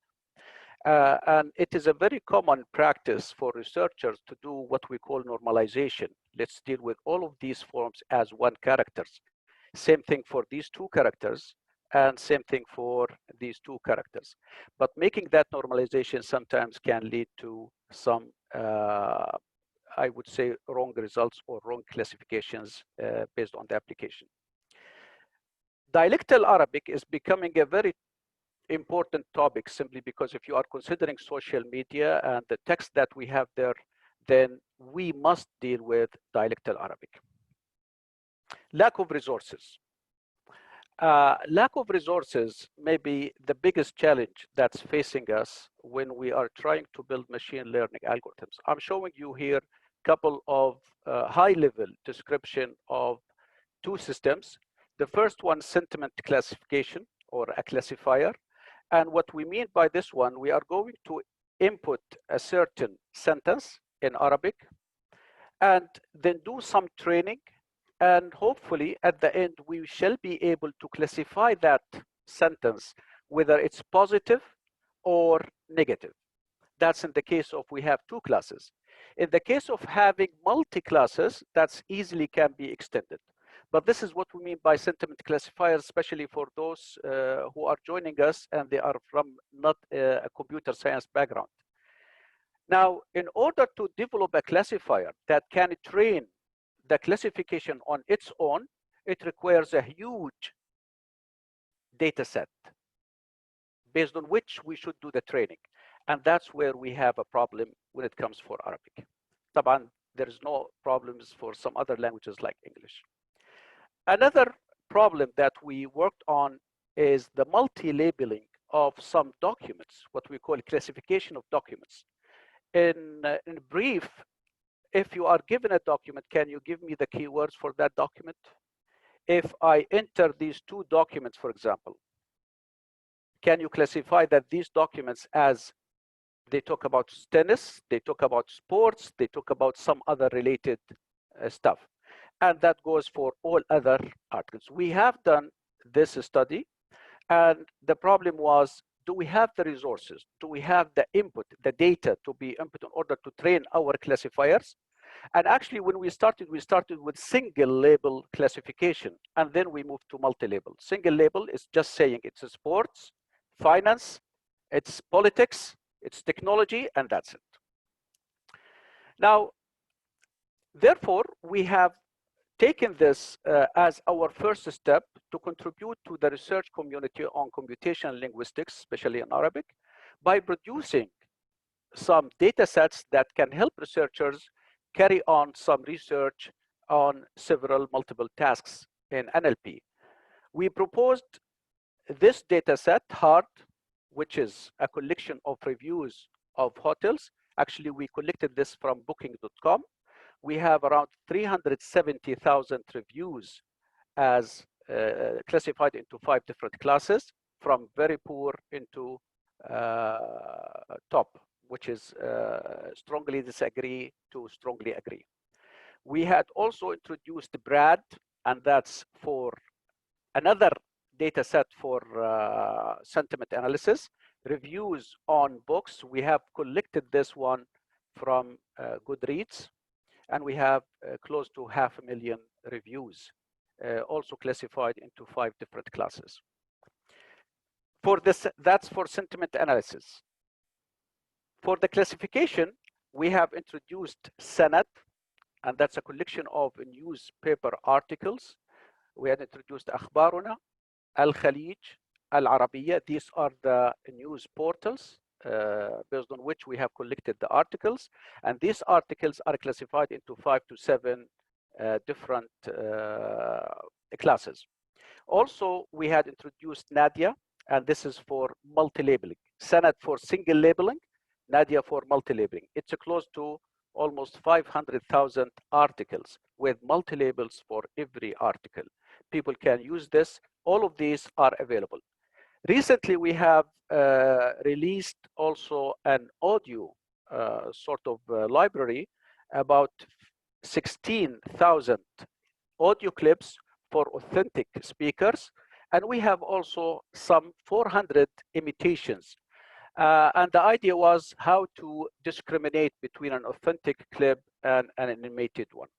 And it is a very common practice for researchers to do what we call normalization. Let's deal with all of these forms as one characters. Same thing for these two characters, and same thing for these two characters. But making that normalization sometimes can lead to some, I would say, wrong results or wrong classifications based on the application. Dialectal Arabic is becoming a very important topic simply because if you are considering social media and the text that we have there, then we must deal with dialectal Arabic. Lack of resources. Lack of resources may be the biggest challenge that's facing us when we are trying to build machine learning algorithms. I'm showing you here a couple of high-level description of two systems. The first one, sentiment classification or a classifier. And what we mean by this one, we are going to input a certain sentence in Arabic and then do some training. And hopefully at the end, we shall be able to classify that sentence, whether it's positive or negative. That's in the case of we have two classes. In the case of having multi-classes, that's easily can be extended. But this is what we mean by sentiment classifiers, especially for those who are joining us and they are from not a computer science background. Now, in order to develop a classifier that can train the classification on its own, it requires a huge data set based on which we should do the training. And that's where we have a problem when it comes for Arabic. Taban, there is no problems for some other languages like English. Another problem that we worked on is the multi-labeling of some documents, what we call classification of documents. In brief, if you are given a document, can you give me the keywords for that document? If I enter these two documents, for example, can you classify that these documents as they talk about tennis, they talk about sports, they talk about some other related stuff? And that goes for all other articles. We have done this study, and the problem was, do we have the resources? Do we have the input, the data to be input in order to train our classifiers? And actually, when we started with single label classification, and then we moved to multi-label. Single label is just saying it's sports, finance, it's politics, it's technology, and that's it. Now, therefore, we have taken this as our first step to contribute to the research community on computational linguistics, especially in Arabic, by producing some data sets that can help researchers carry on some research on several multiple tasks in NLP. We proposed this data set, HART, which is a collection of reviews of hotels. Actually, we collected this from booking.com. We have around 370,000 reviews as classified into 5 different classes, from very poor into top, which is strongly disagree to strongly agree. We had also introduced BRAD, and that's for another data set for sentiment analysis, reviews on books. We have collected this one from Goodreads, and we have close to 500,000 reviews, also classified into 5 different classes. For this, that's for sentiment analysis. For the classification, we have introduced Sanad, and that's a collection of newspaper articles. We had introduced Akhbaruna, Al Khalij, Al Arabiya. These are the news portals based on which we have collected the articles. And these articles are classified into 5 to 7 different classes. Also, we had introduced Nadia, and this is for multi-labeling. Sanad for single labeling, Nadia for multi-labeling. It's close to almost 500,000 articles with multi-labels for every article. People can use this. All of these are available. Recently, we have released also an audio sort of library, about 16,000 audio clips for authentic speakers. And we have also some 400 imitations. And the idea was how to discriminate between an authentic clip and an animated one.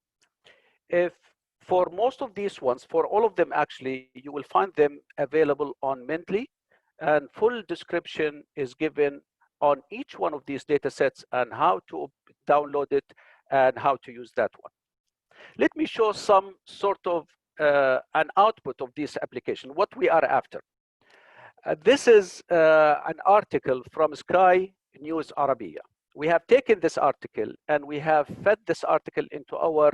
If for most of these ones, for all of them actually, you will find them available on Mendeley, and full description is given on each one of these data sets and how to download it and how to use that one. Let me show some sort of an output of this application, what we are after. This is an article from Sky News Arabia. We have taken this article and we have fed this article into our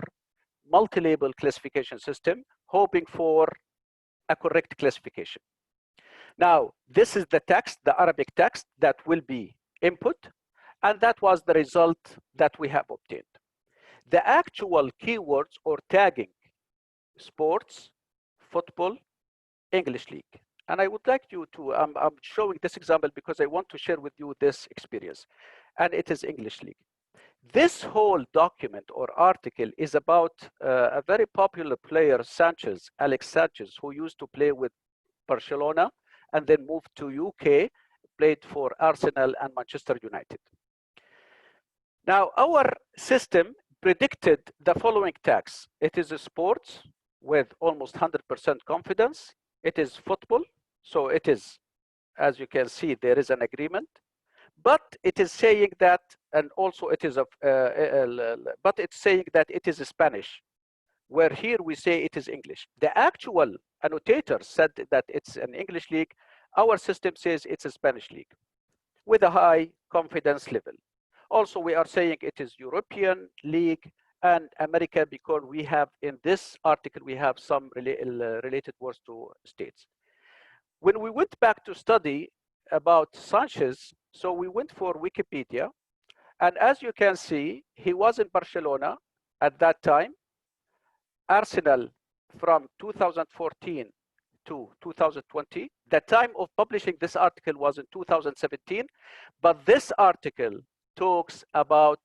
multi-label classification system, hoping for a correct classification. Now, this is the text, the Arabic text that will be input, and that was the result that we have obtained. The actual keywords or tagging: sports, football, English league. And I would like you to, I'm showing this example because I want to share with you this experience, and it is English league. This whole document or article is about a very popular player, Sanchez, Alex Sanchez, who used to play with Barcelona and then moved to UK, played for Arsenal and Manchester United. Now, our system predicted the following tags. It is a sports with almost 100% confidence. It is football. So it is, as you can see, there is an agreement. But it is saying that, and also it is but it's saying that it is Spanish, where here we say it is English. The actual annotator said that it's an English league. Our system says it's a Spanish league with a high confidence level. Also, we are saying it is European league and America, because we have in this article, we have some related words to states. When we went back to study about Sanchez, so we went for Wikipedia, and as you can see, he was in Barcelona at that time, Arsenal from 2014 to 2020. The time of publishing this article was in 2017, but this article talks about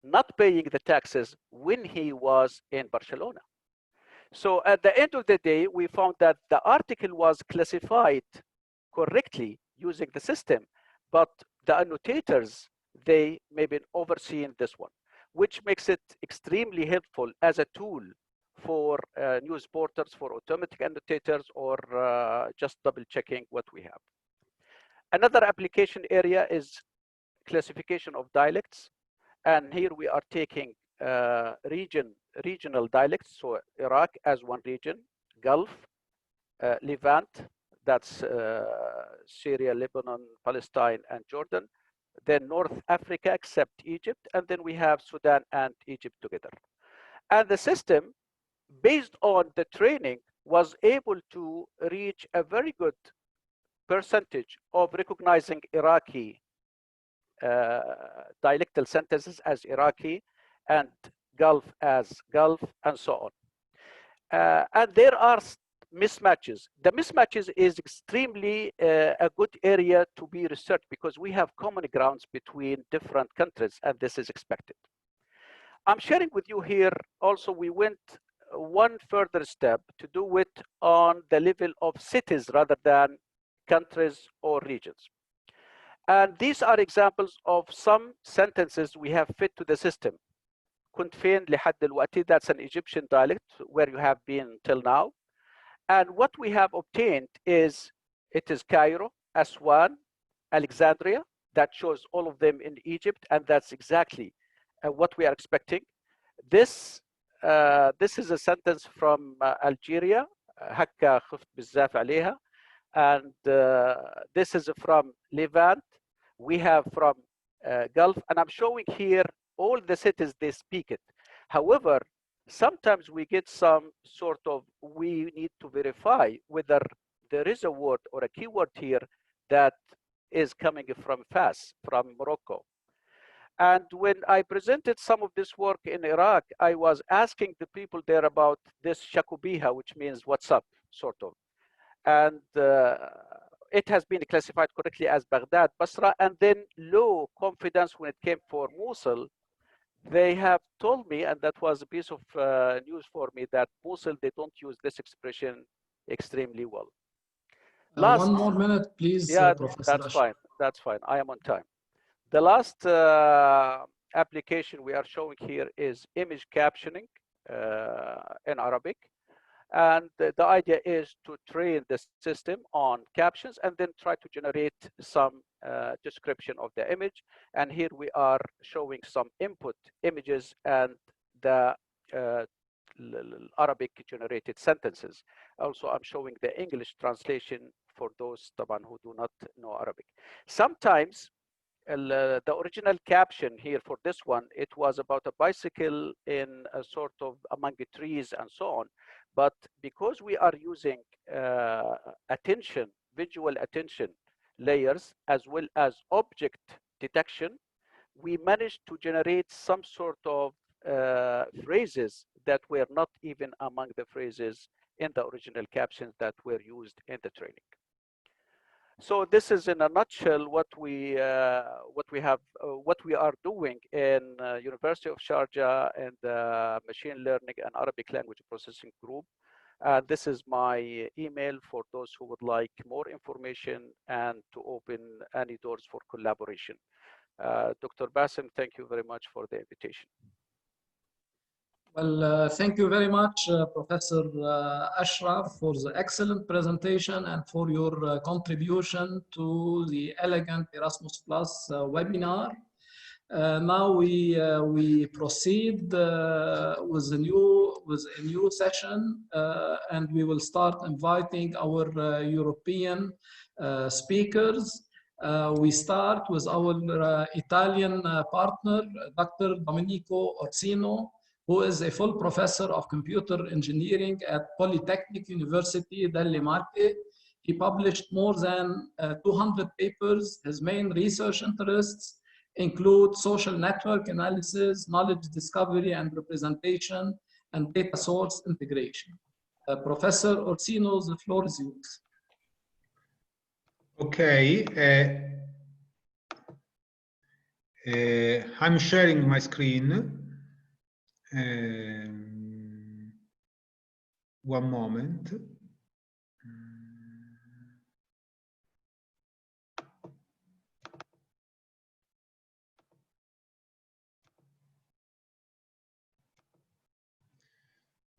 not paying the taxes when he was in Barcelona. So at the end of the day, we found that the article was classified correctly using the system, but the annotators, they maybe overseeing this one, which makes it extremely helpful as a tool for news portals, for automatic annotators, or just double checking what we have. Another application area is classification of dialects. And here we are taking regional dialects. So Iraq as one region, Gulf, Levant, that's Syria, Lebanon, Palestine, and Jordan. Then North Africa, except Egypt. And then we have Sudan and Egypt together. And the system, based on the training, was able to reach a very good percentage of recognizing Iraqi dialectal sentences as Iraqi and Gulf as Gulf, and so on. And there are mismatches. The mismatches is extremely a good area to be researched because we have common grounds between different countries, and this is expected. I'm sharing with you here also, we went one further step to do it on the level of cities rather than countries or regions. And these are examples of some sentences we have fit to the system. كنت فين لحد دلوقتي, that's an Egyptian dialect where you have been till now. And what we have obtained is, it is Cairo, Aswan, Alexandria, that shows all of them in Egypt, and that's exactly what we are expecting. This is a sentence from Algeria, هكا خفت بزاف عليها. And this is from Levant. We have from Gulf, and I'm showing here all the cities they speak it. However, sometimes we get some sort of, we need to verify whether there is a word or a keyword here that is coming from Fas, from Morocco. And when I presented some of this work in Iraq, I was asking the people there about this shakubiha, which means what's up, sort of. And it has been classified correctly as Baghdad, Basra, and then low confidence when it came for Mosul. They have told me, and that was a piece of news for me, that Mosul, they don't use this expression extremely well. One more minute, please, yeah, Professor that's Ashraf. fine. That's fine. I am on time. The last application we are showing here is image captioning in Arabic. And the idea is to train the system on captions and then try to generate some description of the image. And here we are showing some input images and the Arabic generated sentences. Also, I'm showing the English translation for those who do not know Arabic. Sometimes the original caption here for this one, it was about a bicycle in a sort of among the trees and so on. But because we are using visual attention layers, as well as object detection, we managed to generate some sort of phrases that were not even among the phrases in the original captions that were used in the training. So this is in a nutshell what we are doing in University of Sharjah and the Machine Learning and Arabic Language Processing Group. This is my email for those who would like more information and to open any doors for collaboration. Dr. Bassem, thank you very much for the invitation. Well, thank you very much, Professor Ashraf, for the excellent presentation and for your contribution to the Elegant Erasmus Plus webinar. Now we proceed with a new session, and we will start inviting our European speakers. We start with our Italian partner, Dr. Domenico Orsino, who is a full professor of computer engineering at Polytechnic University delle Marche. He published more than 200 papers. His main research interests include social network analysis, knowledge discovery and representation, and data source integration. Professor Orsino, the floor is yours. Okay. I'm sharing my screen. One moment.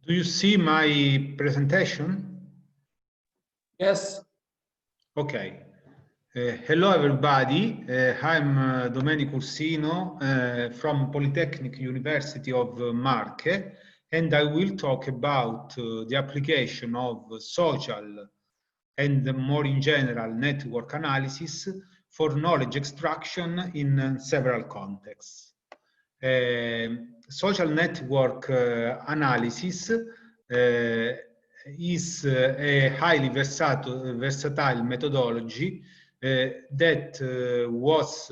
Do you see my presentation? Yes. Okay. Hello, everybody. I'm Domenico Orsino from Polytechnic University of Marche, and I will talk about the application of social and more in general network analysis for knowledge extraction in several contexts. Social network analysis is a highly versatile methodology that was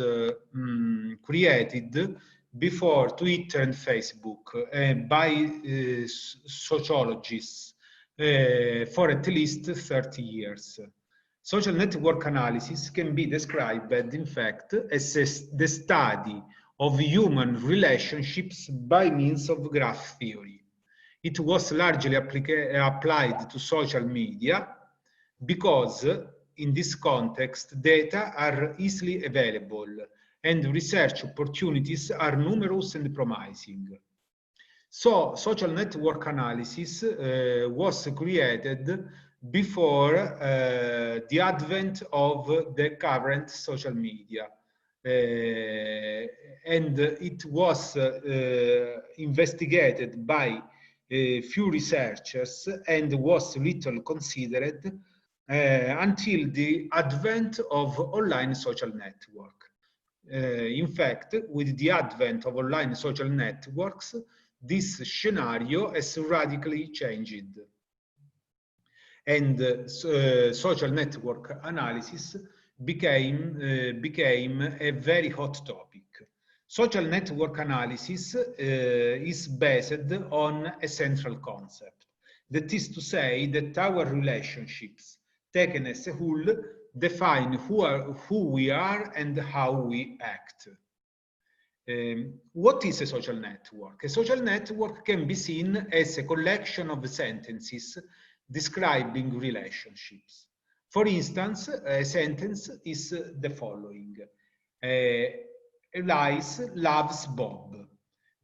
created before Twitter and Facebook by sociologists for at least 30 years. Social network analysis can be described, in fact, as the study of human relationships by means of graph theory. It was largely applied to social media because in this context, data are easily available and research opportunities are numerous and promising. So, social network analysis was created before the advent of the current social media. And it was investigated by few researchers and was little considered until the advent of online social network. In fact, with the advent of online social networks, this scenario has radically changed. And social network analysis became a very hot topic. Social network analysis is based on a central concept. That is to say that our relationships, taken as a whole, define who we are and how we act. What is a social network? A social network can be seen as a collection of sentences describing relationships. For instance, a sentence is the following. Alice loves Bob.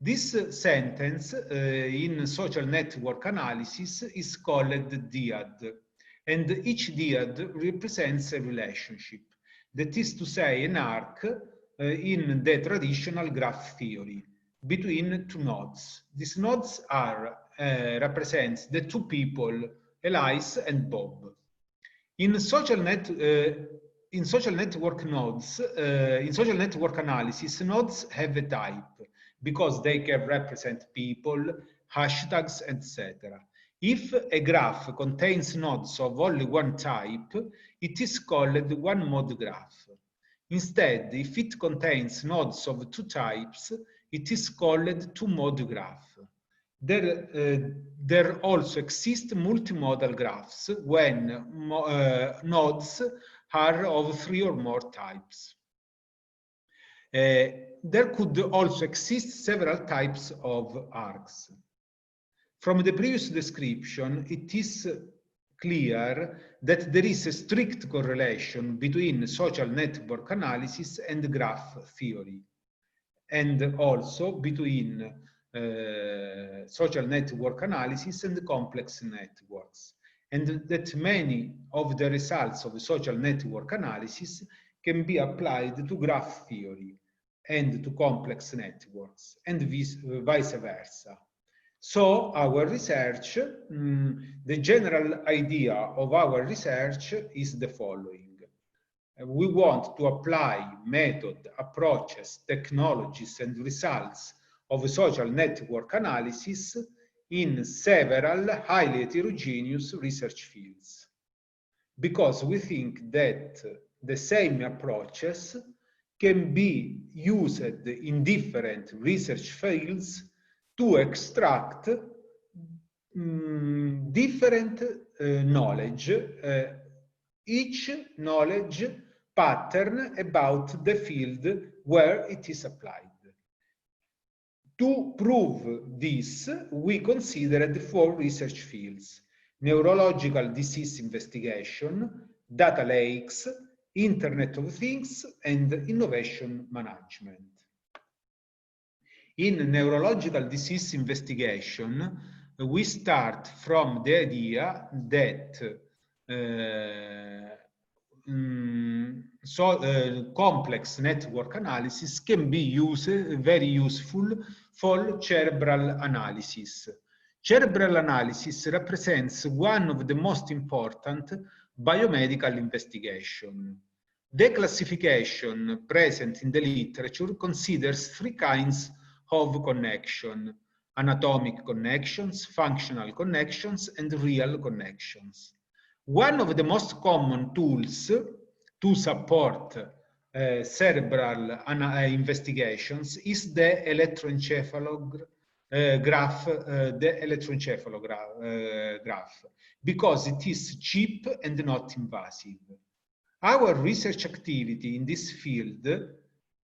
This sentence in social network analysis is called dyad, and each dyad represents a relationship. That is to say, an arc in the traditional graph theory between two nodes. These nodes are represents the two people, Alice and Bob. In social network nodes, in social network analysis, nodes have a type because they can represent people, hashtags, etc. If a graph contains nodes of only one type, it is called one-mode graph. Instead, if it contains nodes of two types, it is called two-mode graph. There also exist multimodal graphs when nodes are of three or more types. There could also exist several types of arcs. From the previous description, it is clear that there is a strict correlation between social network analysis and graph theory, and also between social network analysis and complex networks, and that many of the results of social network analysis can be applied to graph theory and to complex networks, and vice versa. So our research, the general idea of our research is the following. We want to apply method, approaches, technologies, and results of social network analysis in several highly heterogeneous research fields, because we think that the same approaches can be used in different research fields to extract different knowledge, each knowledge pattern about the field where it is applied. To prove this, we considered 4 research fields: neurological disease investigation, data lakes, Internet of Things, and innovation management. In neurological disease investigation, we start from the idea that complex network analysis can be very useful for cerebral analysis. Cerebral analysis represents one of the most important biomedical investigation. The classification present in the literature considers 3 kinds of connection: anatomic connections, functional connections, and real connections. One of the most common tools to support cerebral investigations is the electroencephalograph, because it is cheap and not invasive. Our research activity in this field,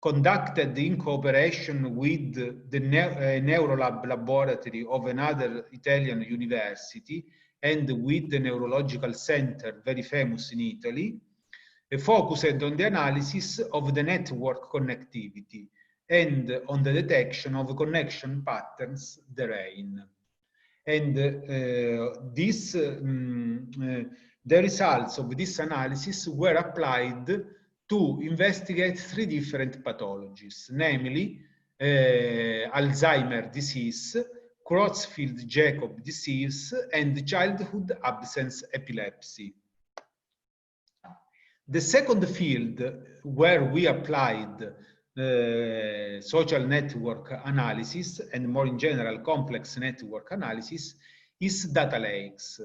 conducted in cooperation with the Neurolab laboratory of another Italian university and with the Neurological Center, very famous in Italy, focused on the analysis of the network connectivity and on the detection of connection patterns therein. And the results of this analysis were applied to investigate 3 different pathologies, namely Alzheimer's disease, Creutzfeldt-Jakob disease, and childhood absence epilepsy. The second field where we applied social network analysis, and more in general complex network analysis, is data lakes.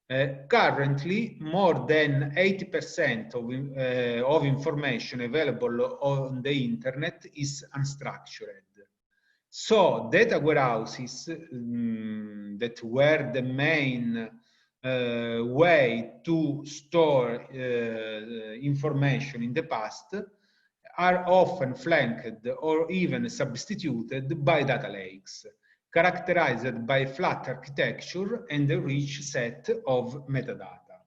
Currently, more than 80% of information available on the internet is unstructured. So data warehouses that were the main way to store information in the past are often flanked or even substituted by data lakes, characterized by flat architecture and a rich set of metadata.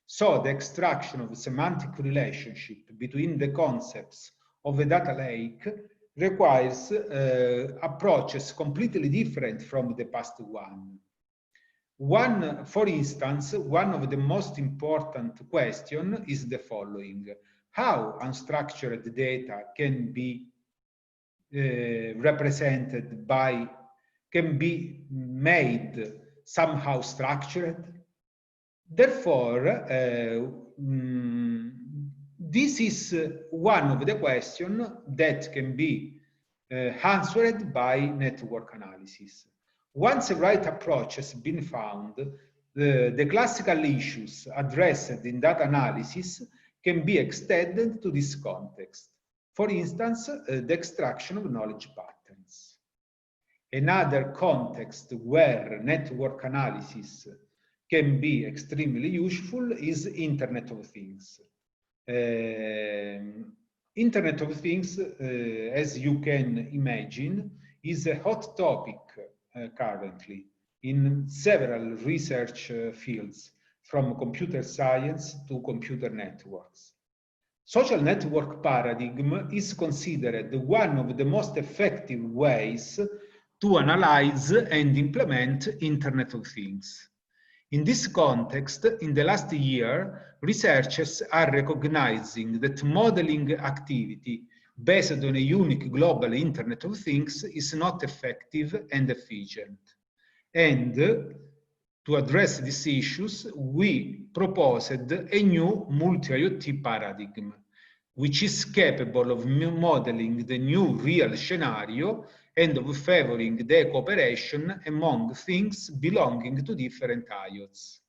So the extraction of a semantic relationship between the concepts of a data lake requires approaches completely different from the past one. For instance, one of the most important questions is the following. How unstructured data can be represented by, can be made somehow structured? Therefore, this is one of the questions that can be answered by network analysis. Once the right approach has been found, the classical issues addressed in data analysis can be extended to this context. For instance, the extraction of knowledge patterns. Another context where network analysis can be extremely useful is Internet of Things. Internet of Things, as you can imagine, is a hot topic currently in several research fields, from computer science to computer networks. Social network paradigm is considered one of the most effective ways to analyze and implement Internet of Things. In this context, in the last year, researchers are recognizing that modeling activity based on a unique global Internet of Things is not effective and efficient. And to address these issues, we proposed a new multi-IoT paradigm, which is capable of modeling the new real scenario and of favoring the cooperation among things belonging to different IoTs.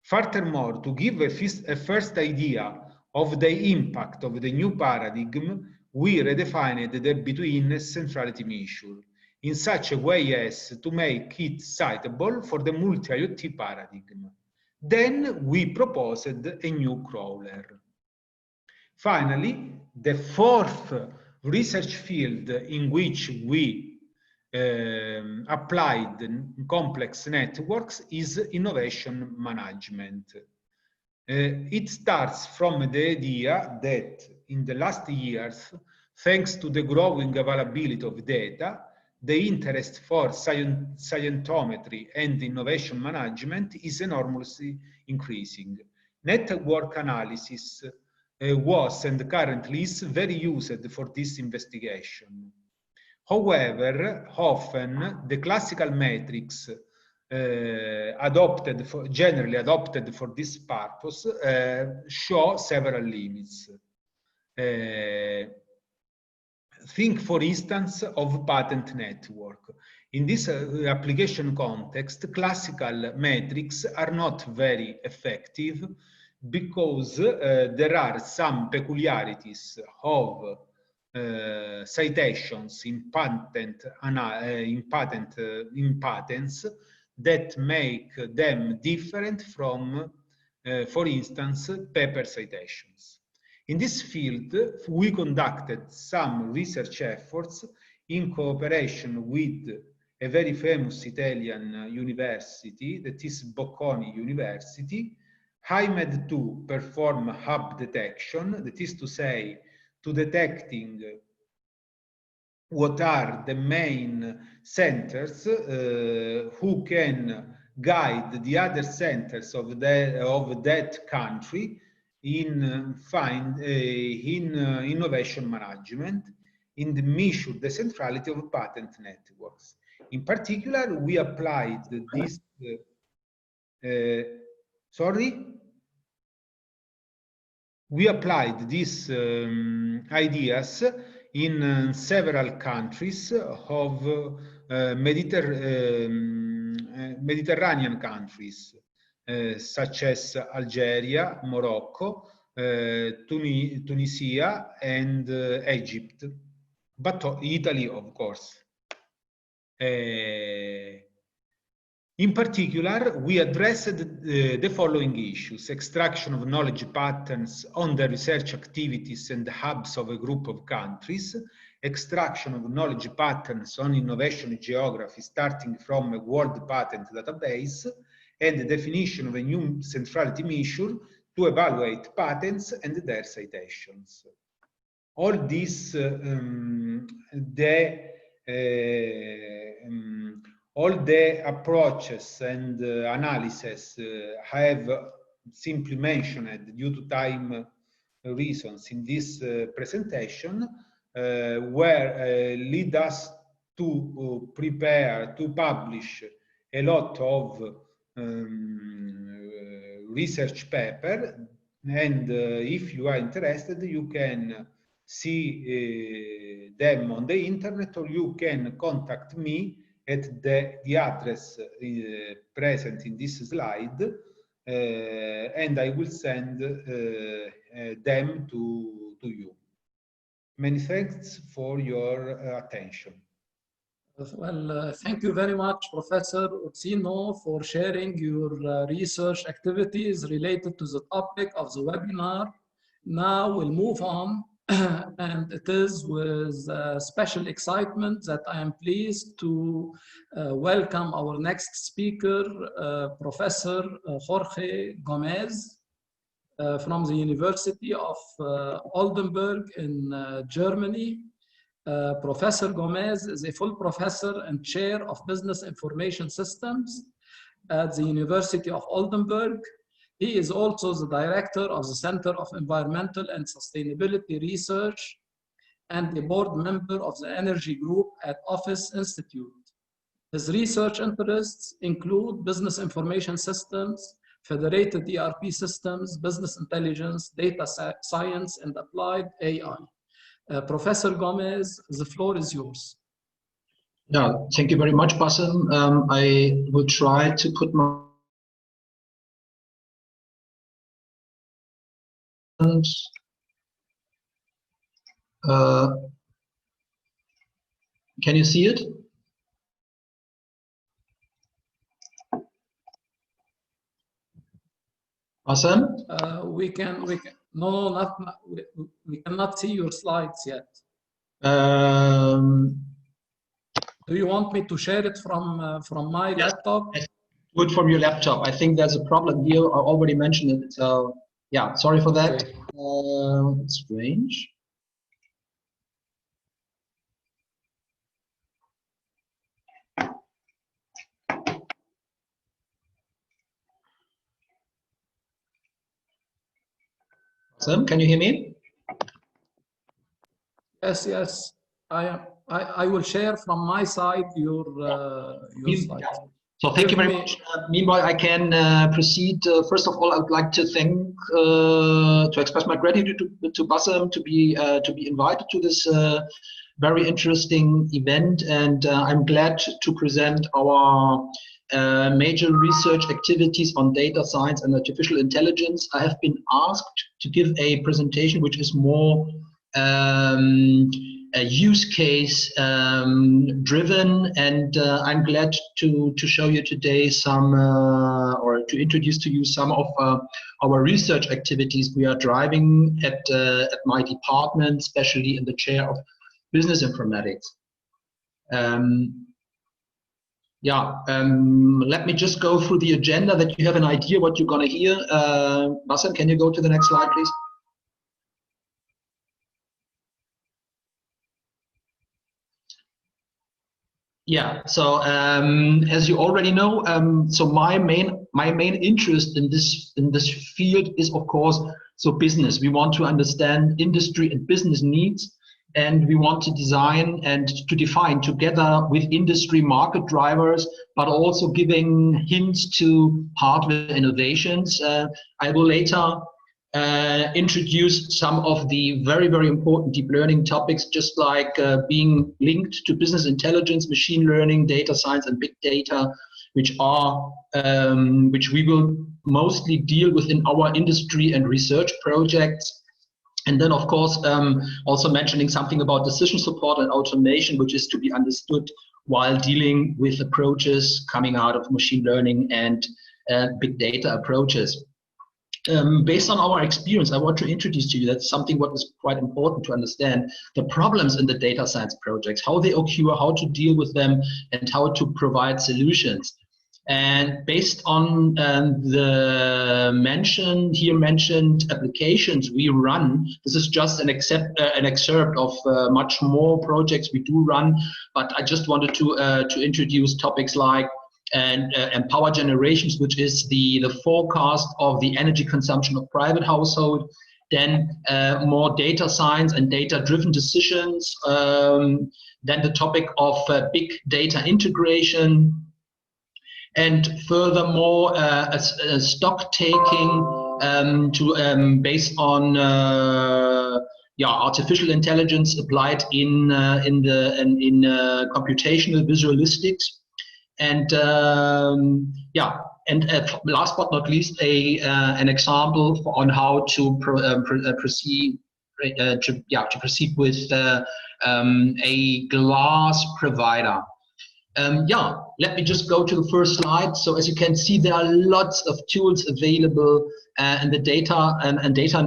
Furthermore, to give a first idea of the impact of the new paradigm, we redefined the betweenness centrality measure in such a way as to make it suitable for the multi-IoT paradigm. Then we proposed a new crawler. Finally, the fourth research field in which we applied complex networks is innovation management. It starts from the idea that in the last years, thanks to the growing availability of data, the interest for scientometry and innovation management is enormously increasing. Network analysis was and currently is very used for this investigation. However, often the classical metrics generally adopted for this purpose show several limits. Think, for instance, of patent network. In this application context, classical metrics are not very effective because there are some peculiarities of citations in patents that make them different from, for instance, paper citations. In this field, we conducted some research efforts in cooperation with a very famous Italian university, that is Bocconi University, aimed to perform hub detection, that is to say, to detecting what are the main centers who can guide the other centers of that country in innovation management, in the measure the centrality of patent networks. In particular, we applied this. We applied these ideas in several countries of Mediterranean countries, such as Algeria, Morocco, Tunisia, and Egypt, but Italy, of course. In particular, we addressed the following issues: extraction of knowledge patterns on the research activities and hubs of a group of countries, extraction of knowledge patterns on innovation geography starting from a world patent database, and the definition of a new centrality measure to evaluate patents and their citations. All this, all the approaches and analysis I have simply mentioned due to time reasons in this presentation were lead us to prepare, to publish a lot of research paper, and if you are interested, you can see them on the internet, or you can contact me at the address present in this slide, and I will send them to you. Many thanks for your attention. Well, thank you very much, Professor Ursino, for sharing your research activities related to the topic of the webinar. Now we'll move on, and it is with special excitement that I am pleased to welcome our next speaker, Professor Jorge Gomez, from the University of Oldenburg in Germany. Professor Gomez is a full professor and chair of business information systems at the University of Oldenburg. He is also the director of the Center of Environmental and Sustainability Research and a board member of the Energy Group at Office Institute. His research interests include business information systems, federated ERP systems, business intelligence, data science, and applied AI. Professor Gomez, the floor is yours. Yeah, thank you very much, Bassem. I will try to put my can you see it? Bassem? We cannot see your slides yet. Do you want me to share it from my laptop? Do it from your laptop. I think there's a problem here. I already mentioned it. So yeah, sorry for that. Okay. It's strange. Sam, can you hear me? Yes, yes. I will share from my side your slides. So thank you very much. Meanwhile, I can proceed. First of all, I would like to express my gratitude to Bassem to be invited to this very interesting event, and I'm glad to present our major research activities on data science and artificial intelligence. I have been asked to give a presentation which is more a use case driven, and I'm glad to show you today some or to introduce to you some of our research activities we are driving at my department, especially in the chair of business informatics. Let me just go through the agenda that you have an idea what you're going to hear. Bassem, can you go to the next slide, please? Yeah, so as you already know, so my main interest in this field is, of course, so business. We want to understand industry and business needs, and we want to design and to define together with industry market drivers, but also giving hints to hardware innovations. I will later introduce some of the very, very important deep learning topics, just like being linked to business intelligence, machine learning, data science, and big data, which we will mostly deal with in our industry and research projects. And then, of course, also mentioning something about decision support and automation, which is to be understood while dealing with approaches coming out of machine learning and big data approaches. Based on our experience, I want to introduce to you that's something what is quite important to understand, the problems in the data science projects, how they occur, how to deal with them, and how to provide solutions. And based on the mentioned applications we run, this is just an excerpt of much more projects we do run. But I just wanted to introduce topics like and power generations, which is the forecast of the energy consumption of private household. Then more data science and data-driven decisions. Then the topic of big data integration. And furthermore, a stock taking based on artificial intelligence applied in computational visualistics, and last but not least, an example on how to proceed with a glass provider. Let me just go to the first slide. So as you can see, there are lots of tools available in the data and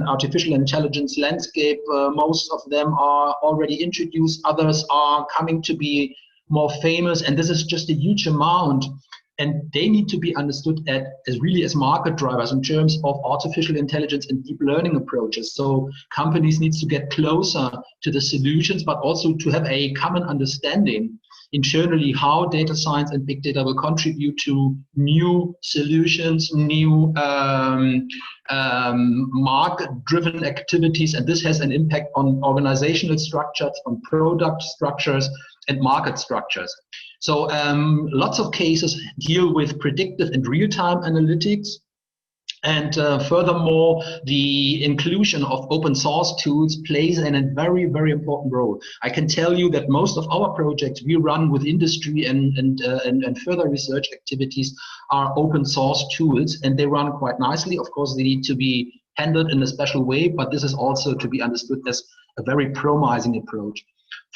artificial intelligence landscape. Most of them are already introduced. Others are coming to be more famous. And this is just a huge amount. And they need to be understood as market drivers in terms of artificial intelligence and deep learning approaches. So companies need to get closer to the solutions, but also to have a common understanding internally how data science and big data will contribute to new solutions, new market-driven activities, and this has an impact on organizational structures, on product structures, and market structures. So lots of cases deal with predictive and real-time analytics. And furthermore, the inclusion of open source tools plays a very, very important role. I can tell you that most of our projects we run with industry and further research activities are open source tools, and they run quite nicely. Of course, they need to be handled in a special way, but this is also to be understood as a very promising approach.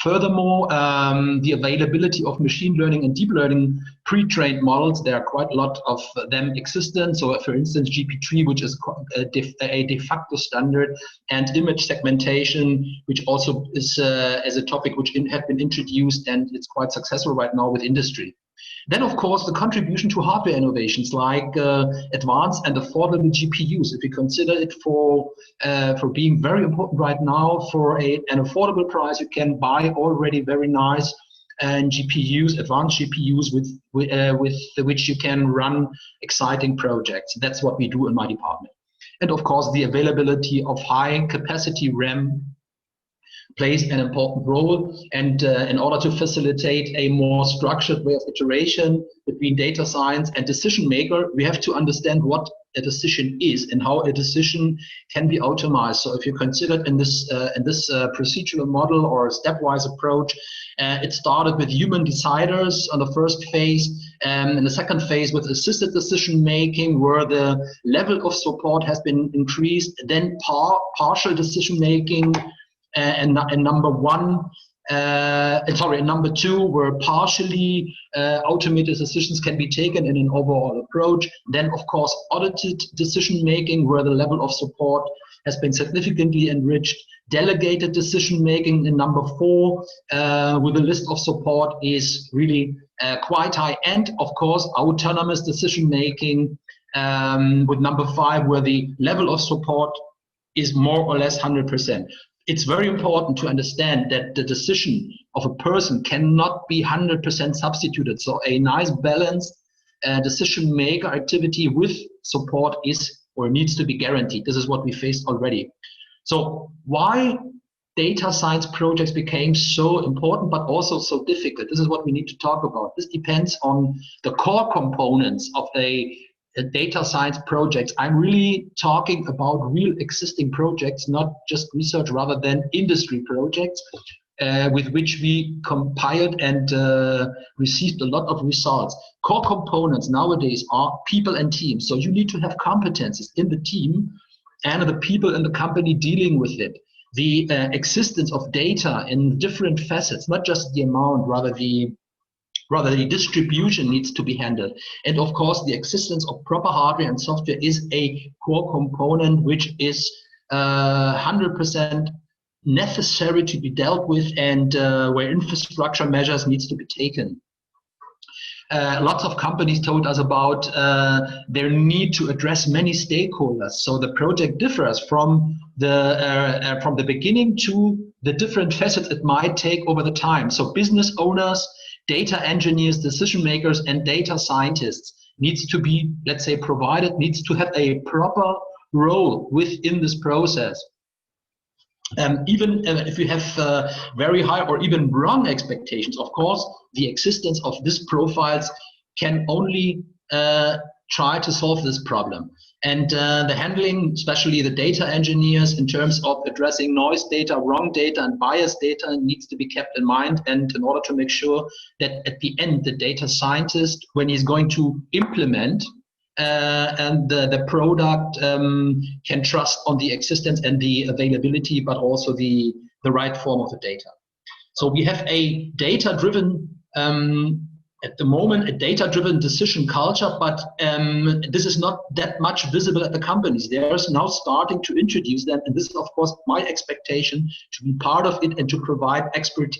Furthermore, the availability of machine learning and deep learning pre-trained models, there are quite a lot of them existent. So for instance, GP3, which is a de facto standard, and image segmentation, which also is as a topic which have been introduced, and it's quite successful right now with industry. Then, of course, the contribution to hardware innovations like advanced and affordable GPUs. If you consider it for being very important right now, for an affordable price, you can buy already very nice GPUs, advanced GPUs with which you can run exciting projects. That's what we do in my department. And of course, the availability of high capacity RAM plays an important role, and in order to facilitate a more structured way of iteration between data science and decision maker, we have to understand what a decision is and how a decision can be optimized. So if you consider in this procedural model or stepwise approach, it started with human deciders on the first phase, and in the second phase with assisted decision making, where the level of support has been increased, then partial decision making. And number two, where partially automated decisions can be taken in an overall approach. Then, of course, audited decision making, where the level of support has been significantly enriched. Delegated decision making in number 4, with a list of support, is really quite high. And of course, autonomous decision making with number 5, where the level of support is more or less 100%. It's very important to understand that the decision of a person cannot be 100% substituted. So a nice balanced decision maker activity with support is or needs to be guaranteed. This is what we faced already. So why data science projects became so important but also so difficult? This is what we need to talk about. This depends on the core components of a data science projects. I'm really talking about real existing projects, not just research, rather than industry projects with which we compiled and received a lot of results. Core components nowadays are people and teams. So you need to have competences in the team and the people in the company dealing with it. The existence of data in different facets, not just the amount, rather the distribution needs to be handled. And of course, the existence of proper hardware and software is a core component which is 100% necessary to be dealt with, and where infrastructure measures needs to be taken. lots of companies told us about their need to address many stakeholders. So the project differs from the beginning to the different facets it might take over the time. So business owners, data engineers, decision makers, and data scientists needs to be, let's say, provided, needs to have a proper role within this process. Even if you have very high or even wrong expectations, of course, the existence of these profiles can only try to solve this problem. And the handling, especially the data engineers, in terms of addressing noise data, wrong data, and biased data needs to be kept in mind. And in order to make sure that at the end, the data scientist, when he's going to implement and the product can trust on the existence and the availability, but also the right form of the data. So we have a data-driven, at the moment, a data-driven decision culture, but this is not that much visible at the companies. They are now starting to introduce them, and this is, of course, my expectation to be part of it and to provide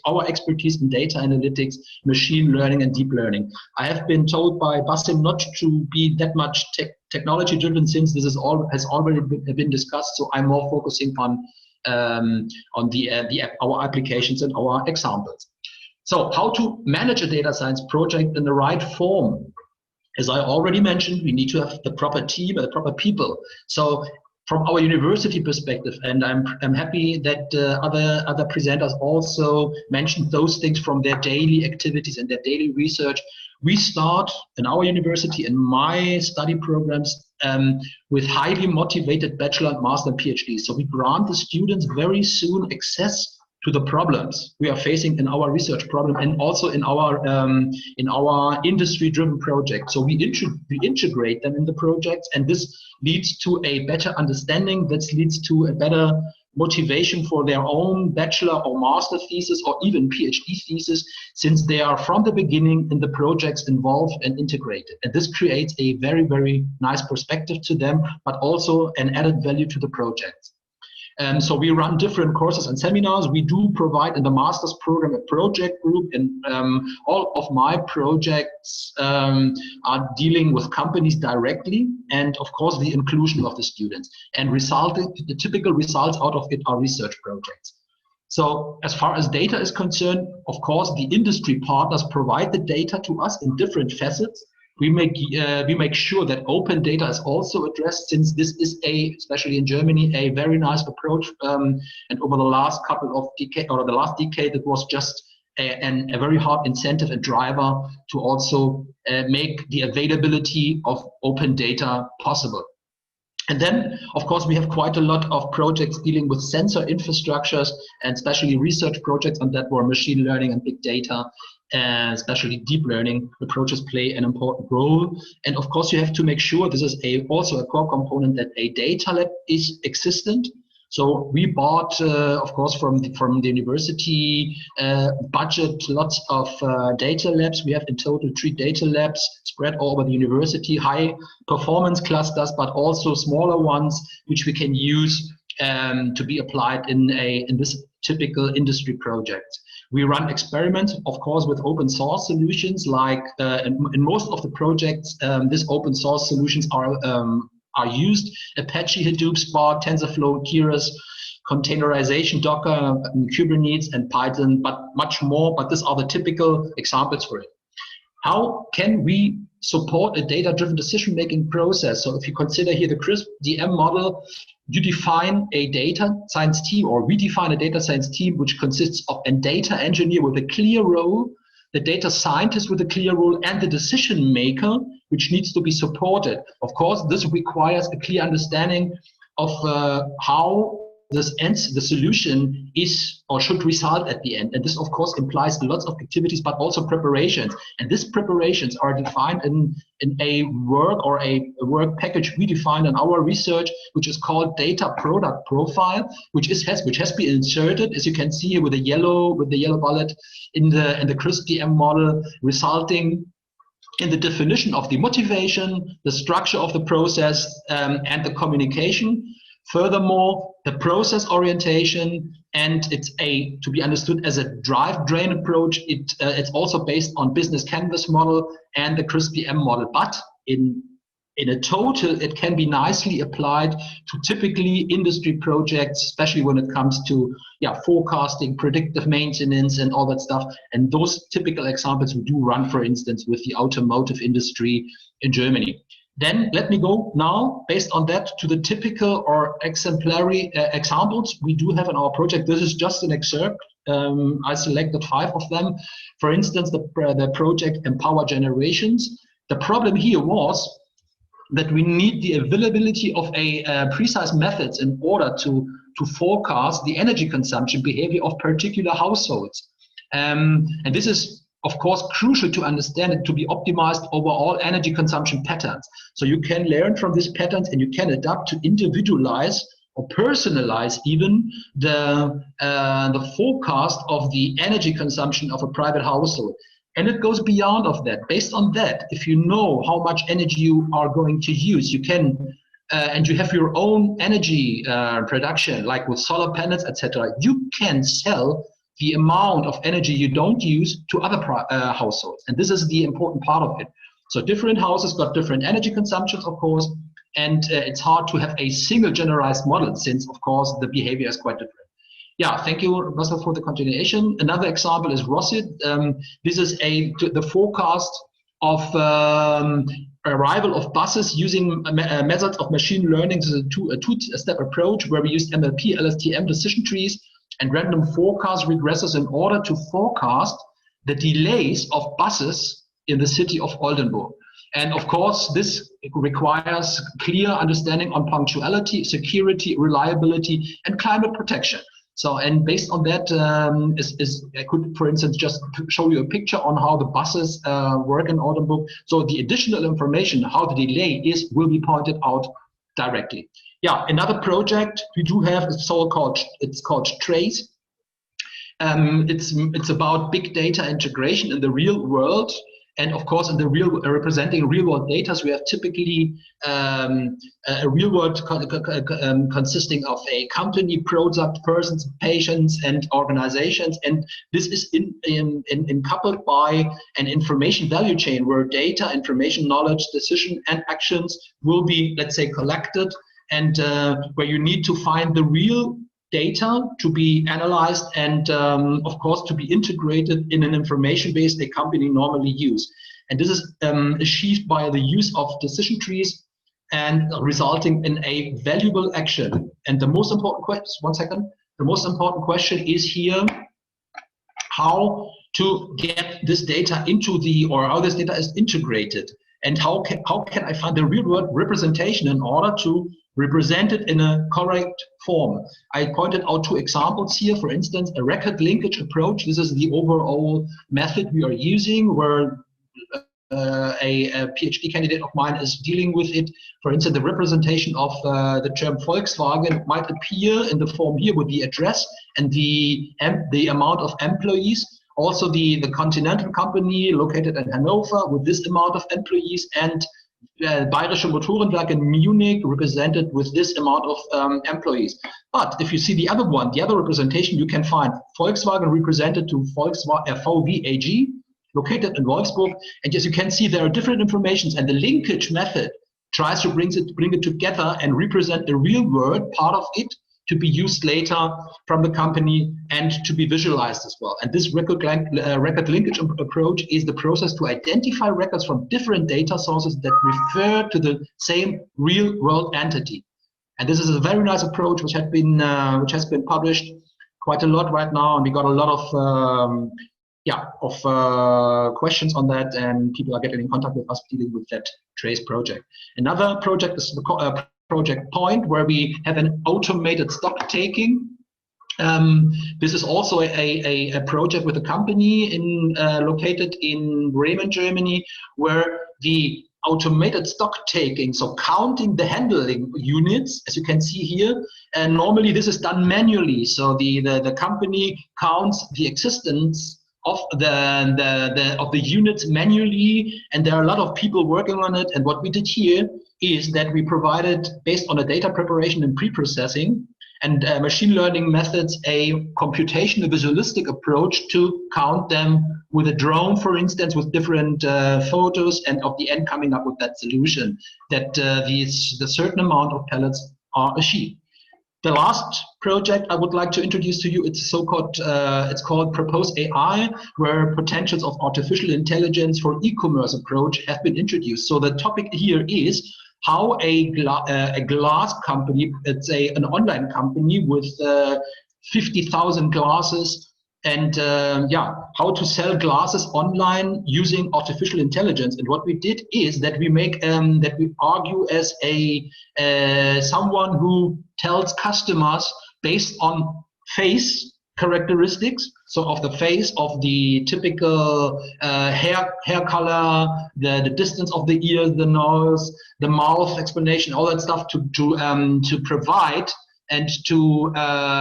our expertise in data analytics, machine learning, and deep learning. I have been told by Basim not to be that much technology-driven, since this is has already been discussed. So I'm more focusing on our applications and our examples. So how to manage a data science project in the right form? As I already mentioned, we need to have the proper team and the proper people. So from our university perspective, and I'm happy that other presenters also mentioned those things from their daily activities and their daily research. We start in our university, in my study programs, with highly motivated bachelor and master and PhDs. So we grant the students very soon access to the problems we are facing in our research problem and also in our industry-driven project. So we integrate them in the projects, and this leads to a better understanding. This leads to a better motivation for their own bachelor or master thesis or even PhD thesis, since they are from the beginning in the projects involved and integrated. And this creates a very, very nice perspective to them, but also an added value to the project. So we run different courses and seminars. We do provide in the master's program a project group, and all of my projects are dealing with companies directly, and of course the inclusion of the students. And the typical results out of it are research projects. So as far as data is concerned, of course, the industry partners provide the data to us in different facets. We make sure that open data is also addressed, since this is especially in Germany, a very nice approach. And over the last couple of decades, or the last decade, it was just a very hard incentive and driver to also make the availability of open data possible. And then, of course, we have quite a lot of projects dealing with sensor infrastructures, and especially research projects on that, where machine learning and big data, and especially deep learning approaches play an important role. And of course, you have to make sure this is also a core component, that a data lab is existent. So we bought, of course, from the university budget, lots of data labs. We have in total 3 data labs spread all over the university, high performance clusters, but also smaller ones, which we can use to be applied in this typical industry project. We run experiments, of course, with open source solutions. Like in most of the projects, these open source solutions are used: Apache, Hadoop, Spark, TensorFlow, Keras, containerization, Docker, Kubernetes, and Python, but much more. But these are the typical examples for it. How can we support a data-driven decision-making process? So if you consider here the CRISP DM model, you define a data science team, or we define a data science team, which consists of a data engineer with a clear role, the data scientist with a clear role, and the decision maker, which needs to be supported. Of course, this requires a clear understanding of how the solution is or should result at the end. And this, of course, implies lots of activities, but also preparations. And these preparations are defined in a work or a work package we defined in our research, which is called data product profile, which has been inserted, as you can see here, with the yellow bullet in the CRISP DM model, resulting in the definition of the motivation, the structure of the process, and the communication. Furthermore, the process orientation, and it's to be understood as a drive drain approach. It's also based on business canvas model and the CRISP-M model, but in a total, it can be nicely applied to typically industry projects, especially when it comes to forecasting, predictive maintenance, and all that stuff. And those typical examples we do run, for instance, with the automotive industry in Germany. Then let me go now, based on that, to the typical or exemplary examples we do have in our project. This is just an excerpt. I selected 5 of them. For instance, the project Empower Generations. The problem here was that we need the availability of precise methods in order to forecast the energy consumption behavior of particular households. And this is, of course, crucial to understand it to be optimized over all energy consumption patterns. So you can learn from these patterns and you can adapt to individualize or personalize even the forecast of the energy consumption of a private household. And it goes beyond of that. Based on that, if you know how much energy you are going to use, you can, and you have your own energy production, like with solar panels, etc., you can sell the amount of energy you don't use to other households. And this is the important part of it. So different houses got different energy consumptions, of course, and it's hard to have a single generalized model since, of course, the behavior is quite different. Yeah, thank you, Russell, for the continuation. Another example is ROSIT. This is the forecast of arrival of buses using methods of machine learning. This is a two-step approach where we used MLP, LSTM decision trees, and random forecast regressors in order to forecast the delays of buses in the city of Oldenburg. And of course, this requires clear understanding on punctuality, security, reliability, and climate protection. So, and based on that, I could, for instance, just show you a picture on how the buses work in Oldenburg. So the additional information, how the delay is, will be pointed out directly. Yeah, another project we do have is it's called TRACE. It's about big data integration in the real world. And of course, in the representing real world data, we have typically a real world consisting of a company, product, persons, patients, and organizations. And this is coupled by an information value chain where data, information, knowledge, decision, and actions will be, let's say, collected, and where you need to find the real data to be analyzed and of course to be integrated in an information base a company normally use. And this is achieved by the use of decision trees and resulting in a valuable action. And the most important question, the most important question is here how to get this data into or how this data is integrated, and how can I find the real world representation in order to represent it in a correct form. I pointed out 2 examples here. For instance, a record linkage approach. This is the overall method we are using, where a PhD candidate of mine is dealing with it. For instance, the representation of the term Volkswagen might appear in the form here with the address and the amount of employees. Also the Continental company located in Hanover with this amount of employees, and Bayerische Motorenwerk in Munich represented with this amount of employees. But if you see the other one, the other representation, you can find Volkswagen represented to VW AG located in Wolfsburg. And as you can see, there are different informations, and the linkage method tries to bring it together and represent the real world part of it to be used later from the company and to be visualized as well. And this record linkage approach is the process to identify records from different data sources that refer to the same real world entity. And this is a very nice approach which has been published quite a lot right now, and we got a lot of questions on that, and people are getting in contact with us dealing with that TRACE project. Another project is Project Point, where we have an automated stock taking. This is also a project with a company located in Bremen, Germany, where the automated stock taking, so counting the handling units, as you can see here, and normally this is done manually. So the company counts the existence of the units manually, and there are a lot of people working on it. And what we did here is that we provided, based on the data preparation and pre-processing and machine learning methods, a computational visualistic approach to count them with a drone, for instance, with different photos, and of the end coming up with that solution that the certain amount of pellets are achieved. The last project I would like to introduce to you, it's so-called, it's called Propose AI, where potentials of artificial intelligence for e-commerce approach have been introduced. So the topic here is how a glass company, it's an online company with 50,000 glasses, and how to sell glasses online using artificial intelligence. And what we did is that we make that we argue as someone who tells customers based on face characteristics, so of the face, of the typical hair color, the distance of the ears, the nose, the mouth explanation, all that stuff to provide and to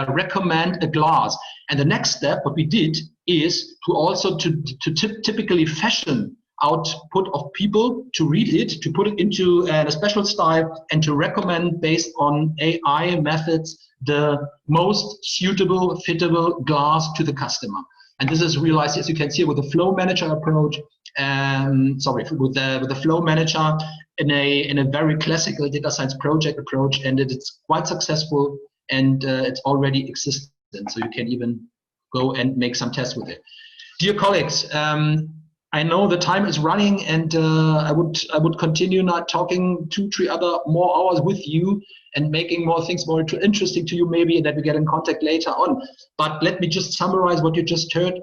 recommend a glass. And the next step, what we did, is to also typically fashion output of people to read it, to put it into a special style, and to recommend based on AI methods the most suitable, fittable glass to the customer. And this is realized, as you can see, with the flow manager approach. With the flow manager in a very classical data science project approach, and it's quite successful, and it's already existent. So you can even go and make some tests with it. Dear colleagues, I know the time is running, and I would continue not talking 2-3 more hours with you and making more things more interesting to you, maybe, and that we get in contact later on. But let me just summarize what you just heard.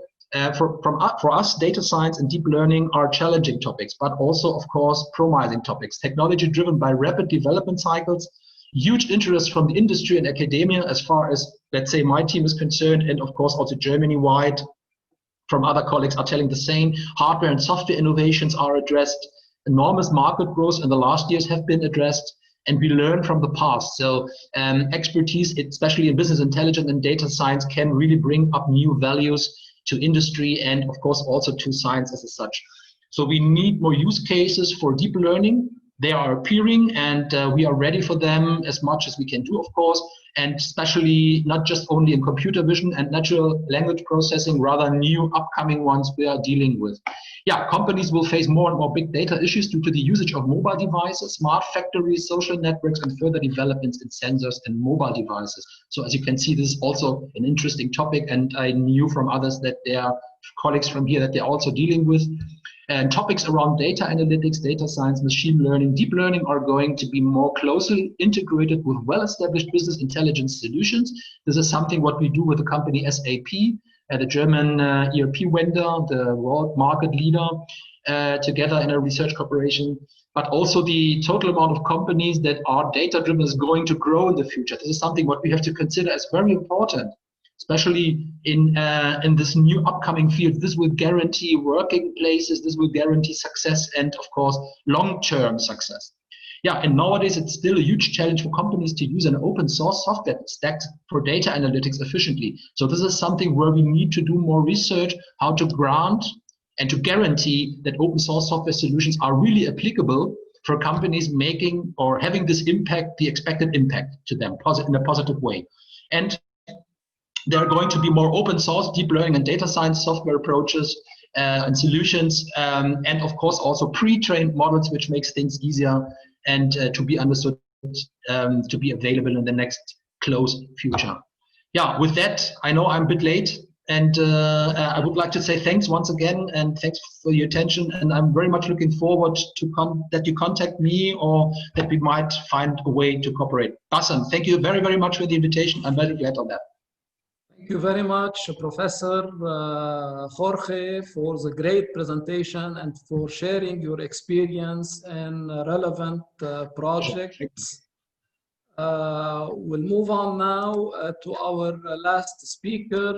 For us, data science and deep learning are challenging topics, but also, of course, promising topics. Technology driven by rapid development cycles, huge interest from the industry and academia, as far as, let's say, my team is concerned, and of course also Germany-wide from other colleagues are telling the same. Hardware and software innovations are addressed. Enormous market growth in the last years have been addressed, and we learn from the past. So expertise, especially in business intelligence and data science, can really bring up new values to industry and, of course, also to science as such. So we need more use cases for deep learning. They are appearing, and we are ready for them as much as we can do, of course, and especially not just only in computer vision and natural language processing, rather new upcoming ones we are dealing with. Yeah, companies will face more and more big data issues due to the usage of mobile devices, smart factories, social networks, and further developments in sensors and mobile devices. So as you can see, this is also an interesting topic, and I knew from others that there are colleagues from here that they're also dealing with. And topics around data analytics, data science, machine learning, deep learning are going to be more closely integrated with well-established business intelligence solutions. This is something what we do with the company SAP, the German ERP vendor, the world market leader, together in a research cooperation. But also the total amount of companies that are data-driven is going to grow in the future. This is something what we have to consider as very important, especially in this new upcoming field. This will guarantee working places, this will guarantee success, and of course, long-term success. Yeah, and nowadays it's still a huge challenge for companies to use an open source software stack for data analytics efficiently. So this is something where we need to do more research, how to grant and to guarantee that open source software solutions are really applicable for companies making or having this impact, the expected impact to them in a positive way. And there are going to be more open source, deep learning and data science software approaches and solutions, and of course also pre-trained models, which makes things easier and to be understood, to be available in the next close future. Yeah, with that, I know I'm a bit late, and I would like to say thanks once again, and thanks for your attention, and I'm very much looking forward to that you contact me, or that we might find a way to cooperate. Bassem, thank you very, very much for the invitation. I'm very glad on that. Thank you very much, Professor Jorge, for the great presentation and for sharing your experience in relevant projects. We'll move on now to our last speaker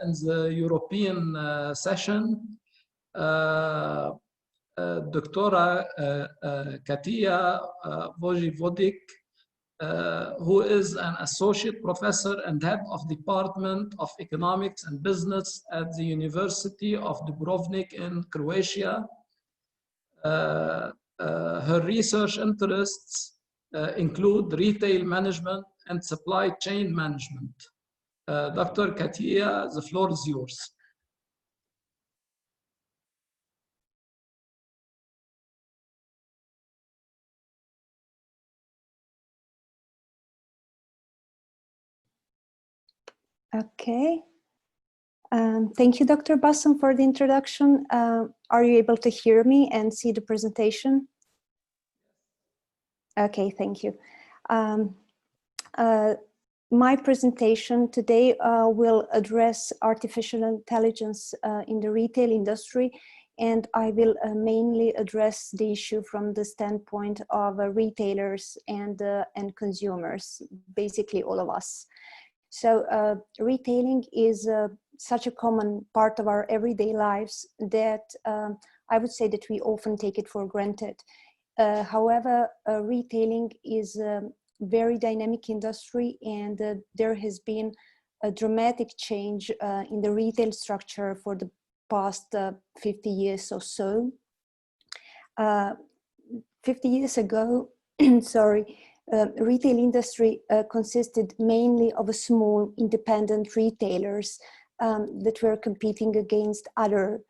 in the European session, Dr. Katia Vojvodik, who is an associate professor and head of Department of Economics and Business at the University of Dubrovnik in Croatia. Her research interests include retail management and supply chain management. Dr. Katia, the floor is yours. Okay. Thank you, Dr. Bassam, for the introduction. Are you able to hear me and see the presentation? Okay, thank you. My presentation today will address artificial intelligence in the retail industry, and I will mainly address the issue from the standpoint of retailers and consumers, basically all of us. So retailing is such a common part of our everyday lives that I would say that we often take it for granted. However, retailing is a very dynamic industry, and there has been a dramatic change in the retail structure for the past 50 years or so. 50 years ago, sorry, retail industry consisted mainly of a small independent retailers that were competing against other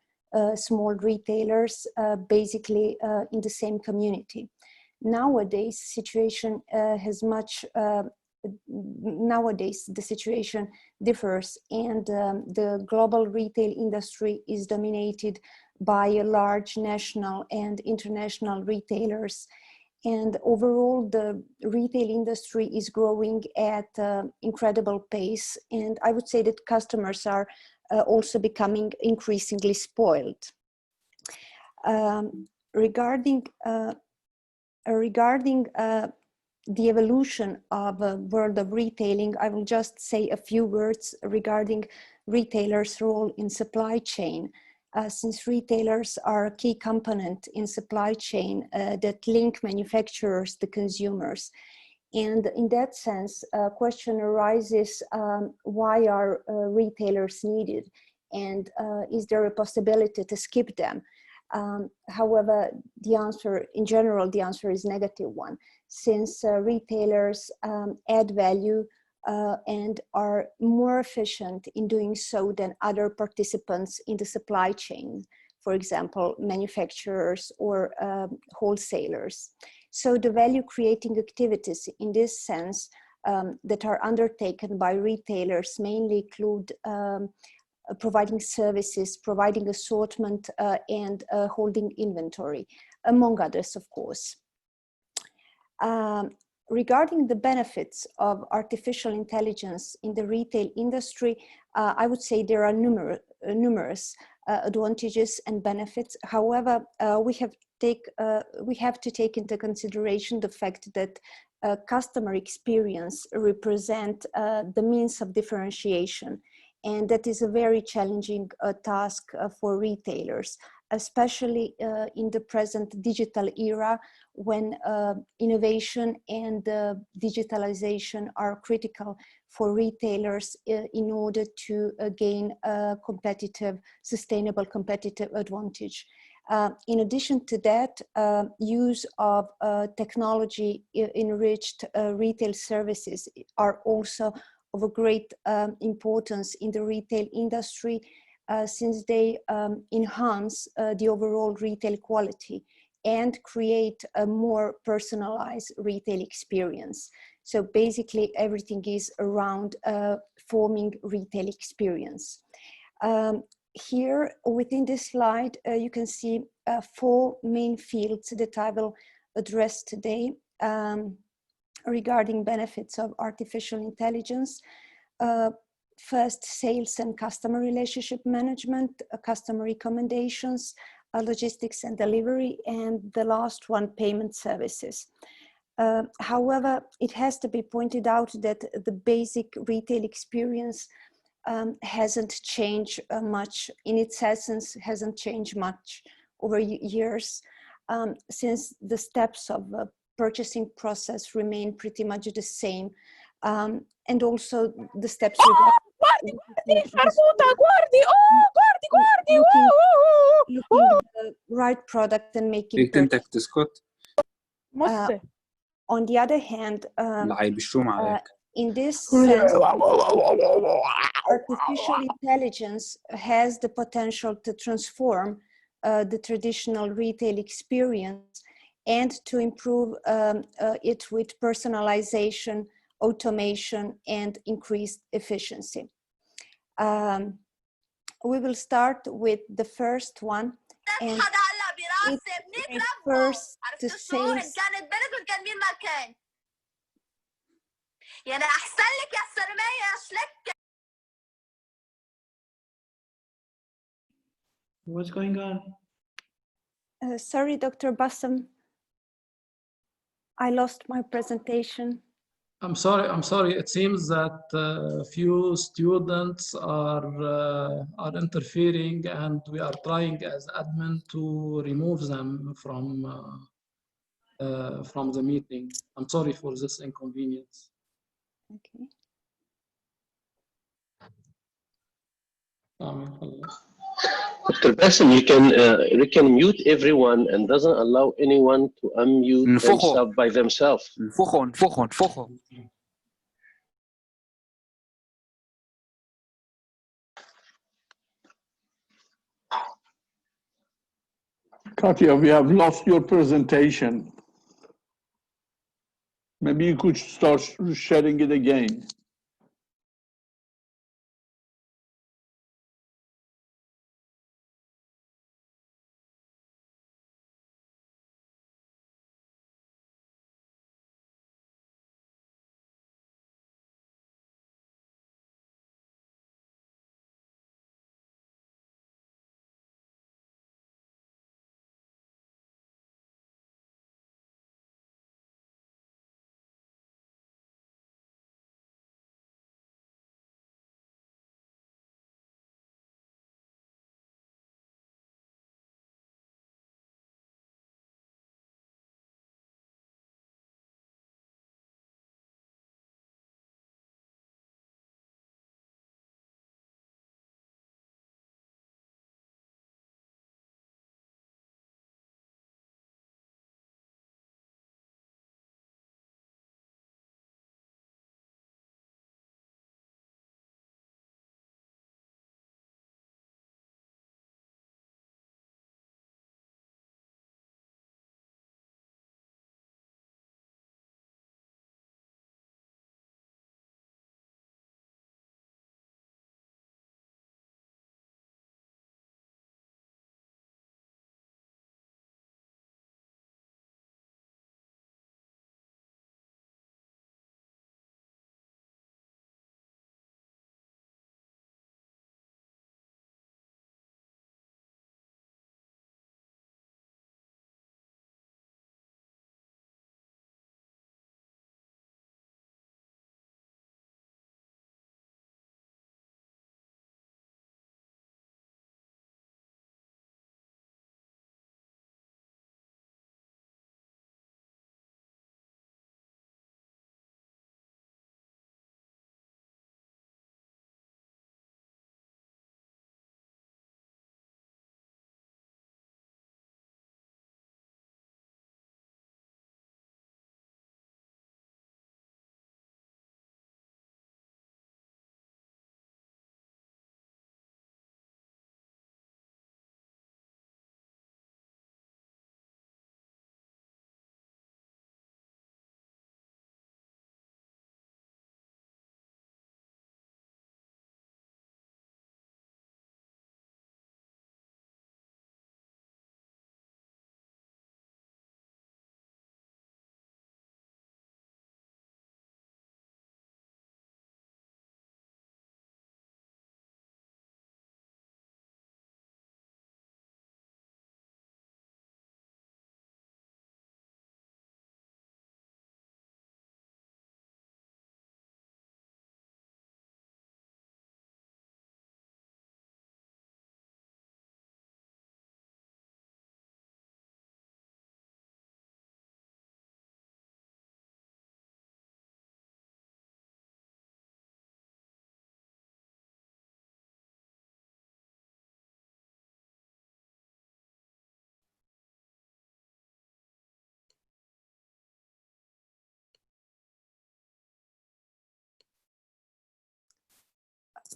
small retailers, basically in the same community. Nowadays, situation nowadays the situation differs, and the global retail industry is dominated by a large national and international retailers. And overall, the retail industry is growing at incredible pace. And I would say that customers are also becoming increasingly spoiled. Regarding the evolution of a world of retailing, I will just say a few words regarding retailers' role in supply chain. Since retailers are a key component in supply chain that link manufacturers to consumers. And in that sense, a question arises, why are retailers needed? And is there a possibility to skip them? However, the answer, in general, the answer is negative one, since retailers add value and are more efficient in doing so than other participants in the supply chain, for example, manufacturers or wholesalers. So the value creating activities in this sense that are undertaken by retailers mainly include providing services, providing assortment, and holding inventory, among others, of course. Regarding the benefits of artificial intelligence in the retail industry, I would say there are numerous advantages and benefits. However, we have to take into consideration the fact that customer experience represent the means of differentiation. And that is a very challenging task for retailers, especially in the present digital era when innovation and digitalization are critical for retailers in order to gain a sustainable competitive advantage. In addition to that, use of technology enriched retail services are also of a great importance in the retail industry, since they enhance the overall retail quality and create a more personalized retail experience. So basically everything is around forming retail experience. Here within this slide, you can see 4 main fields that I will address today. Regarding benefits of artificial intelligence. First, sales and customer relationship management, customer recommendations, logistics and delivery, and the last one, payment services. However, it has to be pointed out that the basic retail experience hasn't changed much. In its essence, hasn't changed much over years, since the steps of purchasing process remain pretty much the same. And also the steps looking the right product and making purchase. On the other hand, in this sense, artificial intelligence has the potential to transform the traditional retail experience and to improve it with personalization, automation, and increased efficiency. We will start with the first one, and it refers to sales. What's going on? Sorry, Dr. Bassam. I lost my presentation. I'm sorry. It seems that few students are interfering, and we are trying as admin to remove them from the meeting. I'm sorry for this inconvenience. Okay. Dr. Bassam, you can mute everyone and doesn't allow anyone to unmute themselves by themselves. Katya, we have lost your presentation. Maybe you could start sharing it again.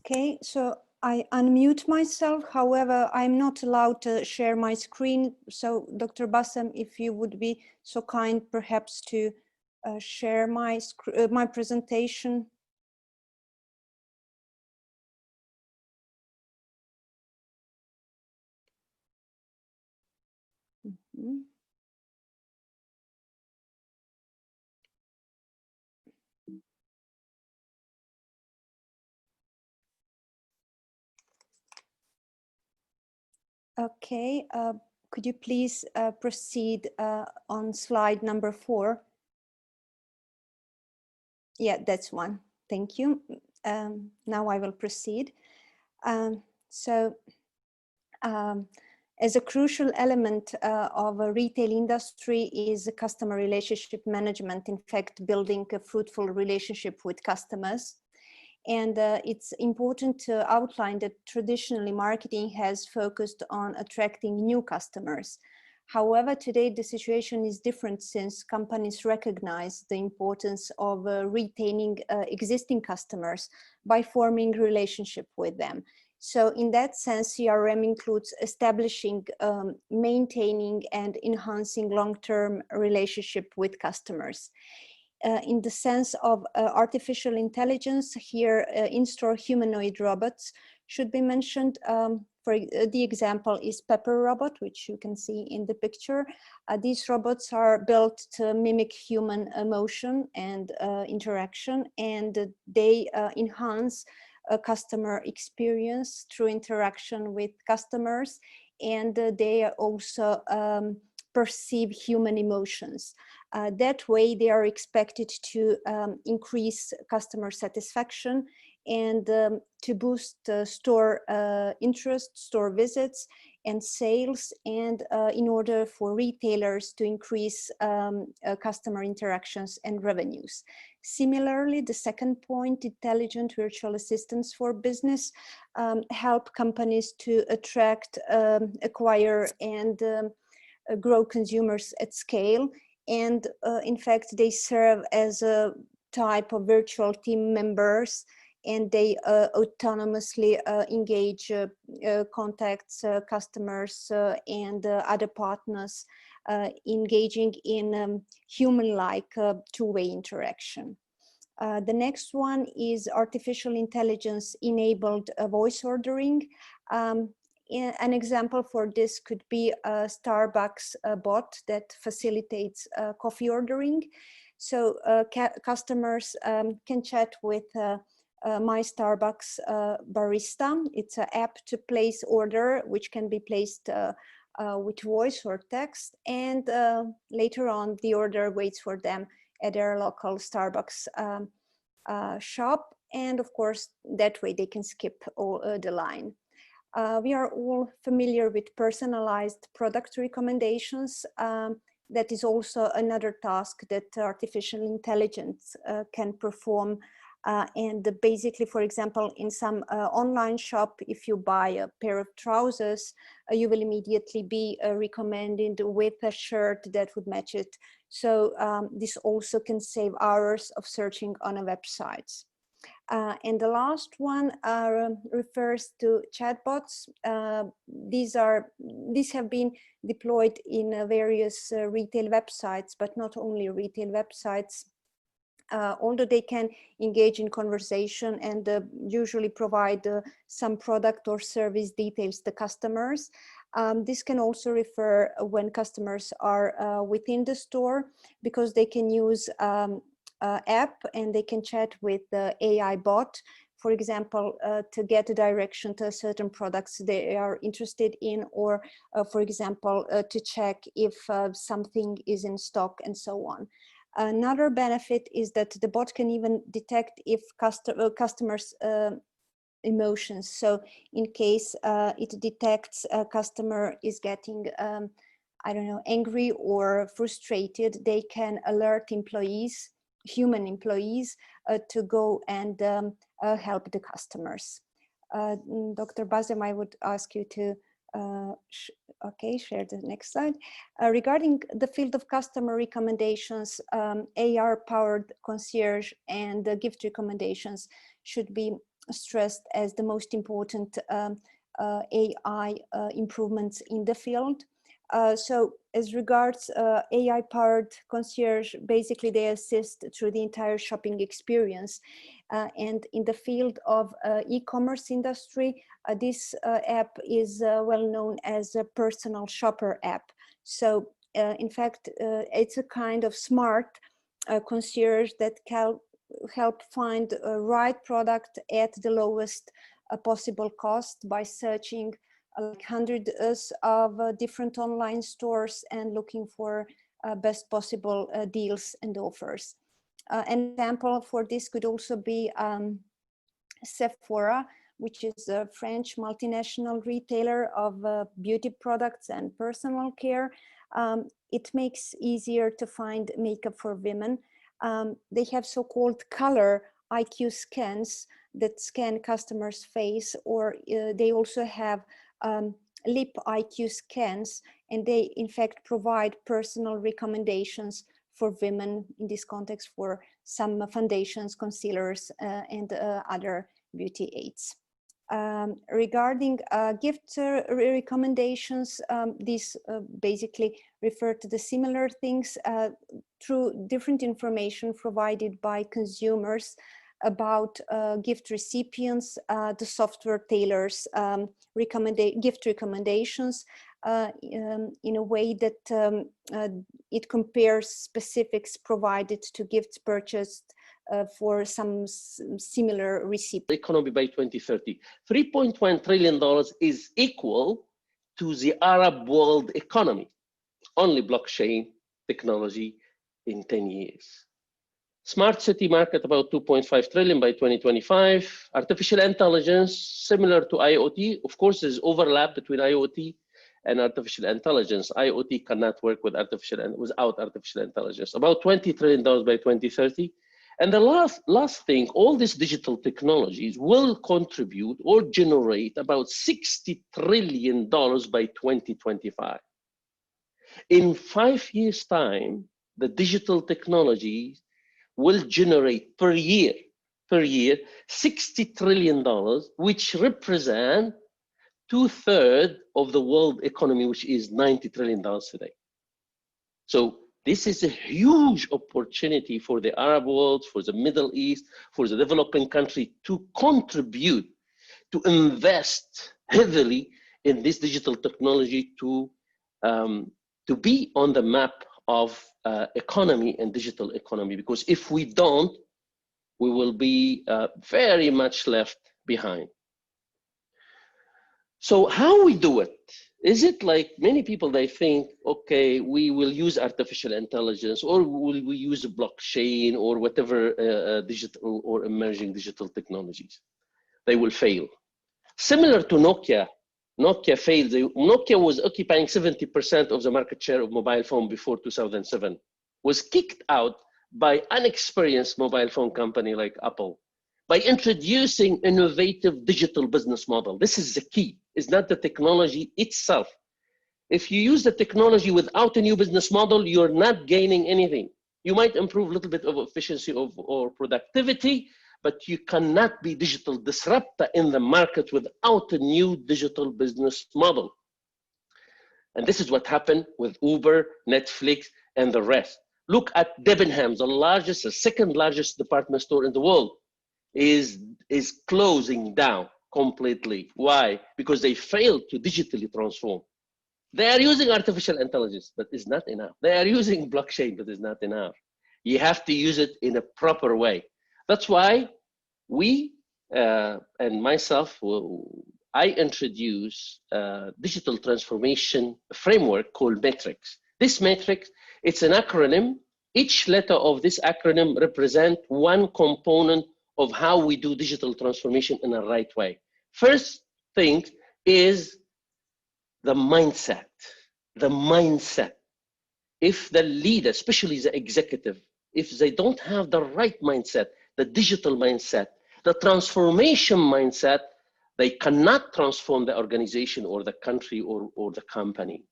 Okay, so I unmute myself. However, I'm not allowed to share my screen. So Dr. Bassem, if you would be so kind perhaps to share my, my presentation. Mm-hmm. Okay, could you please proceed on slide number 4? Yeah, that's one. Thank you. Now I will proceed. As a crucial element of a retail industry is customer relationship management, in fact, building a fruitful relationship with customers. And it's important to outline that traditionally marketing has focused on attracting new customers. However, today the situation is different since companies recognize the importance of retaining existing customers by forming relationship with them. So in that sense, CRM includes establishing, maintaining and enhancing long-term relationship with customers. In the sense of artificial intelligence, here in-store humanoid robots should be mentioned. For the example is Pepper Robot, which you can see in the picture. These robots are built to mimic human emotion and interaction, and they enhance a customer experience through interaction with customers, and they also perceive human emotions. That way they are expected to increase customer satisfaction and to boost store interest, store visits and sales, and in order for retailers to increase customer interactions and revenues. Similarly, the second point, intelligent virtual assistants for business, help companies to attract, acquire and grow consumers at scale. And in fact, they serve as a type of virtual team members, and they autonomously engage contacts, customers and other partners, engaging in human-like two-way interaction. The next one is artificial intelligence enabled voice ordering. An example for this could be a Starbucks bot that facilitates coffee ordering. So customers can chat with My Starbucks barista. It's an app to place order, which can be placed with voice or text, and later on the order waits for them at their local Starbucks shop, and of course that way they can skip all the line. We are all familiar with personalized product recommendations. That is also another task that artificial intelligence can perform. And basically, for example, in some online shop, if you buy a pair of trousers, you will immediately be recommended with a shirt that would match it. So this also can save hours of searching on a website. And the last one refers to chatbots. These have been deployed in various retail websites, but not only retail websites. Although they can engage in conversation and usually provide some product or service details to customers. This can also refer when customers are within the store, because they can use app and they can chat with the AI bot, for example, to get a direction to certain products they are interested in, or for example, to check if something is in stock and so on. Another benefit is that the bot can even detect if customers' emotions. So in case it detects a customer is getting, I don't know, angry or frustrated, they can alert employees, human employees, to go and help the customers. Dr. Bassem, I would ask you to share the next slide. Regarding the field of customer recommendations, AR-powered concierge and gift recommendations should be stressed as the most important AI improvements in the field. So as regards AI-powered concierge, basically they assist through the entire shopping experience. And in the field of e-commerce industry, this app is well known as a personal shopper app. So in fact, it's a kind of smart concierge that can help find a right product at the lowest possible cost by searching like hundreds of different online stores and looking for best possible deals and offers. An example for this could also be Sephora, which is a French multinational retailer of beauty products and personal care. It makes easier to find makeup for women. They have so-called color IQ scans that scan customers' face, or they also have lip IQ scans, and they in fact provide personal recommendations for women in this context for some foundations, concealers, and other beauty aids. Regarding gift recommendations, these basically refer to the similar things through different information provided by consumers about gift recipients. The software tailors gift recommendations in a way that it compares specifics provided to gifts purchased for some similar recipient. Economy by 2030. $3.1 trillion is equal to the Arab world economy. Only blockchain technology in 10 years. Smart city market about 2.5 trillion by 2025. Artificial intelligence, similar to IoT. Of course, there's overlap between IoT and artificial intelligence. IoT cannot work with without artificial intelligence. About $20 trillion by 2030. And the last thing, all these digital technologies will contribute or generate about $60 trillion by 2025. In 5 years' time, the digital technologies will generate per year, $60 trillion, which represent 2/3 of the world economy, which is $90 trillion today. So this is a huge opportunity for the Arab world, for the Middle East, for the developing country to contribute, to invest heavily in this digital technology to be on the map of economy and digital economy. Because if we don't, we will be very much left behind. So how we do it? Is it like many people, they think, okay, we will use artificial intelligence, or will we use blockchain or whatever digital or emerging digital technologies? They will fail. Similar to Nokia. Nokia failed. Nokia was occupying 70% of the market share of mobile phone before 2007, was kicked out by inexperienced mobile phone company like Apple by introducing innovative digital business model. This is the key. It's not the technology itself. If you use the technology without a new business model, you're not gaining anything. You might improve a little bit of efficiency or productivity, but you cannot be digital disruptor in the market without a new digital business model. And this is what happened with Uber, Netflix, and the rest. Look at Debenhams, the second largest department store in the world, is closing down completely. Why? Because they failed to digitally transform. They are using artificial intelligence, but it's not enough. They are using blockchain, but it's not enough. You have to use it in a proper way. That's why we, and myself, I introduce a digital transformation framework called Matrix. This Matrix, it's an acronym. Each letter of this acronym represents one component of how we do digital transformation in a right way. First thing is the mindset. The mindset. If the leader, especially the executive, if they don't have the right mindset, the digital mindset, the transformation mindset, they cannot transform the organization or the country or the company.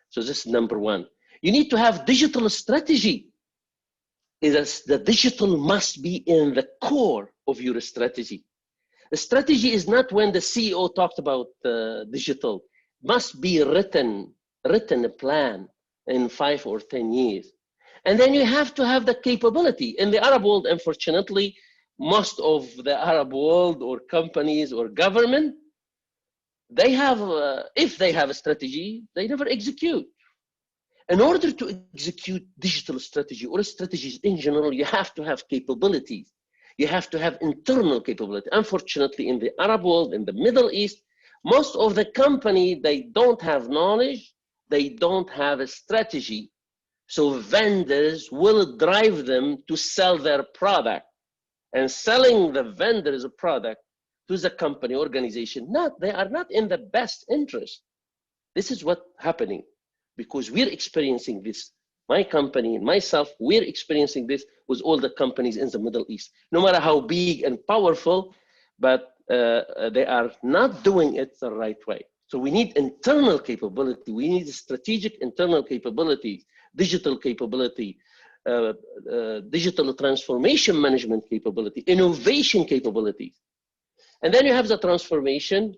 So this is number one. You need to have digital strategy. The digital must be in the core of your strategy. The strategy is not when the CEO talked about digital. Must be written a plan in 5 or 10 years. And then you have to have the capability. In the Arab world, unfortunately, most of the Arab world or companies or government, they have, if they have a strategy, they never execute. In order to execute digital strategy or strategies in general, you have to have capabilities. You have to have internal capability. Unfortunately, in the Arab world, in the Middle East, most of the company, they don't have knowledge, they don't have a strategy. So vendors will drive them to sell their product. And selling the vendors a product to the company organization, they are not in the best interest. This is what's happening because we're experiencing this. My company and myself, we're experiencing this with all the companies in the Middle East. No matter how big and powerful, but they are not doing it the right way. So we need internal capability. We need strategic internal capability, digital capability, digital transformation management capability, innovation capabilities. And then you have the transformation.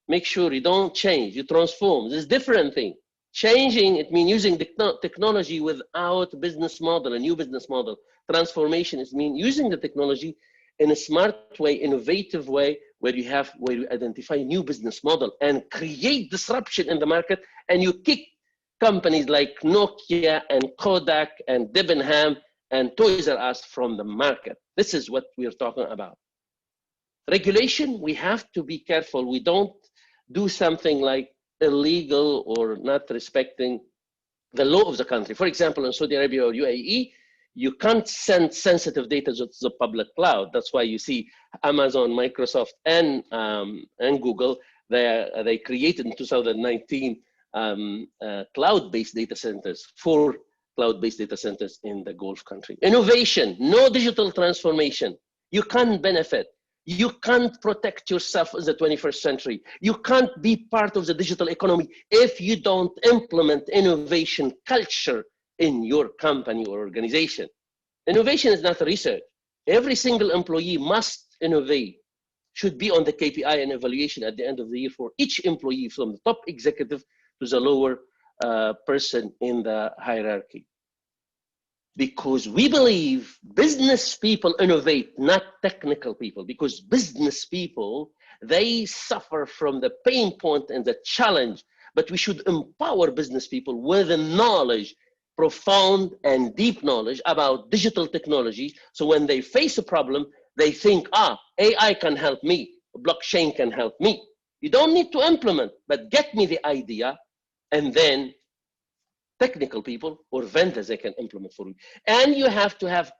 Make sure you don't change, you transform. This is a different thing. Changing, it means using the technology without business model, a new business model. Transformation, it means using the technology in a smart way, innovative way, where you identify new business model and create disruption in the market, and you kick companies like Nokia and Kodak and Debenham and Toys R Us from the market. This is what we're talking about. Regulation, we have to be careful. We don't do something like illegal or not respecting the law of the country. For example, in Saudi Arabia or UAE, you can't send sensitive data to the public cloud. That's why you see Amazon, Microsoft, and Google, they created in 2019 cloud-based data centers, 4 cloud-based data centers in the Gulf country. Innovation, no digital transformation. You can't benefit. You can't protect yourself in the 21st century. You can't be part of the digital economy if you don't implement innovation culture in your company or organization. Innovation is not research. Every single employee must innovate, should be on the KPI and evaluation at the end of the year for each employee, from the top executive to the lower person in the hierarchy. Because we believe business people innovate, not technical people, because business people, they suffer from the pain point and the challenge, but we should empower business people with the knowledge, profound and deep knowledge about digital technology. So when they face a problem, they think, AI can help me, blockchain can help me. You don't need to implement, but get me the idea, and then technical people or vendors, they can implement for you. And you have to have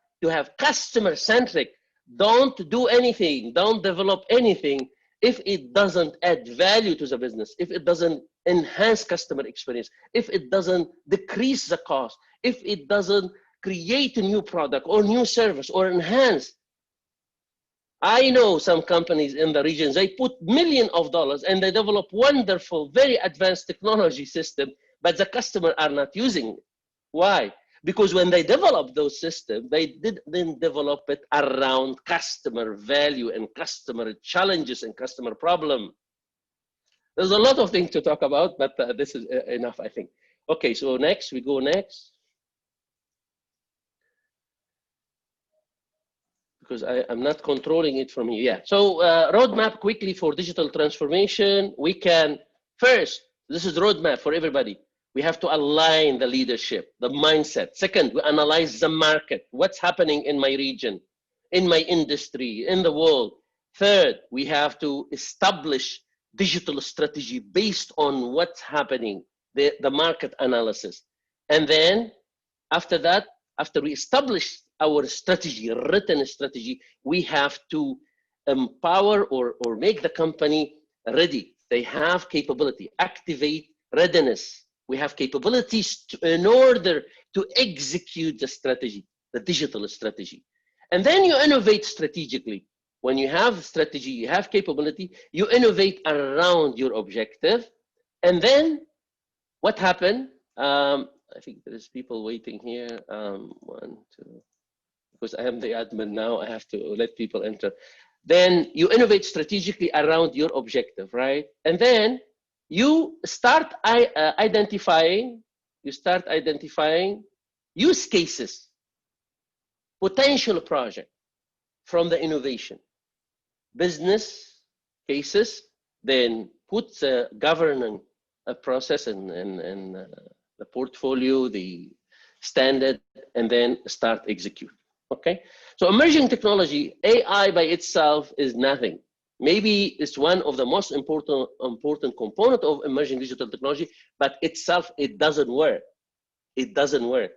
customer centric. Don't do anything, don't develop anything if it doesn't add value to the business, if it doesn't enhance customer experience, if it doesn't decrease the cost, if it doesn't create a new product or new service or enhance. I know some companies in the regions, they put millions of dollars and they develop wonderful, very advanced technology system, but the customer are not using it. Why? Because when they develop those systems, they didn't develop it around customer value and customer challenges and customer problem. There's a lot of things to talk about, but this is enough, I think. Okay, so next, we go next. Because I'm not controlling it from here. Yeah, so roadmap quickly for digital transformation. We can, first, this is roadmap for everybody. We have to align the leadership, the mindset. Second, we analyze the market. What's happening in my region, in my industry, in the world. Third, we have to establish digital strategy based on what's happening, the market analysis. And then after that, after we establish our strategy, written strategy, we have to empower or make the company ready. They have capability, activate readiness. We have capabilities in order to execute the strategy, the digital strategy. And then you innovate strategically. When you have strategy, you have capability, you innovate around your objective. And then what happened? I think there's people waiting here. 1, 2, because I am the admin now, I have to let people enter. Then you innovate strategically around your objective, right? And then you start identifying use cases, potential project from the innovation, business cases, then put governing a process and the portfolio, the standard, and then start execute. Okay, so emerging technology, AI by itself is nothing. Maybe it's one of the most important component of emerging digital technology, but itself, it doesn't work. It doesn't work.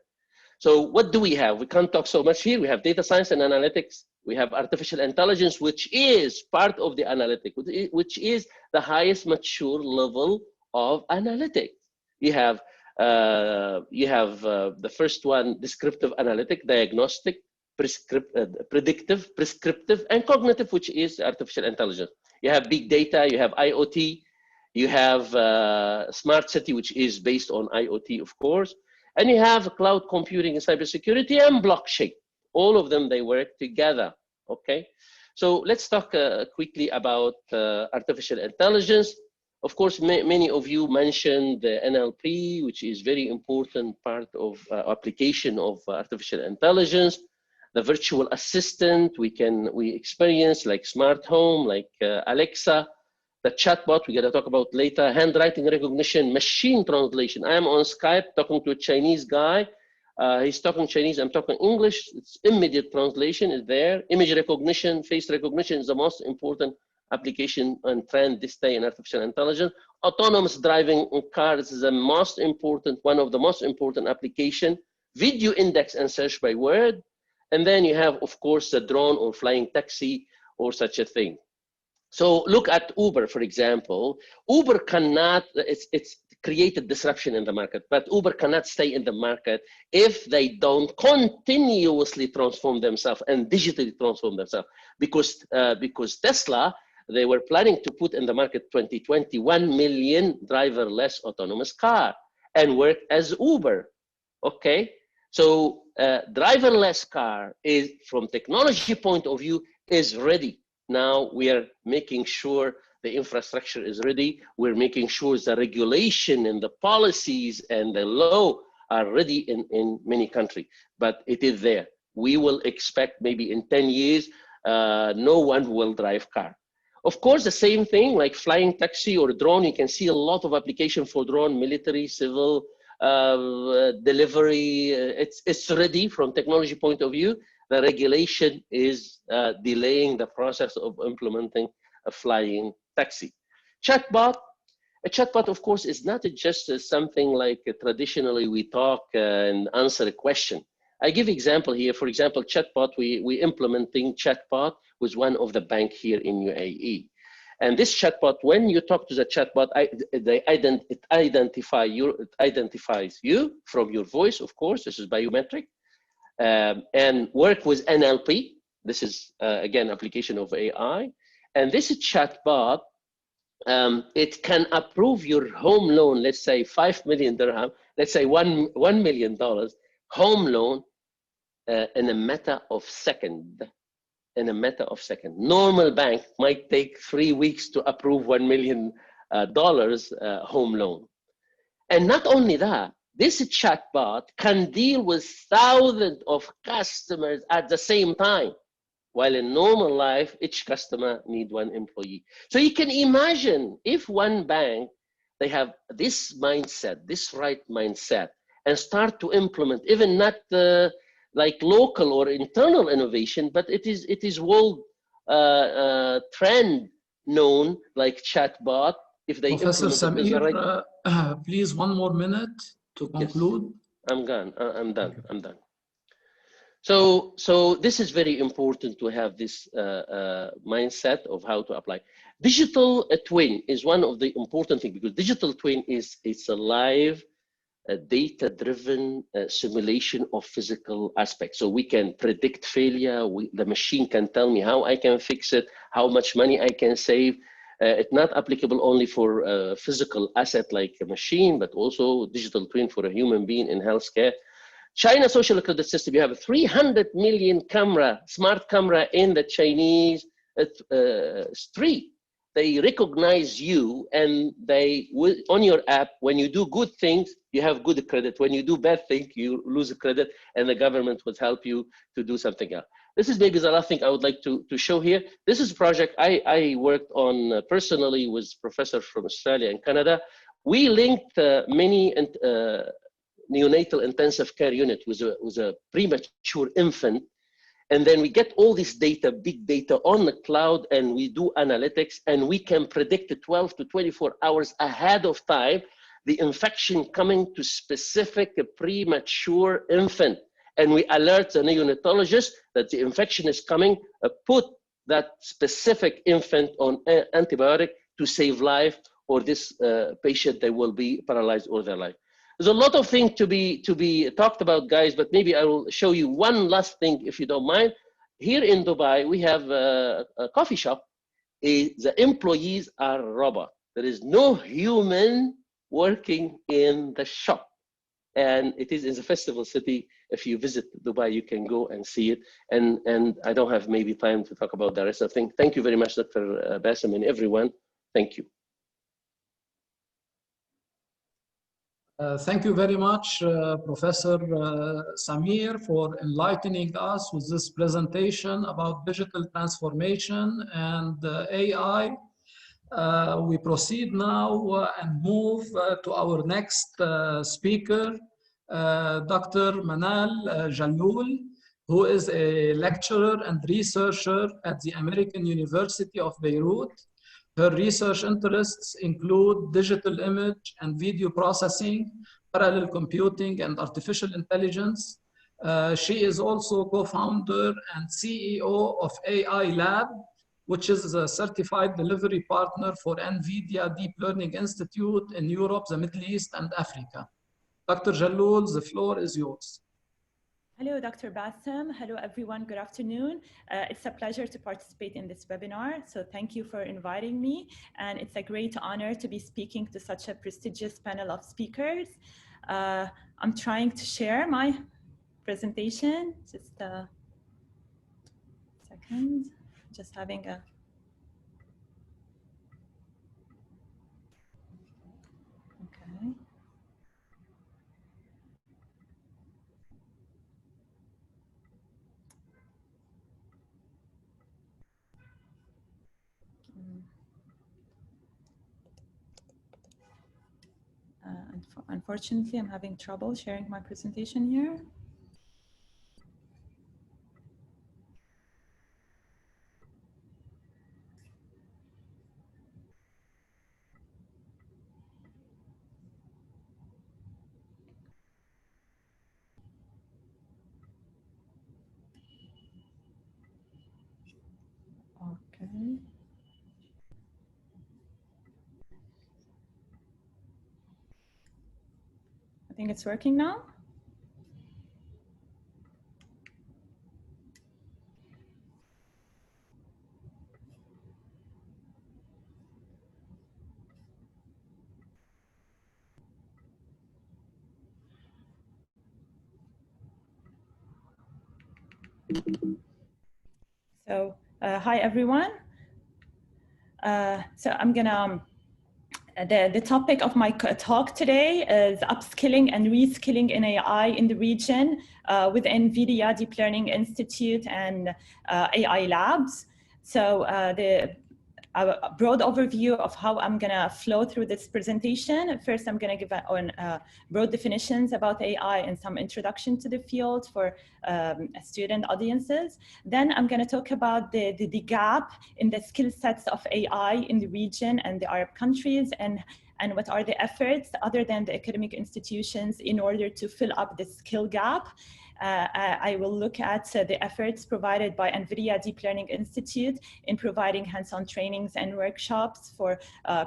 So what do we have? We can't talk so much here. We have data science and analytics. We have artificial intelligence, which is part of the analytic, which is the highest mature level of analytics. You have the first one, descriptive analytic, diagnostic, predictive, prescriptive, and cognitive, which is artificial intelligence. You have big data, you have IoT, you have smart city, which is based on IoT, of course, and you have cloud computing and cybersecurity and blockchain. All of them, they work together, okay? So let's talk quickly about artificial intelligence. Of course, many of you mentioned the NLP, which is very important part of application of artificial intelligence. The virtual assistant we experience, like smart home, like Alexa, the chatbot we're going to talk about later, handwriting recognition, machine translation. I am on Skype talking to a Chinese guy. He's talking Chinese, I'm talking English. It's immediate translation is there. Image recognition, face recognition is the most important application and trend this day in artificial intelligence. Autonomous driving in cars is the most important, one of the most important application. Video index and search by word. And then you have, of course, the drone or flying taxi or such a thing. So look at Uber, for example. Uber cannot, it's created disruption in the market, but Uber cannot stay in the market if they don't continuously transform themselves and digitally transform themselves. Because Tesla, they were planning to put in the market 2020 1 million driverless autonomous car and work as Uber, okay? So driverless car is, from technology point of view, is ready. Now we are making sure the infrastructure is ready. We're making sure the regulation and the policies and the law are ready in many countries, but it is there. We will expect maybe in 10 years, no one will drive car. Of course, the same thing like flying taxi or drone, you can see a lot of application for drone, military, civil, delivery. It's ready from technology point of view. The regulation is delaying the process of implementing a flying taxi. Chatbot. A chatbot, of course, is not just something like traditionally we talk and answer a question. I give example here. For example, chatbot, we implementing chatbot with one of the bank here in UAE. And this chatbot, when you talk to the chatbot, it identifies you from your voice, of course. This is biometric. And work with NLP. This is, again, application of AI. And this chatbot, it can approve your home loan, let's say 5 million dirham, let's say $1 million home loan in a matter of second. In a matter of second. Normal bank might take 3 weeks to approve $1 million home loan. And not only that, this chatbot can deal with thousands of customers at the same time, while in normal life, each customer needs one employee. So you can imagine if one bank, they have this mindset, this right mindset, and start to implement, even not like local or internal innovation, but it is world trend known like chatbot. If they Professor implement Samir, please 1 more minute to conclude. Yes, I'm gone. I'm done. I'm done. So this is very important to have this mindset of how to apply. Digital twin is one of the important things, because digital twin it's a live data-driven simulation of physical aspects. So we can predict failure. The machine can tell me how I can fix it, how much money I can save. It's not applicable only for a physical asset like a machine, but also digital twin for a human being in healthcare. China social credit system, you have a 300 million camera, smart camera in the Chinese street. They recognize you, and they will, on your app, when you do good things, you have good credit. When you do bad things, you lose credit, and the government would help you to do something else. This is maybe the last thing I would like to show here. This is a project I worked on personally with professors from Australia and Canada. We linked many neonatal intensive care unit with a premature infant. And then we get all this data, big data on the cloud, and we do analytics, and we can predict 12 to 24 hours ahead of time the infection coming to specific premature infant. And we alert the neonatologist that the infection is coming, put that specific infant on antibiotic to save life, or this patient, they will be paralyzed all their life. There's a lot of things to be talked about, guys, but maybe I will show you one last thing, if you don't mind. Here in Dubai, we have a coffee shop. The employees are robots. There is no human working in the shop. And it is in the festival city. If you visit Dubai, you can go and see it. And I don't have maybe time to talk about the rest of things. Thank you very much, Dr. Bassem, and everyone. Thank you. Thank you very much, Professor Samir, for enlightening us with this presentation about digital transformation and AI. We proceed now and move to our next speaker, Dr. Manal Jalloul, who is a lecturer and researcher at the American University of Beirut. Her research interests include digital image and video processing, parallel computing, and artificial intelligence. She is also co-founder and CEO of AI Lab, which is a certified delivery partner for NVIDIA Deep Learning Institute in Europe, the Middle East, and Africa. Dr. Jalloul, the floor is yours. Hello, Dr. Bassem. Hello, everyone. Good afternoon. It's a pleasure to participate in this webinar. So thank you for inviting me. And it's a great honor to be speaking to such a prestigious panel of speakers. I'm trying to share my presentation. Just a second. Just having a... Okay. Unfortunately, I'm having trouble sharing my presentation here. Okay. I think it's working now. So, hi everyone. So I'm gonna, the topic of my talk today is upskilling and reskilling in AI in the region with NVIDIA Deep Learning Institute and AI Labs. So a broad overview of how I'm gonna flow through this presentation. First, I'm gonna give broad definitions about AI and some introduction to the field for student audiences. Then I'm gonna talk about the gap in the skill sets of AI in the region and the Arab countries, and what are the efforts other than the academic institutions in order to fill up the skill gap. I will look at the efforts provided by NVIDIA Deep Learning Institute in providing hands-on trainings and workshops for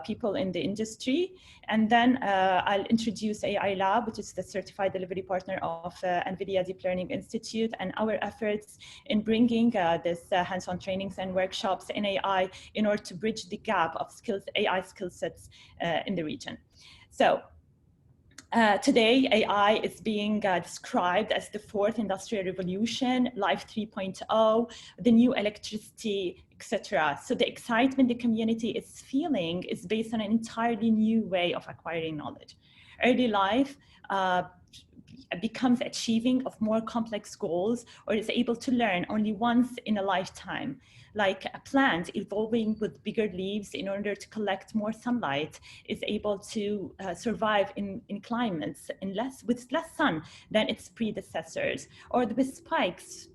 people in the industry. And then I'll introduce AI Lab, which is the certified delivery partner of NVIDIA Deep Learning Institute, and our efforts in bringing this hands-on trainings and workshops in AI in order to bridge the gap of AI skill sets in the region. So Today, AI is being described as the fourth industrial revolution, Life 3.0, the new electricity, etc. So the excitement the community is feeling is based on an entirely new way of acquiring knowledge. Early life becomes achieving of more complex goals, or is able to learn only once in a lifetime. Like a plant evolving with bigger leaves in order to collect more sunlight is able to survive in climates with less sun than its predecessors. Or the spikes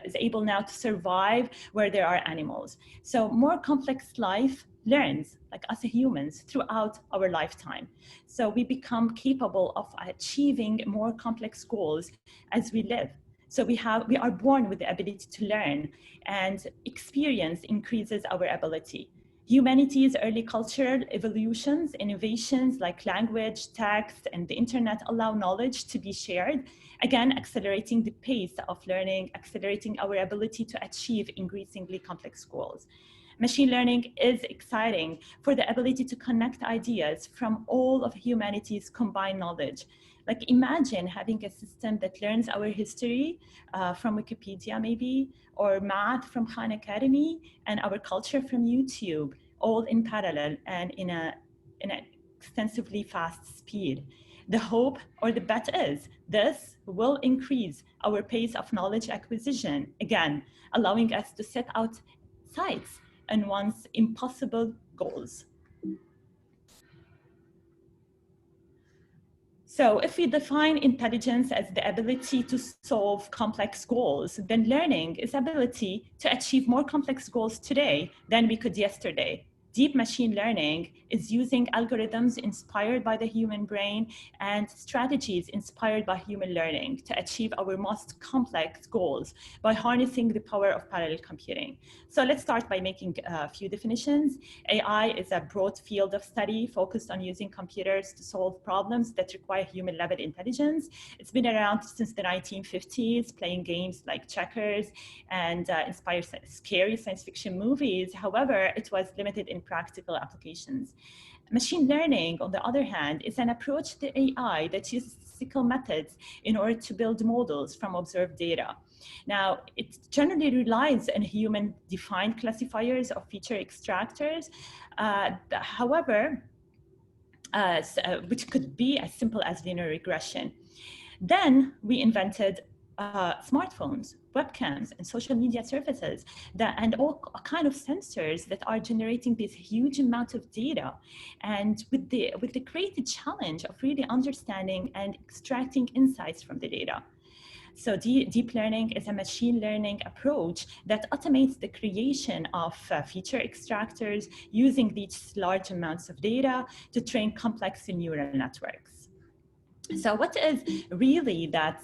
is able now to survive where there are animals. So more complex life learns, like us humans, throughout our lifetime. So we become capable of achieving more complex goals as we live. So we are born with the ability to learn, and experience increases our ability. Humanity's early cultural evolutions, innovations like language, text, and the internet allow knowledge to be shared, again, accelerating the pace of learning, accelerating our ability to achieve increasingly complex goals. Machine learning is exciting for the ability to connect ideas from all of humanity's combined knowledge. Like imagine having a system that learns our history from Wikipedia maybe, or math from Khan Academy, and our culture from YouTube, all in parallel and in an extensively fast speed. The hope or the bet is this will increase our pace of knowledge acquisition, again, allowing us to set out sights and one's impossible goals. So if we define intelligence as the ability to solve complex goals, then learning is ability to achieve more complex goals today than we could yesterday. Deep machine learning is using algorithms inspired by the human brain and strategies inspired by human learning to achieve our most complex goals by harnessing the power of parallel computing. So let's start by making a few definitions. AI is a broad field of study focused on using computers to solve problems that require human-level intelligence. It's been around since the 1950s, playing games like checkers and inspired scary science fiction movies. However, it was limited in practical applications. Machine learning, on the other hand, is an approach to AI that uses statistical methods in order to build models from observed data. Now, it generally relies on human-defined classifiers or feature extractors. However, which could be as simple as linear regression. Then we invented smartphones, webcams, and social media services, and all kind of sensors that are generating this huge amount of data. And with the created challenge of really understanding and extracting insights from the data. So deep learning is a machine learning approach that automates the creation of feature extractors using these large amounts of data to train complex neural networks. So what is really that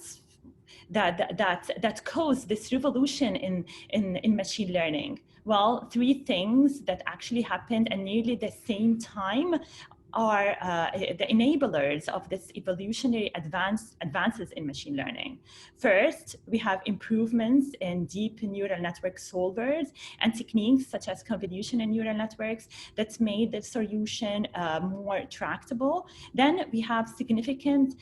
caused this revolution in machine learning? Well, three things that actually happened at nearly the same time are the enablers of this evolutionary advances in machine learning. First, we have improvements in deep neural network solvers and techniques such as convolutional neural networks that's made the solution more tractable. Then we have significant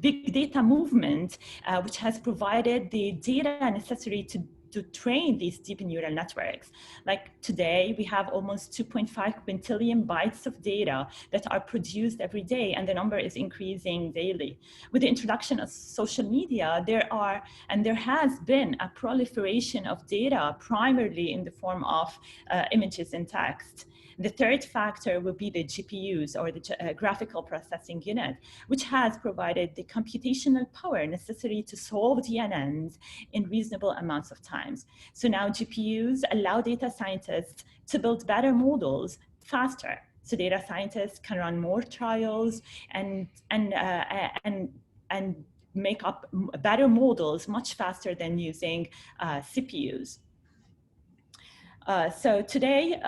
big data movement, which has provided the data necessary to train these deep neural networks. Like today, we have almost 2.5 quintillion bytes of data that are produced every day, and the number is increasing daily. With the introduction of social media, there has been a proliferation of data, primarily in the form of images and text. The third factor would be the GPUs, or the graphical processing unit, which has provided the computational power necessary to solve DNNs in reasonable amounts of times. So now GPUs allow data scientists to build better models faster. So data scientists can run more trials and make up better models much faster than using CPUs. So today,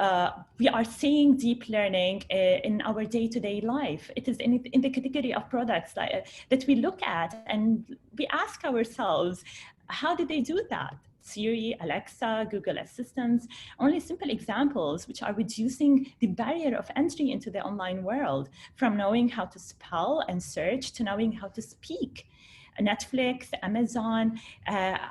we are seeing deep learning in our day-to-day life. It is in the category of products that we look at and we ask ourselves, how did they do that? Siri, Alexa, Google Assistants, only simple examples which are reducing the barrier of entry into the online world, from knowing how to spell and search to knowing how to speak. Netflix, Amazon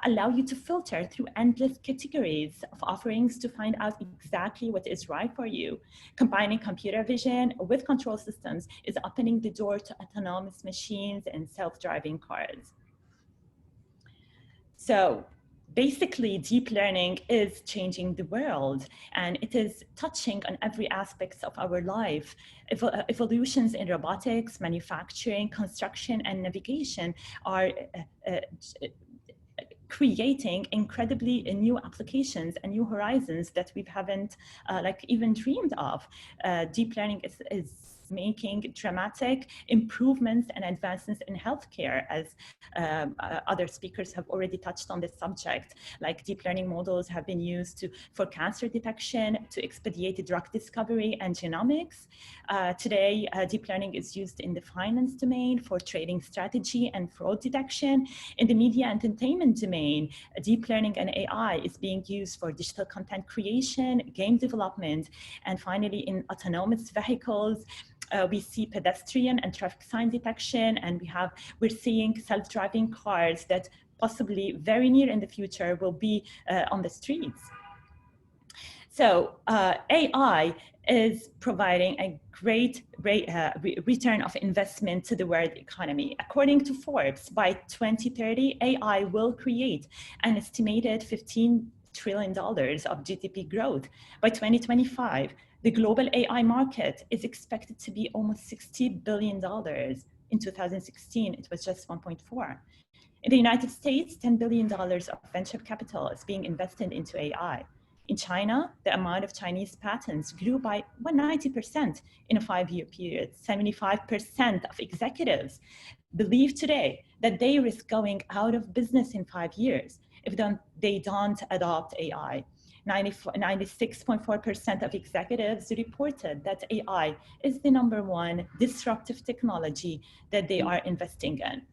allow you to filter through endless categories of offerings to find out exactly what is right for you. Combining computer vision with control systems is opening the door to autonomous machines and self-driving cars. So basically, deep learning is changing the world, and it is touching on every aspect of our life. Evolutions in robotics, manufacturing, construction, and navigation are creating incredibly new applications and new horizons that we haven't like even dreamed of. Deep learning is making dramatic improvements and advancements in healthcare, as other speakers have already touched on this subject. Like deep learning models have been used for cancer detection, to expedite drug discovery and genomics. Today, deep learning is used in the finance domain for trading strategy and fraud detection. In the media and entertainment domain, deep learning and AI is being used for digital content creation, game development, and finally in autonomous vehicles. We see pedestrian and traffic sign detection, and we're seeing self-driving cars that possibly very near in the future will be on the streets. So AI is providing a great return of investment to the world economy. According to Forbes, by 2030, AI will create an estimated $15 trillion of GDP growth. By 2025, the global AI market is expected to be almost $60 billion. In 2016, it was just 1.4. In the United States, $10 billion of venture capital is being invested into AI. In China, the amount of Chinese patents grew by 190% in a 5-year period. 75% of executives believe today that they risk going out of business in 5 years if they don't adopt AI. 96.4% of executives reported that AI is the #1 disruptive technology that they are investing in.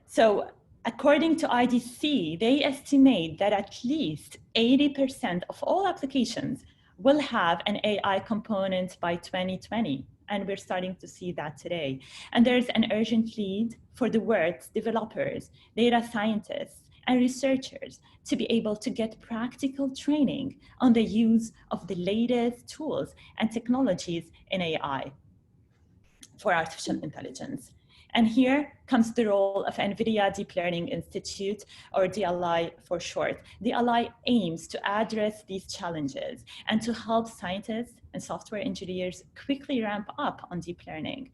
So according to IDC, they estimate that at least 80% of all applications will have an AI component by 2020. And we're starting to see that today. And there's an urgent need for the world's developers, data scientists, and researchers to be able to get practical training on the use of the latest tools and technologies in AI for artificial intelligence. And here comes the role of NVIDIA Deep Learning Institute, or DLI for short. DLI aims to address these challenges and to help scientists and software engineers quickly ramp up on deep learning.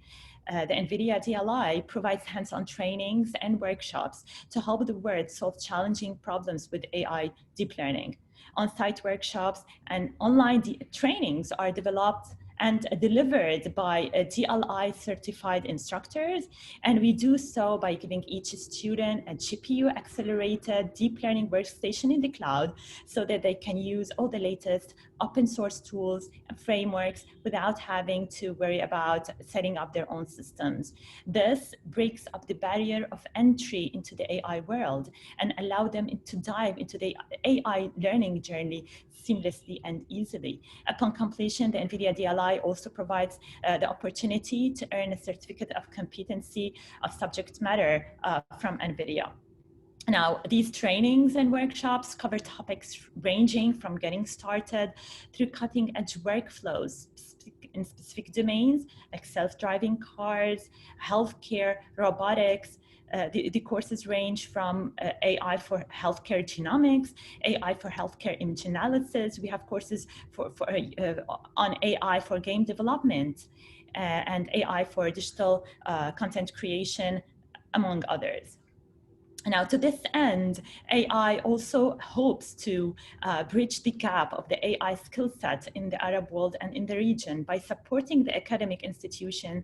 The NVIDIA DLI provides hands-on trainings and workshops to help the world solve challenging problems with AI deep learning. On-site workshops and online trainings are developed and delivered by DLI certified instructors. And we do so by giving each student a GPU accelerated deep learning workstation in the cloud so that they can use all the latest open source tools and frameworks without having to worry about setting up their own systems. This breaks up the barrier of entry into the AI world and allow them to dive into the AI learning journey seamlessly and easily. Upon completion, the NVIDIA DLI also provides the opportunity to earn a certificate of competency of subject matter from NVIDIA. Now, these trainings and workshops cover topics ranging from getting started through cutting-edge workflows in specific domains like self-driving cars, healthcare, robotics. The courses range from AI for healthcare genomics, AI for healthcare image analysis. We have courses on AI for game development and AI for digital content creation, among others. Now, to this end, AI also hopes to bridge the gap of the AI skill set in the Arab world and in the region by supporting the academic institution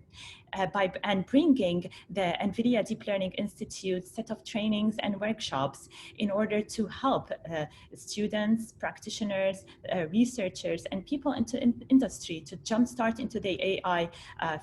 and bringing the NVIDIA Deep Learning Institute set of trainings and workshops in order to help students, practitioners, researchers, and people into industry to jumpstart into the AI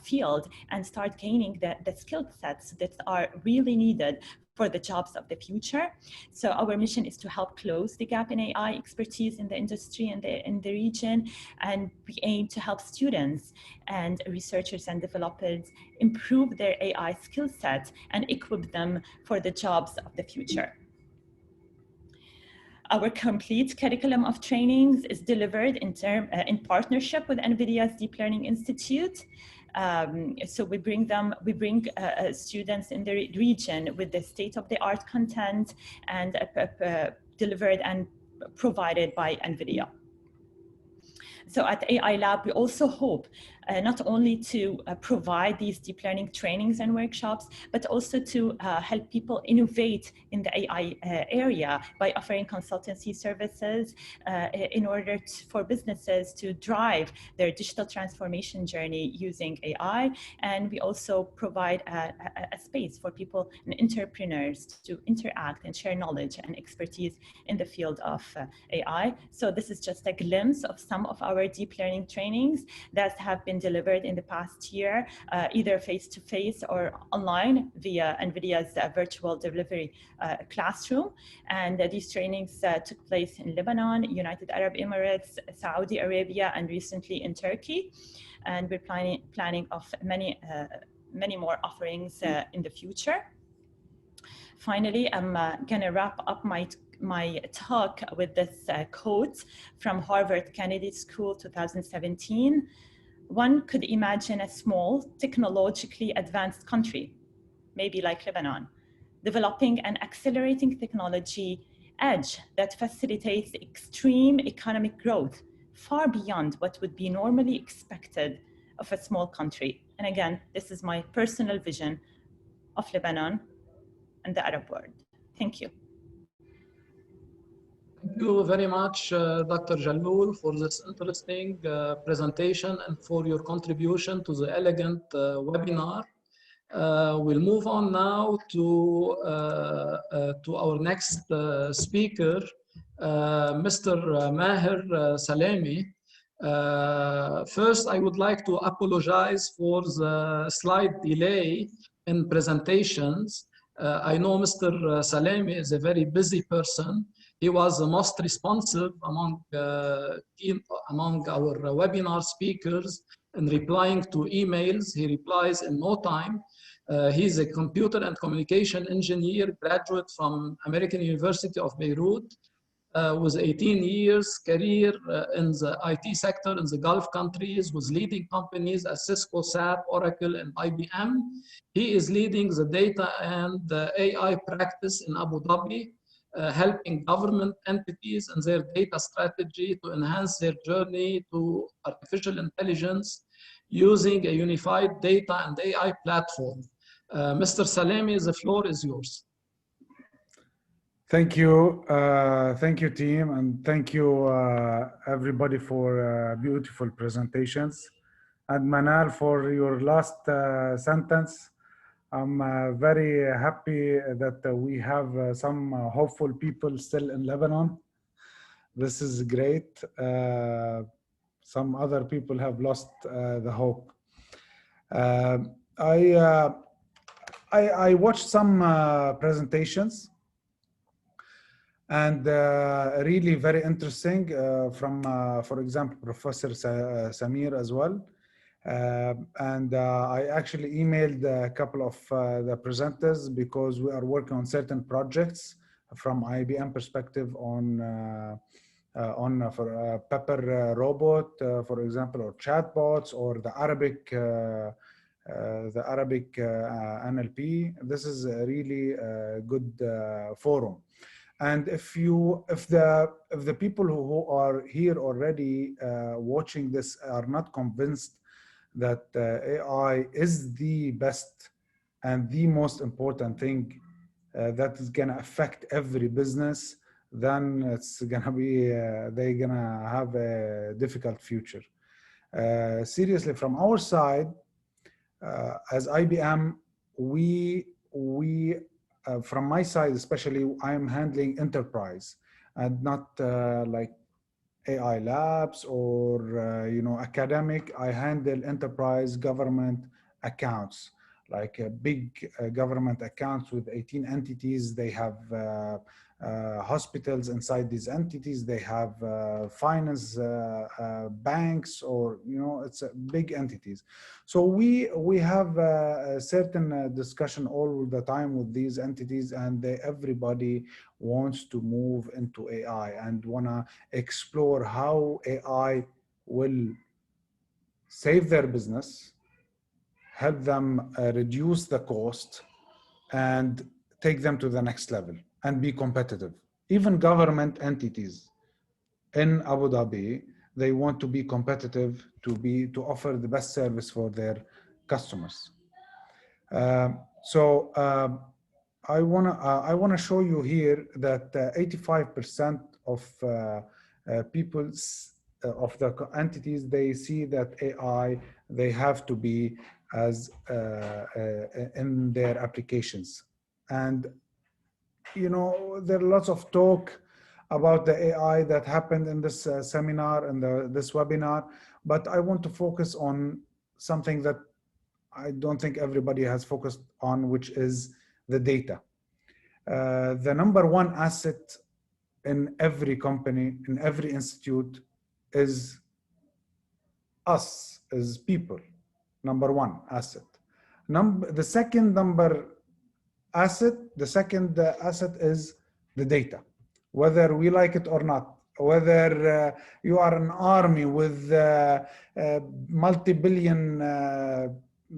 field and start gaining the skill sets that are really needed for the jobs of the future. So our mission is to help close the gap in AI expertise in the industry and in the region, and we aim to help students and researchers and developers improve their AI skill set and equip them for the jobs of the future. Our complete curriculum of trainings is delivered in partnership with NVIDIA's Deep Learning Institute. So we bring students in the region with the state-of-the-art content and delivered and provided by NVIDIA. So at AI Lab, we also hope not only to provide these deep learning trainings and workshops, but also to help people innovate in the AI area by offering consultancy services in order for businesses to drive their digital transformation journey using AI. And we also provide a space for people and entrepreneurs to interact and share knowledge and expertise in the field of AI. So this is just a glimpse of some of our deep learning trainings that have been delivered in the past year, either face-to-face or online via NVIDIA's virtual delivery classroom. And these trainings took place in Lebanon, United Arab Emirates, Saudi Arabia, and recently in Turkey. And we're planning of many more offerings in the future. Finally, I'm gonna wrap up my talk with this quote from Harvard Kennedy School 2017. One could imagine a small, technologically advanced country, maybe like Lebanon, developing an accelerating technology edge that facilitates extreme economic growth far beyond what would be normally expected of a small country. And again, this is my personal vision of Lebanon and the Arab world. Thank you. Thank you very much, Dr. Jalloul, for this interesting presentation and for your contribution to the elegant webinar. We'll move on now to our next speaker, Mr. Maher Salemi. First, I would like to apologize for the slight delay in presentations. I know Mr. Salemi is a very busy person. He was the most responsive among our webinar speakers in replying to emails. He replies in no time. He's a computer and communication engineer, graduate from American University of Beirut, with 18 years career in the IT sector in the Gulf countries with leading companies as Cisco, SAP, Oracle, and IBM. He is leading the data and the AI practice in Abu Dhabi, helping government entities and their data strategy to enhance their journey to artificial intelligence using a unified data and AI platform. Mr. Salemi, the floor is yours. Thank you, team, and thank you, everybody, for beautiful presentations. And Manal, for your last sentence, I'm very happy that we have some hopeful people still in Lebanon. This is great. Some other people have lost the hope. I watched some presentations, and really very interesting from, for example, Professor Samir as well. And I actually emailed a couple of the presenters because we are working on certain projects from IBM perspective on Pepper robot, for example, or chatbots, or the Arabic NLP. This is a really good forum. And if the people who are here already watching this are not convinced that AI is the best and the most important thing that is gonna affect every business, then it's gonna be they're gonna have a difficult future. Seriously, from our side, as IBM, we from my side especially, I am handling enterprise and not like AI labs or academic. I handle enterprise government accounts like big government accounts with 18 entities. They have hospitals inside these entities. They have finance banks, or it's big entities. So we have a certain discussion all the time with these entities, and everybody wants to move into AI and wanna explore how AI will save their business, help them reduce the cost, and take them to the next level and be competitive. Even government entities in Abu Dhabi, they want to be competitive, to offer the best service for their customers. I wanna show you here that 85% of people's of the entities, they see that AI, they have to be as in their applications. And there are lots of talk about the AI that happened in this seminar and this webinar, but I want to focus on something that I don't think everybody has focused on, which is the data. The number one asset in every company, in every institute, is us, is people. Number one asset. The second asset is the data, whether we like it or not. Whether you are an army with multi-billion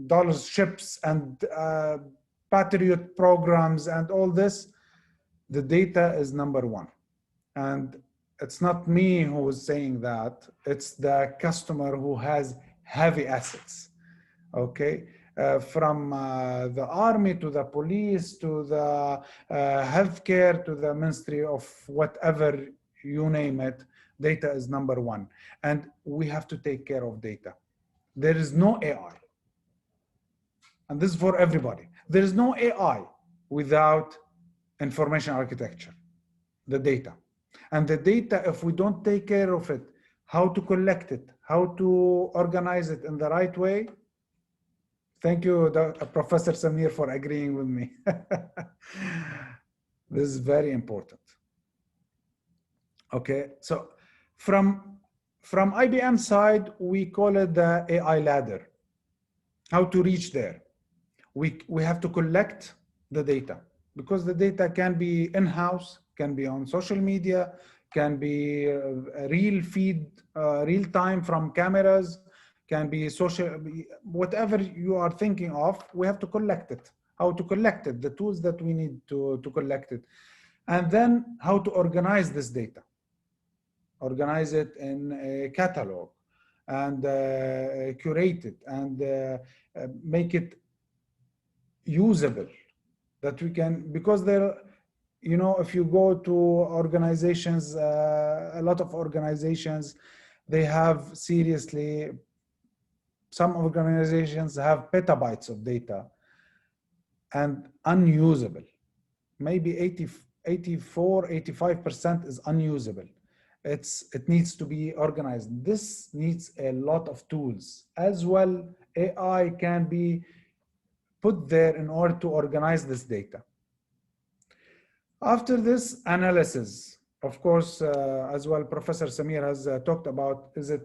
dollars ships and Patriot programs and all this, the data is number one. And it's not me who is saying that, it's the customer who has heavy assets, okay? From the army to the police to the healthcare to the ministry of whatever, you name it, data is number one. And we have to take care of data. There is no AI. And this is for everybody. There is no AI without information architecture, the data. And the data, if we don't take care of it, how to collect it, how to organize it in the right way. Thank you, Professor Samir, for agreeing with me. This is very important. Okay, so from IBM side, we call it the AI ladder. How to reach there? We have to collect the data, because the data can be in-house, can be on social media, can be a real feed, real time from cameras, can be social, whatever you are thinking of, we have to collect it. How to collect it, the tools that we need to collect it. And then how to organize this data. Organize it in a catalog and curate it and make it usable, that we can, because there, if you go to organizations, a lot of organizations, they have seriously, some organizations have petabytes of data and unusable. Maybe 84, 85% is unusable. It needs to be organized. This needs a lot of tools. As well, AI can be put there in order to organize this data. After this, analysis. Of course, as well, Professor Samir has talked about, is it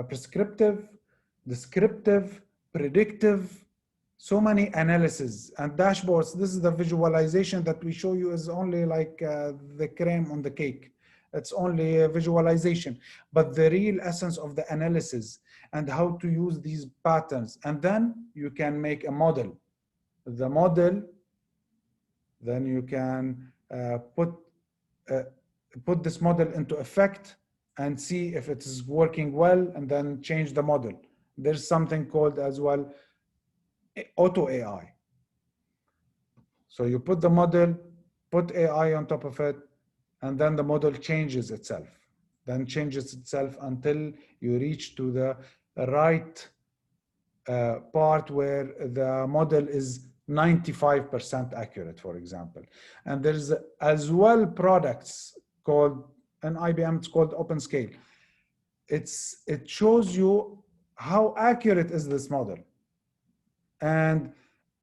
prescriptive, descriptive, predictive? So many analysis and dashboards. This is the visualization that we show you, is only like the creme on the cake. It's only a visualization, but the real essence of the analysis and how to use these patterns. And then you can make a model. The model, then you can put this model into effect and see if it is working well, and then change the model. There's something called as well auto AI. So you put the model, put AI on top of it, and then the model changes itself. Then changes itself until you reach to the right part where the model is 95% accurate, for example. And there's as well products called, in IBM, it's called OpenScale. It shows you how accurate is this model. And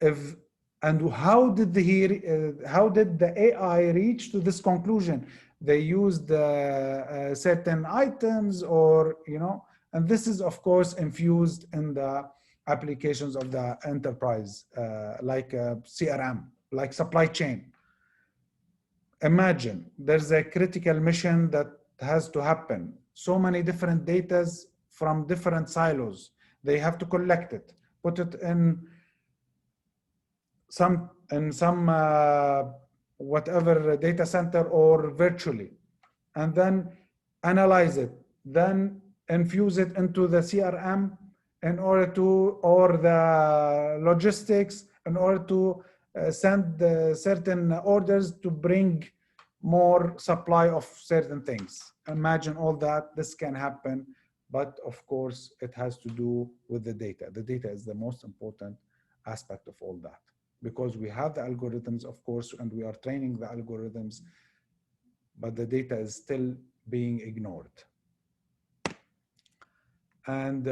how did the AI reach to this conclusion? They used certain items, or and this is of course infused in the applications of the enterprise, like CRM, like supply chain. Imagine there's a critical mission that has to happen. So many different datas from different silos. They have to collect it, put it in some whatever data center or virtually, and then analyze it, then infuse it into the CRM in order to, or the logistics, in order to send certain orders to bring more supply of certain things. Imagine all that. This can happen, but of course it has to do with the data. The data is the most important aspect of all that, because we have the algorithms, of course, and we are training the algorithms, but the data is still being ignored. And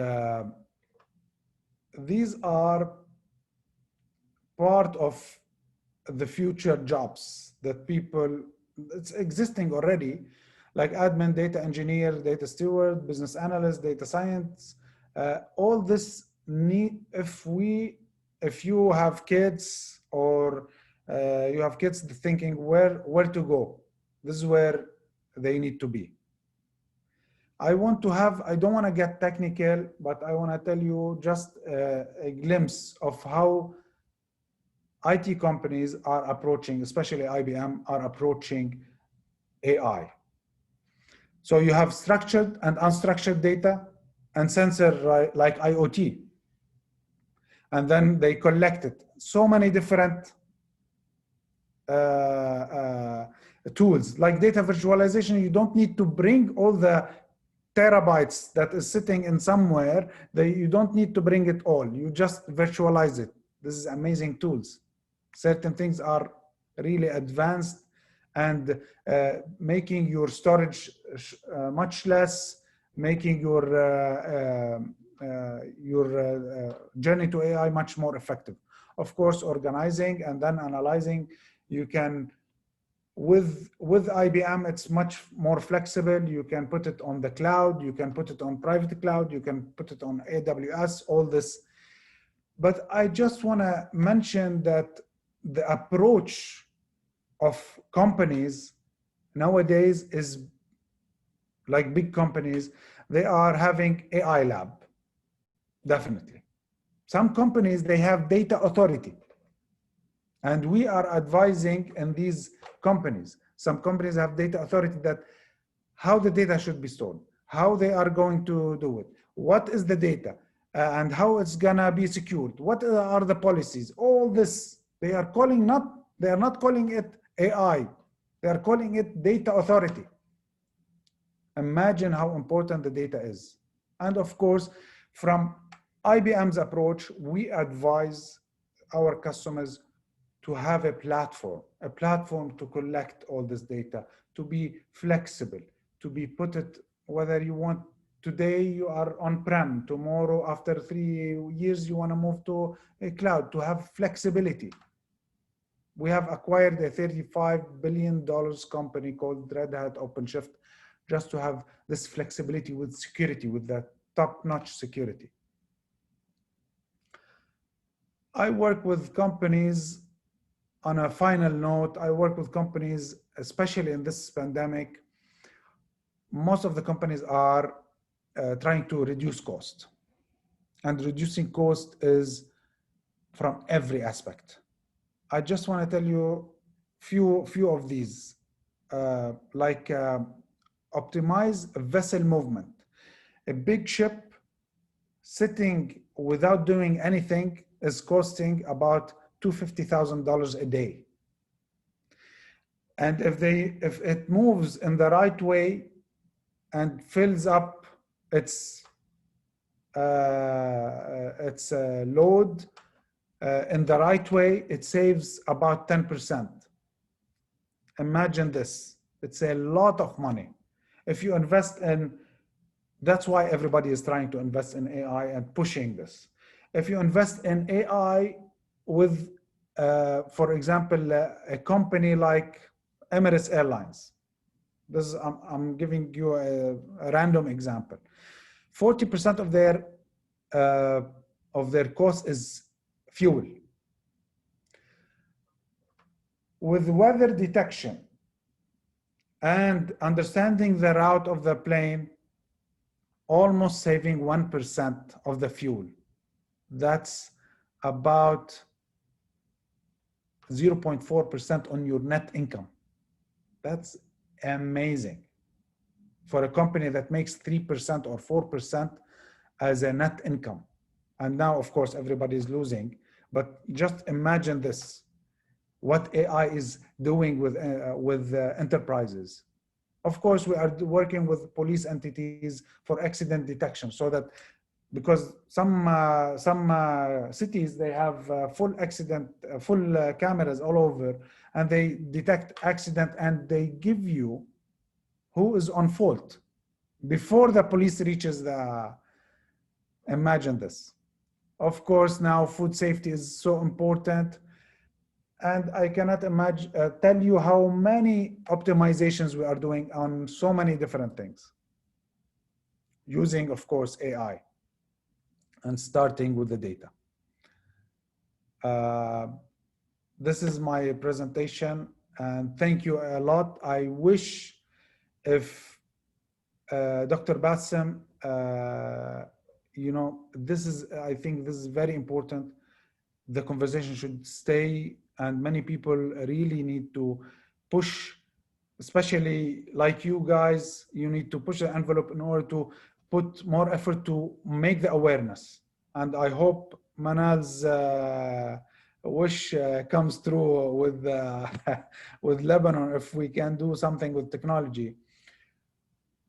these are part of the future jobs that people, it's existing already, like admin, data engineer, data steward, business analyst, data science. All this need, if you have kids, or you have kids thinking where to go, this is where they need to be. I don't want to get technical, but I want to tell you just a glimpse of how IT companies are approaching, especially IBM, are approaching AI. So you have structured and unstructured data and sensor, right, like IoT. And then they collect it. So many different tools, like data virtualization. You don't need to bring all the terabytes that is sitting in somewhere. You don't need to bring it all. You just virtualize it. This is amazing tools. Certain things are really advanced, and making your storage much less, making your journey to AI much more effective. Of course, organizing and then analyzing, you can, with IBM, it's much more flexible. You can put it on the cloud, you can put it on private cloud, you can put it on AWS, all this. But I just want to mention that the approach of companies nowadays is like big companies, they are having AI lab, definitely. Some companies, they have data authority, and we are advising in these companies. Some companies have data authority, that how the data should be stored, how they are going to do it, what is the data, and how it's gonna be secured, what are the policies, all this. They are not calling it AI, they are calling it data authority. Imagine how important the data is. And of course, from IBM's approach, we advise our customers to have a platform to collect all this data, to be flexible, to be put it, whether you want, today you are on-prem, tomorrow after 3 years you want to move to a cloud, to have flexibility. We have acquired a $35 billion company called Red Hat OpenShift, just to have this flexibility with security, with that top-notch security. I work with companies, on a final note, I work with companies, especially in this pandemic. Most of the companies are trying to reduce cost. And reducing cost is from every aspect. I just want to tell you few of these, like optimize vessel movement. A big ship sitting without doing anything is costing about $250,000 a day. And if it moves in the right way and fills up its load in the right way, it saves about 10%. Imagine this. It's a lot of money. If you invest in, that's why everybody is trying to invest in AI and pushing this. If you invest in AI, with, for example, a company like Emirates Airlines. This is, I'm giving you a random example. 40% of their cost is fuel. With weather detection and understanding the route of the plane, almost saving 1% of the fuel. That's about 0.4% on your net income. That's amazing for a company that makes 3% or 4% as a net income. And now, of course, everybody is losing. But just imagine this, what AI is doing with enterprises. Of course, we are working with police entities for accident detection, so that because some cities, they have full cameras all over, and they detect accident and they give you who is on fault before the police reaches the, imagine this. Of course, now food safety is so important. And I cannot imagine, tell you how many optimizations we are doing on so many different things. Using, of course, AI and starting with the data. This is my presentation, and thank you a lot. I wish if Dr. Bassem, you know, this is, I think this is very important. The conversation should stay, and many people really need to push, especially like you guys, you need to push the envelope in order to put more effort to make the awareness. And I hope Manal's wish comes through with, with Lebanon, if we can do something with technology.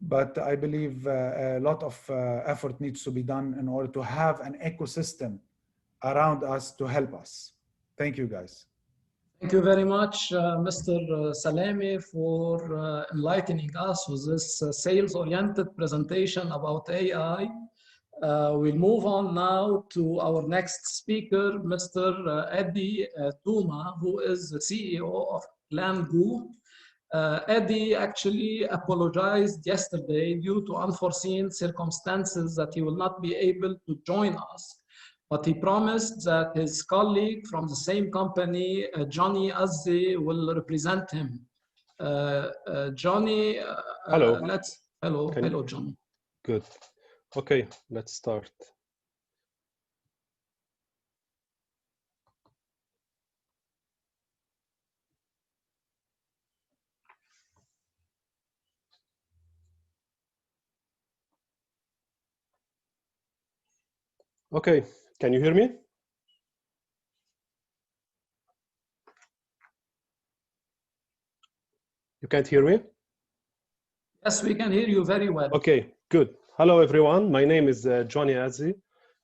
But I believe a lot of effort needs to be done in order to have an ecosystem around us to help us. Thank you, guys. Thank you very much, Mr. Salemi, for enlightening us with this sales-oriented presentation about AI. We'll move on now to our next speaker, Mr. Eddie Touma, who is the CEO of Clangu. Eddie actually apologized yesterday due to unforeseen circumstances that he will not be able to join us. But he promised that his colleague from the same company, Johnny Azzi, will represent him. Johnny, hello. Hello, Johnny. Good. Okay, let's start. Okay, can you hear me? You can't hear me? Yes, we can hear you very well. Okay, good. Hello, everyone. My name is Johnny Azzi,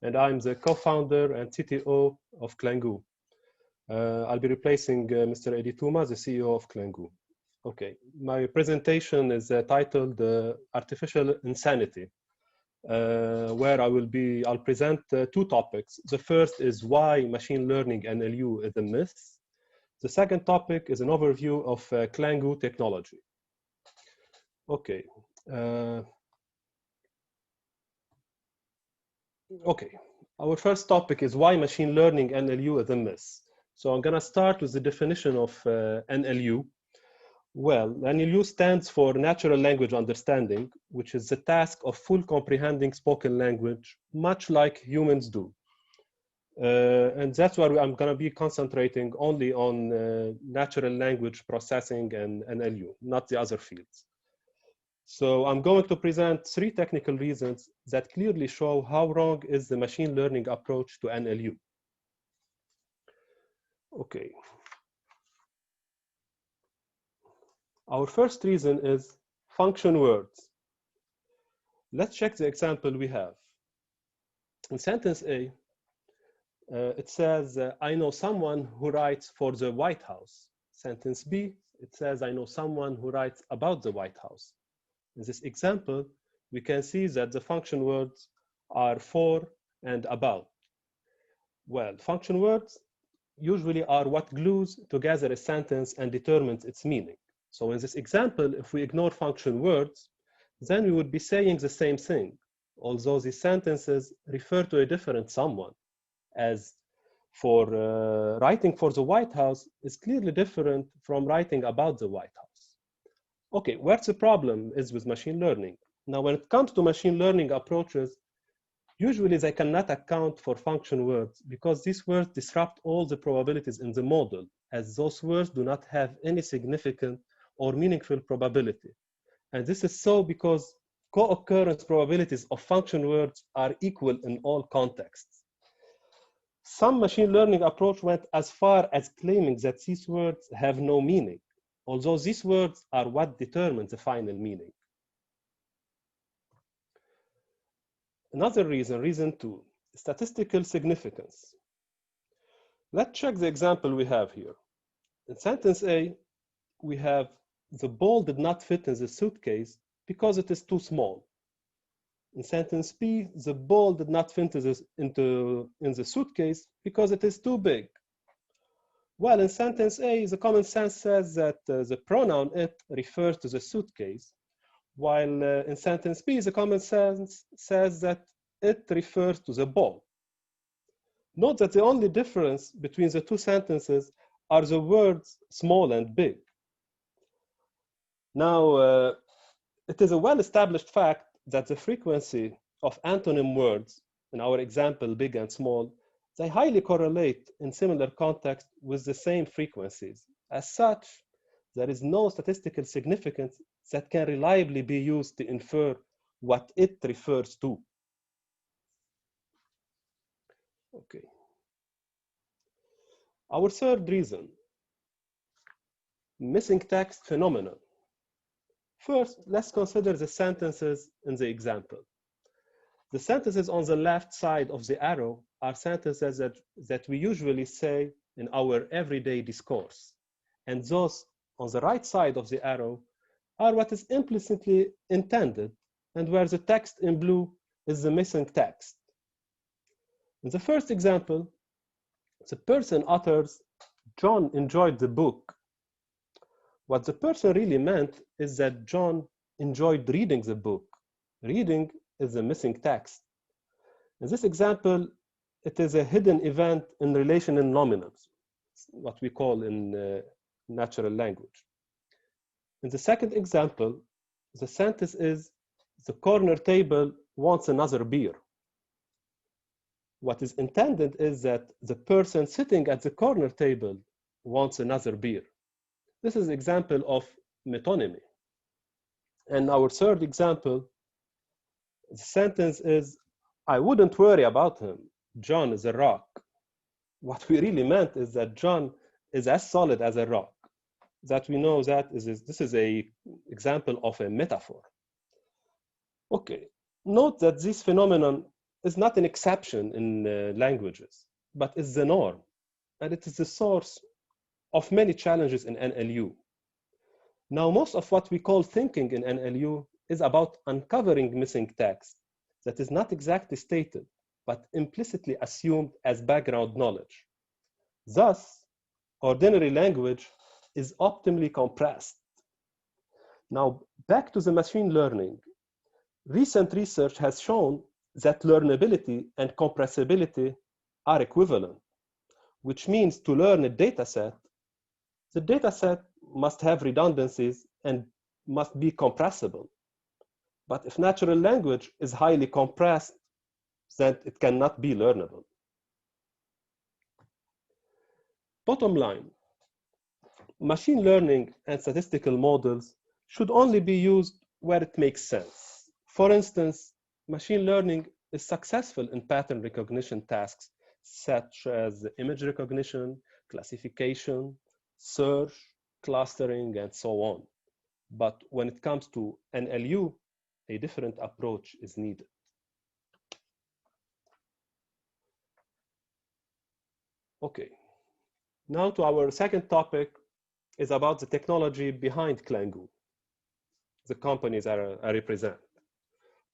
and I'm the co-founder and CTO of Clangu. I'll be replacing Mr. Eddie Touma, the CEO of Clangu. Okay, my presentation is titled Artificial Insanity, where I'll present two topics. The first is why machine learning NLU is a myth. The second topic is an overview of Clangu technology. Okay. Okay, our first topic is why machine learning NLU is a myth. So I'm gonna start with the definition of NLU. Well, NLU stands for Natural Language Understanding, which is the task of full comprehending spoken language, much like humans do. And that's where I'm gonna be concentrating only on natural language processing and NLU, not the other fields. So I'm going to present three technical reasons that clearly show how wrong is the machine learning approach to NLU. Okay. Our first reason is function words. Let's check the example we have. In sentence A, it says, I know someone who writes for the White House. Sentence B, it says, I know someone who writes about the White House. In this example, we can see that the function words are for and about. Well, function words usually are what glues together a sentence and determines its meaning. So in this example, if we ignore function words, then we would be saying the same thing, although these sentences refer to a different someone, as for writing for the White House is clearly different from writing about the White House. Okay, where's the problem is with machine learning. Now, when it comes to machine learning approaches, usually they cannot account for function words because these words disrupt all the probabilities in the model, as those words do not have any significant or meaningful probability. And this is so because co-occurrence probabilities of function words are equal in all contexts. Some machine learning approach went as far as claiming that these words have no meaning, although these words are what determines the final meaning. Another reason, reason 2, statistical significance. Let's check the example we have here. In sentence A, we have the ball did not fit in the suitcase because it is too small. In sentence B, the ball did not fit in the suitcase because it is too big. Well, in sentence A, the common sense says that the pronoun it refers to the suitcase, while in sentence B, the common sense says that it refers to the ball. Note that the only difference between the two sentences are the words small and big. Now, it is a well-established fact that the frequency of antonym words, in our example, big and small, they highly correlate in similar contexts with the same frequencies. As such, there is no statistical significance that can reliably be used to infer what it refers to. Okay. Our third reason, missing text phenomenon. First, let's consider the sentences in the example. The sentences on the left side of the arrow are sentences that we usually say in our everyday discourse. And those on the right side of the arrow are what is implicitly intended and where the text in blue is the missing text. In the first example, the person utters, "John enjoyed the book." What the person really meant is that John enjoyed reading the book. Reading is the missing text. In this example, it is a hidden event in relation in nominals, what we call in natural language. In the second example, the sentence is, "The corner table wants another beer." What is intended is that the person sitting at the corner table wants another beer. This is an example of metonymy. And our third example, the sentence is, "I wouldn't worry about him. John is a rock." What we really meant is that John is as solid as a rock. That we know that this is an example of a metaphor. Okay, note that this phenomenon is not an exception in languages, but is the norm. And it is the source of many challenges in NLU. Now, most of what we call thinking in NLU is about uncovering missing text that is not exactly stated, but implicitly assumed as background knowledge. Thus, ordinary language is optimally compressed. Now, back to the machine learning. Recent research has shown that learnability and compressibility are equivalent, which means to learn a data set, the data set must have redundancies and must be compressible. But if natural language is highly compressed, then it cannot be learnable. Bottom line, machine learning and statistical models should only be used where it makes sense. For instance, machine learning is successful in pattern recognition tasks such as image recognition, classification, search, clustering, and so on. But when it comes to NLU, a different approach is needed. Okay, now to our second topic is about the technology behind Clangu, the companies I represent.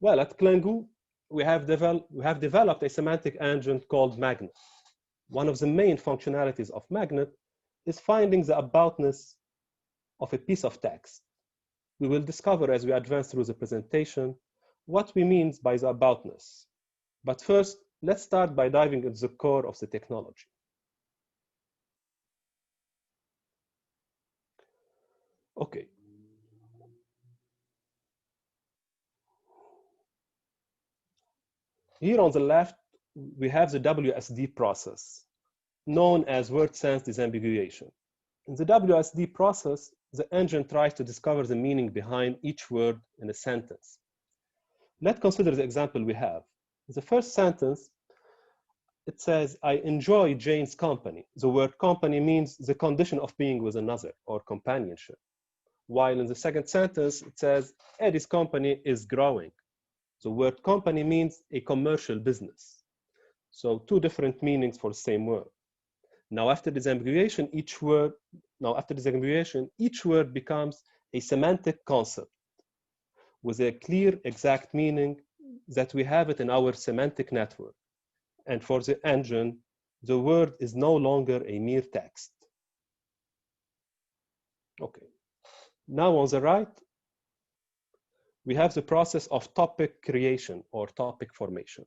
Well, at Clangu, we have developed a semantic engine called Magna. One of the main functionalities of Magnet is finding the aboutness of a piece of text. We will discover as we advance through the presentation what we mean by the aboutness. But first, let's start by diving into the core of the technology. Okay. Here on the left, we have the WSD process, known as word sense disambiguation. In the WSD process, the engine tries to discover the meaning behind each word in a sentence. Let's consider the example we have. In the first sentence, it says, I enjoy Jane's company. The word company means the condition of being with another or companionship. While in the second sentence, it says, Eddie's company is growing. The word company means a commercial business. So two different meanings for the same word. Now after disambiguation, each word becomes a semantic concept with a clear, exact meaning that we have it in our semantic network. And for the engine, the word is no longer a mere text. Okay. Now on the right, we have the process of topic creation or topic formation.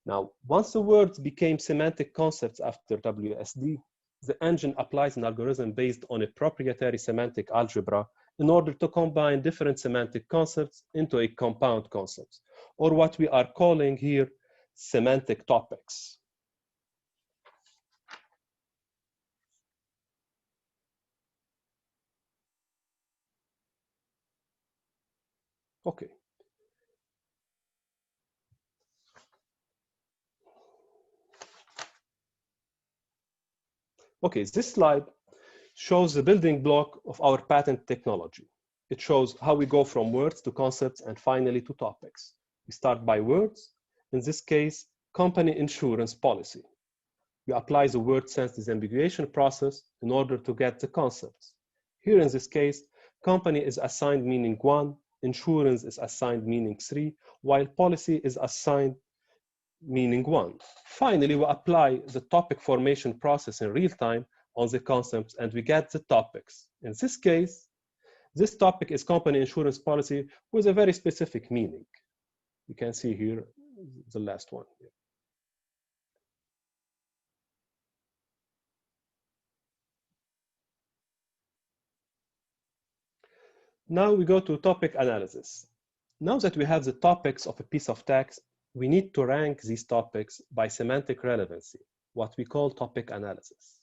Now, once the words became semantic concepts after WSD, the engine applies an algorithm based on a proprietary semantic algebra in order to combine different semantic concepts into a compound concept, or what we are calling here semantic topics. Okay. Okay, this slide shows the building block of our patent technology. It shows how we go from words to concepts and finally to topics. We start by words, in this case, company insurance policy. We apply the word sense disambiguation process in order to get the concepts. Here in this case, company is assigned meaning 1, insurance is assigned meaning 3, while policy is assigned meaning 1. Finally, we apply the topic formation process in real time on the concepts and we get the topics. In this case, this topic is company insurance policy with a very specific meaning. You can see here the last one. Now we go to topic analysis. Now that we have the topics of a piece of text, we need to rank these topics by semantic relevancy, what we call topic analysis.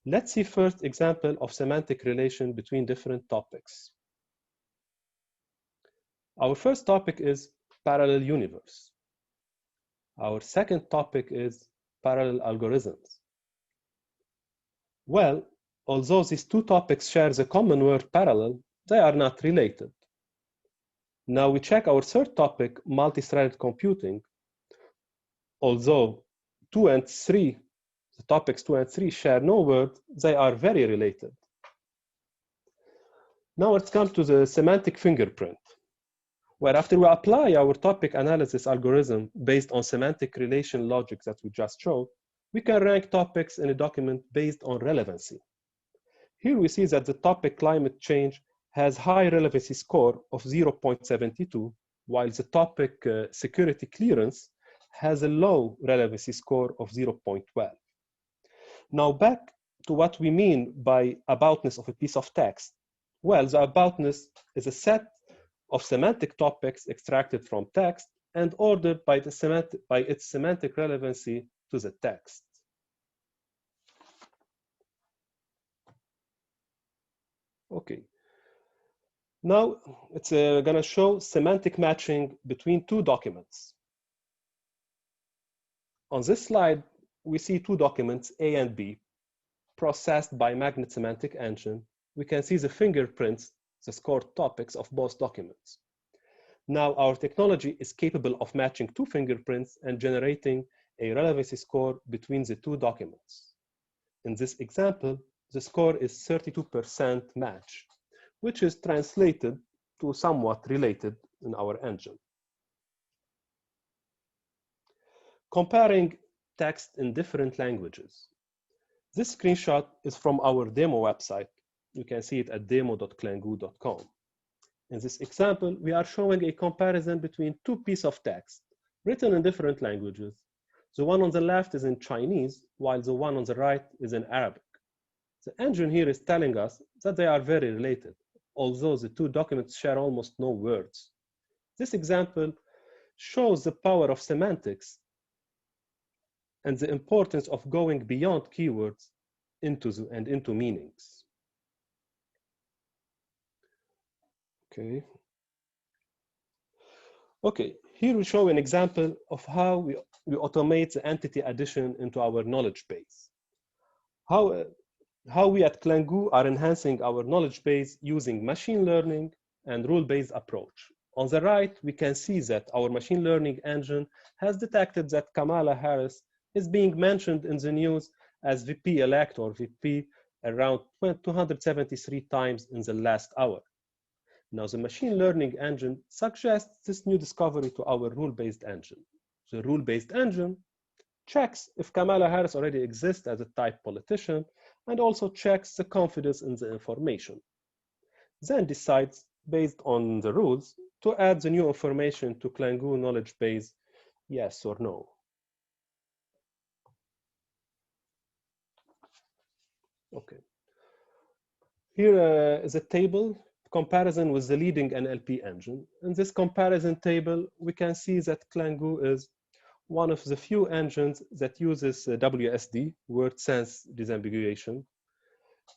Let's see first example of semantic relation between different topics. Our first topic is parallel universe. Our second topic is parallel algorithms. Well, although these two topics share the common word parallel, they are not related. Now we check our third topic, multi-threaded computing. Although 2 and 3, the topics 2 and 3 share no word, they are very related. Now let's come to the semantic fingerprint, where after we apply our topic analysis algorithm based on semantic relation logic that we just showed, we can rank topics in a document based on relevancy. Here we see that the topic climate change has high relevancy score of 0.72, while the topic security clearance has a low relevancy score of 0.12. Now back to what we mean by aboutness of a piece of text. Well, the aboutness is a set of semantic topics extracted from text and ordered by its semantic relevancy to the text. Okay. Now it's going to show semantic matching between two documents. On this slide, we see two documents, A and B, processed by Magnet Semantic Engine. We can see the fingerprints, the scored topics of both documents. Now our technology is capable of matching two fingerprints and generating a relevancy score between the two documents. In this example, the score is 32% match, which is translated to somewhat related in our engine. Comparing text in different languages. This screenshot is from our demo website. You can see it at demo.clangu.com. In this example, we are showing a comparison between two pieces of text written in different languages. The one on the left is in Chinese, while the one on the right is in Arabic. The engine here is telling us that they are very related, although the two documents share almost no words. This example shows the power of semantics and the importance of going beyond keywords into meanings. Okay, here we show an example of how we automate the entity addition into our knowledge base. How we at Clangu are enhancing our knowledge base using machine learning and rule-based approach. On the right, we can see that our machine learning engine has detected that Kamala Harris is being mentioned in the news as VP-elect or VP around 273 times in the last hour. Now, the machine learning engine suggests this new discovery to our rule-based engine. The rule-based engine checks if Kamala Harris already exists as a type politician and also checks the confidence in the information. Then decides, based on the rules, to add the new information to Clangu knowledge base, yes or no. Okay. Here is a table comparison with the leading NLP engine. In this comparison table, we can see that Clangu is one of the few engines that uses WSD, word sense disambiguation,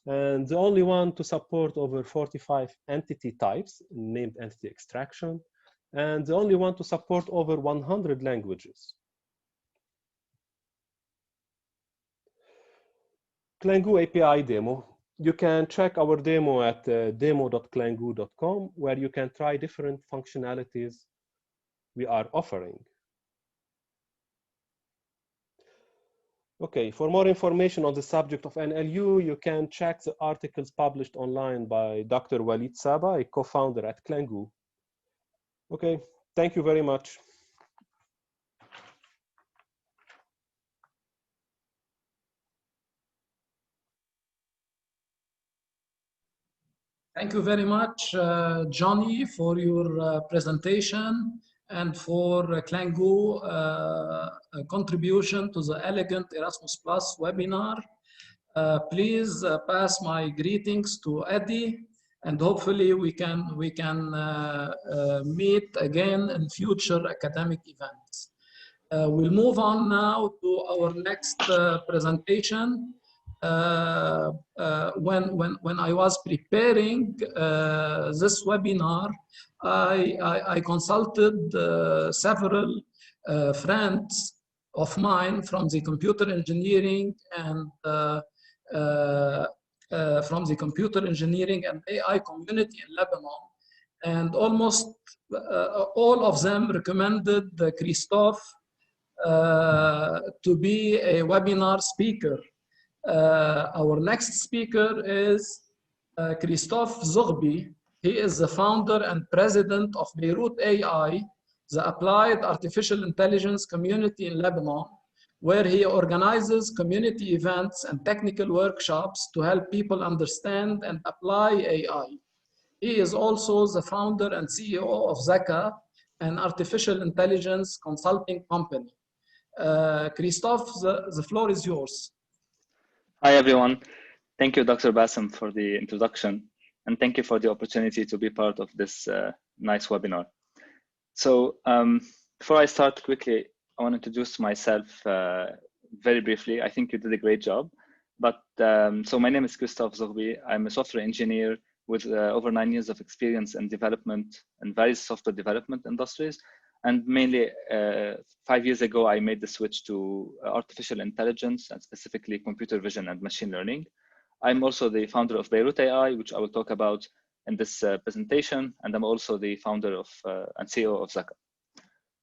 and the only one to support over 45 entity types, named entity extraction, and the only one to support over 100 languages. Clangu API demo. You can check our demo at demo.clangu.com, where you can try different functionalities we are offering. Okay, for more information on the subject of NLU, you can check the articles published online by Dr. Walid Saba, a co-founder at Clangu. Okay, thank you very much. Thank you very much, Johnny, for your presentation and for Clangu contribution to the Elegant Erasmus Plus webinar. Please pass my greetings to Eddie, and hopefully we can meet again in future academic events. We'll move on now to our next presentation. When I was preparing this webinar, I consulted several friends of mine from the computer engineering and AI community in Lebanon, and almost all of them recommended Christophe to be a webinar speaker. Our next speaker is Christophe Zoghbi. He is the founder and president of Beirut AI, the applied artificial intelligence community in Lebanon, where he organizes community events and technical workshops to help people understand and apply AI. He is also the founder and CEO of Zaka, an artificial intelligence consulting company. Christophe, the floor is yours. Hi, everyone. Thank you, Dr. Bassem, for the introduction, and thank you for the opportunity to be part of this nice webinar. So before I start quickly, I want to introduce myself very briefly. I think you did a great job. But so my name is Christophe Zoghbi. I'm a software engineer with over 9 years of experience in development and various software development industries. And mainly 5 years ago, I made the switch to artificial intelligence and specifically computer vision and machine learning. I'm also the founder of Beirut AI, which I will talk about in this presentation. And I'm also the founder of and CEO of Zaka.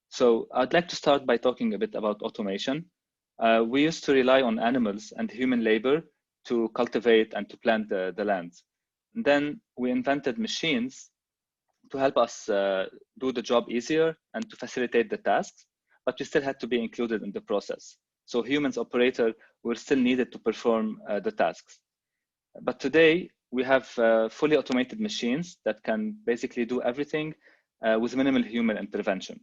So I'd like to start by talking a bit about automation. We used to rely on animals and human labor to cultivate and to plant the land. And then we invented machines to help us do the job easier and to facilitate the tasks, but we still had to be included in the process. So humans operator were still needed to perform the tasks. But today we have fully automated machines that can basically do everything with minimal human intervention.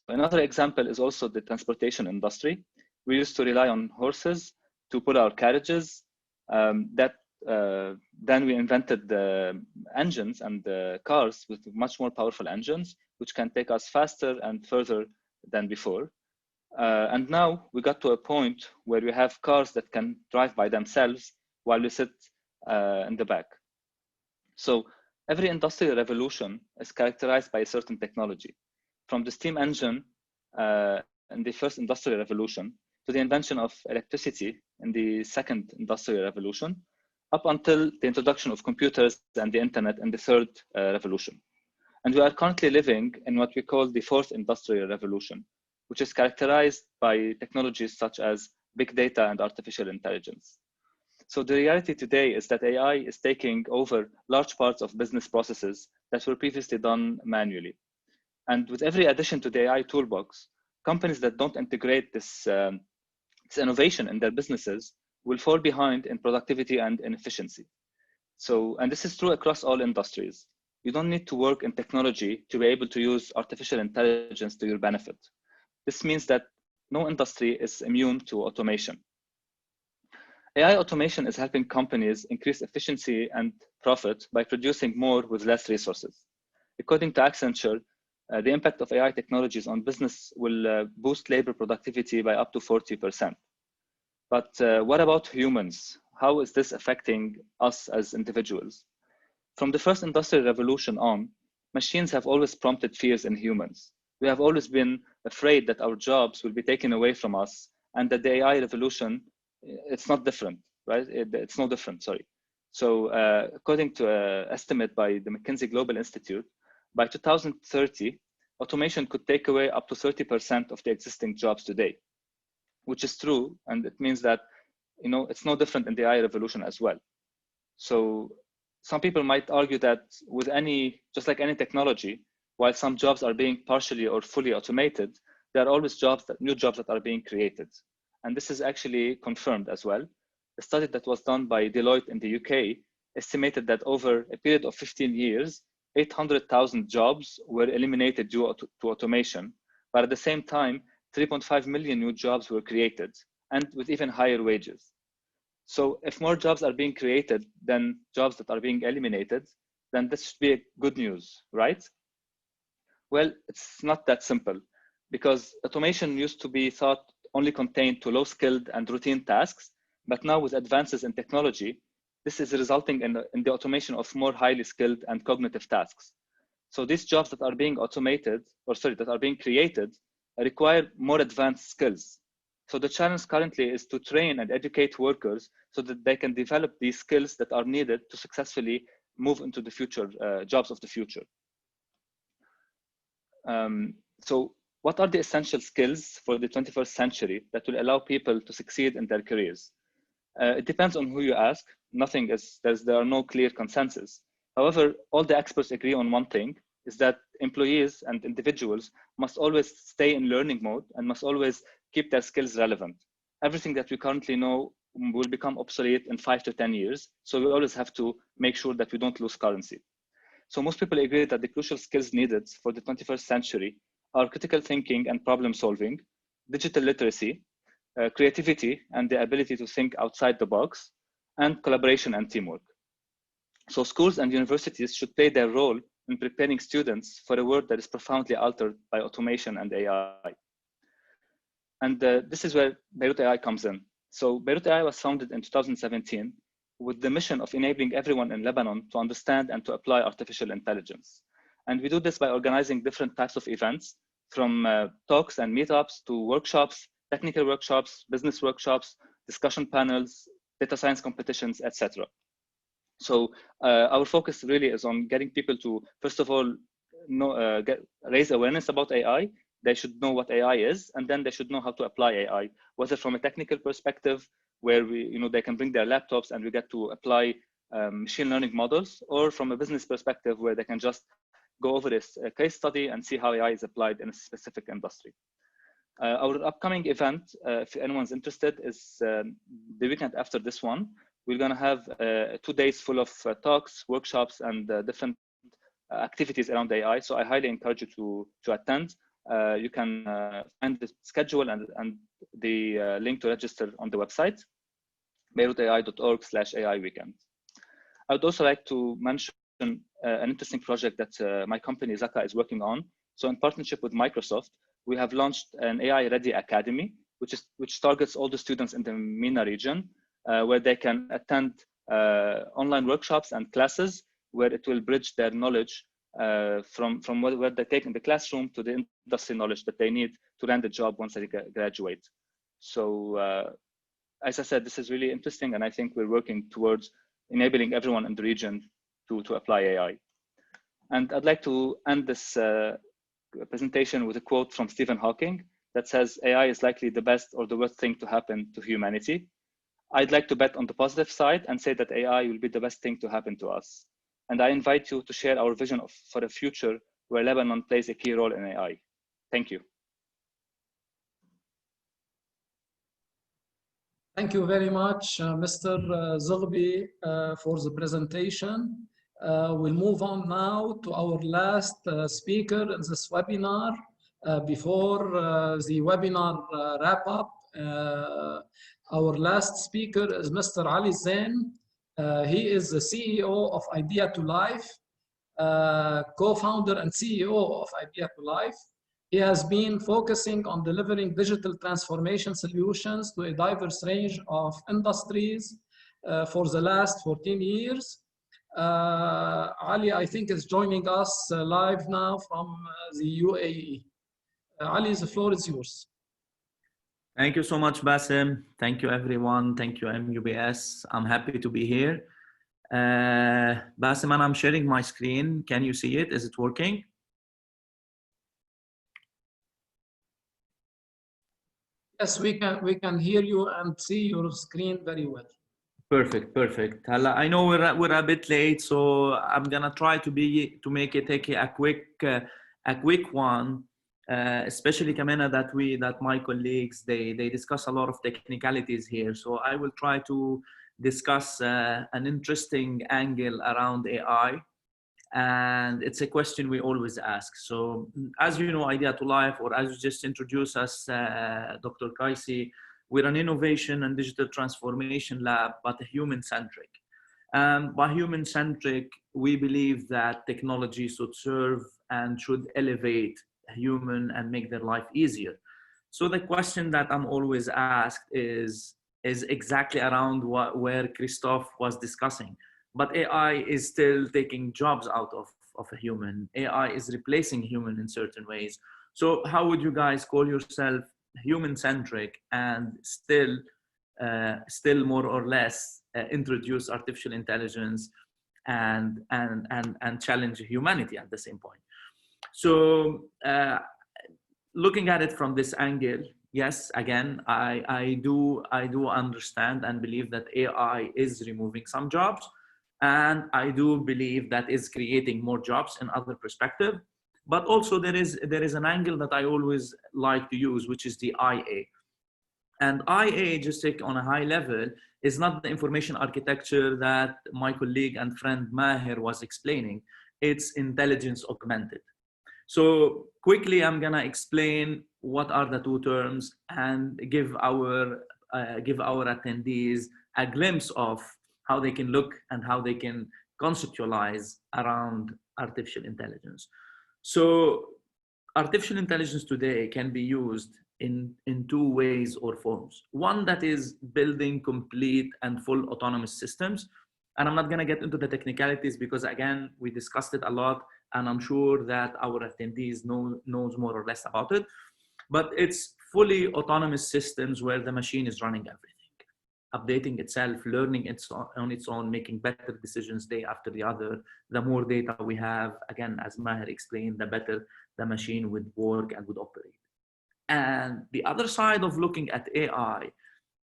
Another example is also the transportation industry. We used to rely on horses to pull our carriages. Then we invented the engines and the cars with much more powerful engines, which can take us faster and further than before. And now we got to a point where we have cars that can drive by themselves while we sit in the back. So every industrial revolution is characterized by a certain technology. From the steam engine in the first industrial revolution to the invention of electricity in the second industrial revolution, up until the introduction of computers and the internet in the third revolution. And we are currently living in what we call the fourth industrial revolution, which is characterized by technologies such as big data and artificial intelligence. So the reality today is that AI is taking over large parts of business processes that were previously done manually. And with every addition to the AI toolbox, companies that don't integrate this innovation in their businesses will fall behind in productivity and in efficiency. So, and this is true across all industries. You don't need to work in technology to be able to use artificial intelligence to your benefit. This means that no industry is immune to automation. AI automation is helping companies increase efficiency and profit by producing more with less resources. According to Accenture, the impact of AI technologies on business will boost labor productivity by up to 40%. But what about humans? How is this affecting us as individuals? From the first industrial revolution on, machines have always prompted fears in humans. We have always been afraid that our jobs will be taken away from us and that the AI revolution, it's not different, right? It's no different, sorry. So according to an estimate by the McKinsey Global Institute, by 2030, automation could take away up to 30% of the existing jobs today, which is true. And it means that, you know, it's no different in the AI revolution as well. So some people might argue that with just like any technology, while some jobs are being partially or fully automated, there are always new jobs that are being created. And this is actually confirmed as well. A study that was done by Deloitte in the UK estimated that over a period of 15 years, 800,000 jobs were eliminated due to automation. But at the same time, 3.5 million new jobs were created, and with even higher wages. So if more jobs are being created than jobs that are being eliminated, then this should be good news, right? Well, it's not that simple, because automation used to be thought only contained to low-skilled and routine tasks, but now with advances in technology, this is resulting in the automation of more highly skilled and cognitive tasks. So these jobs that are being that are being created require more advanced skills. So the challenge currently is to train and educate workers so that they can develop these skills that are needed to successfully move into the future, jobs of the future. So what are the essential skills for the 21st century that will allow people to succeed in their careers? It depends on who you ask. There are no clear consensus. However, all the experts agree on one thing, is that employees and individuals must always stay in learning mode and must always keep their skills relevant. Everything that we currently know will become obsolete in 5 to 10 years. So we always have to make sure that we don't lose currency. So most people agree that the crucial skills needed for the 21st century are critical thinking and problem solving, digital literacy, creativity and the ability to think outside the box, and collaboration and teamwork. So schools and universities should play their role in preparing students for a world that is profoundly altered by automation and AI. And this is where Beirut AI comes in. So Beirut AI was founded in 2017 with the mission of enabling everyone in Lebanon to understand and to apply artificial intelligence. And we do this by organizing different types of events, from talks and meetups to workshops, technical workshops, business workshops, discussion panels, data science competitions, etc. So our focus really is on getting people to, first of all, raise awareness about AI. They should know what AI is, and then they should know how to apply AI, whether from a technical perspective, where they can bring their laptops and we get to apply machine learning models, or from a business perspective, where they can just go over this case study and see how AI is applied in a specific industry. Our upcoming event, if anyone's interested, is the weekend after this one. We're going to have 2 days full of talks, workshops, and different activities around AI. So I highly encourage you to attend. You can find the schedule and the link to register on the website, beirutai.org/AI weekend. I would also like to mention an interesting project that my company Zaka is working on. So in partnership with Microsoft, we have launched an AI Ready Academy, which targets all the students in the MENA region, where they can attend online workshops and classes where it will bridge their knowledge from where they take in the classroom to the industry knowledge that they need to land a job once they graduate. So as I said, this is really interesting, and I think we're working towards enabling everyone in the region to apply AI. And I'd like to end this presentation with a quote from Stephen Hawking that says, "AI is likely the best or the worst thing to happen to humanity." I'd like to bet on the positive side and say that AI will be the best thing to happen to us. And I invite you to share our vision for a future where Lebanon plays a key role in AI. Thank you. Thank you very much, Mr. Zoghbi, for the presentation. We'll move on now to our last speaker in this webinar. Before the webinar wrap up, our last speaker is Mr. Ali Zain. He is the CEO of Idea to Life, co-founder and CEO of Idea to Life. He has been focusing on delivering digital transformation solutions to a diverse range of industries for the last 14 years. Ali, I think, is joining us live now from the UAE. Ali, the floor is yours. Thank you so much, Bassem. Thank you, everyone. Thank you, MUBS. I'm happy to be here. Bassem, and I'm sharing my screen. Can you see it? Is it working? Yes, we can hear you and see your screen very well. Perfect, perfect. I know we're a bit late, so I'm gonna try to make it a quick one. Especially Kamena, that my colleagues they discuss a lot of technicalities here, so I will try to discuss an interesting angle around AI, and it's a question we always ask. So as you know, Idea to Life, or as you just introduced us, Dr. Kaisi, we're an innovation and digital transformation lab, but human-centric. By human-centric, we believe that technology should serve and should elevate human and make their life easier. So the question that I'm always asked is exactly around where Christophe was discussing. But AI is still taking jobs out of a human. AI is replacing human in certain ways. So how would you guys call yourself human-centric and still more or less introduce artificial intelligence and challenge humanity at the same point? So looking at it from this angle, yes, again, I do understand and believe that AI is removing some jobs, and I do believe that is creating more jobs in other perspective. But also there is an angle that I always like to use, which is the IA. And IA, just take on a high level, is not the information architecture that my colleague and friend Maher was explaining. It's intelligence augmented. So quickly, I'm gonna explain what are the two terms and give our attendees a glimpse of how they can look and how they can conceptualize around artificial intelligence. So artificial intelligence today can be used in two ways or forms. One that is building complete and full autonomous systems. And I'm not gonna get into the technicalities because again, we discussed it a lot, and I'm sure that our attendees knows more or less about it. But it's fully autonomous systems where the machine is running everything, updating itself, learning on its own, making better decisions day after the other. The more data we have, again, as Maher explained, the better the machine would work and would operate. And the other side of looking at AI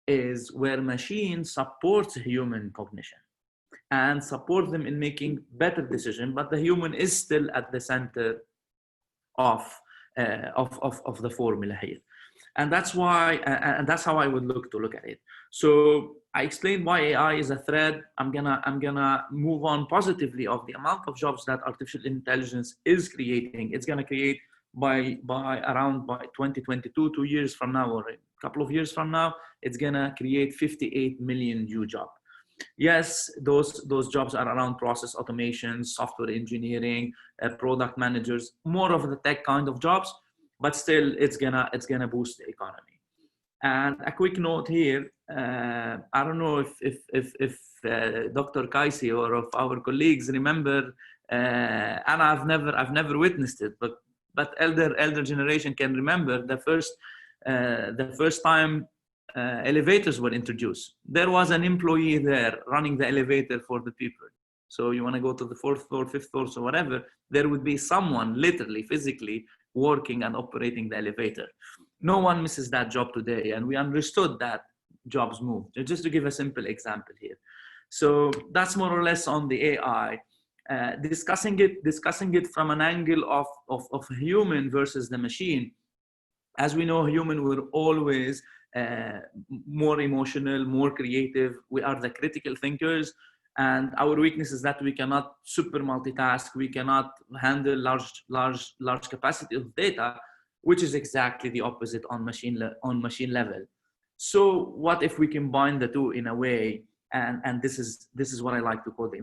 is where machine supports human cognition and support them in making better decisions, but the human is still at the center of the formula here. And that's why, and that's how I would look at it. So I explained why AI is a threat. I'm gonna move on positively of the amount of jobs that artificial intelligence is creating. It's gonna create by 2022, 2 years from now, or a couple of years from now, it's gonna create 58 million new jobs. Yes, those jobs are around process automation, software engineering, product managers, more of the tech kind of jobs, but still it's gonna boost the economy. And a quick note here, I don't know if Dr. Kaisi or of our colleagues remember, and I've never witnessed it, but elder generation can remember the first time elevators were introduced. There was an employee there running the elevator for the people. So you want to go to the 4th floor, 5th floor, so whatever, there would be someone literally, physically working and operating the elevator. No one misses that job today, and we understood that jobs move. Just to give a simple example here. So that's more or less on the AI. Discussing it from an angle of human versus the machine. As we know, human will always more emotional, more creative. We are the critical thinkers, and our weakness is that we cannot super multitask. We cannot handle large capacity of data, which is exactly the opposite on machine level. So what if we combine the two in a way, and this is what I like to call the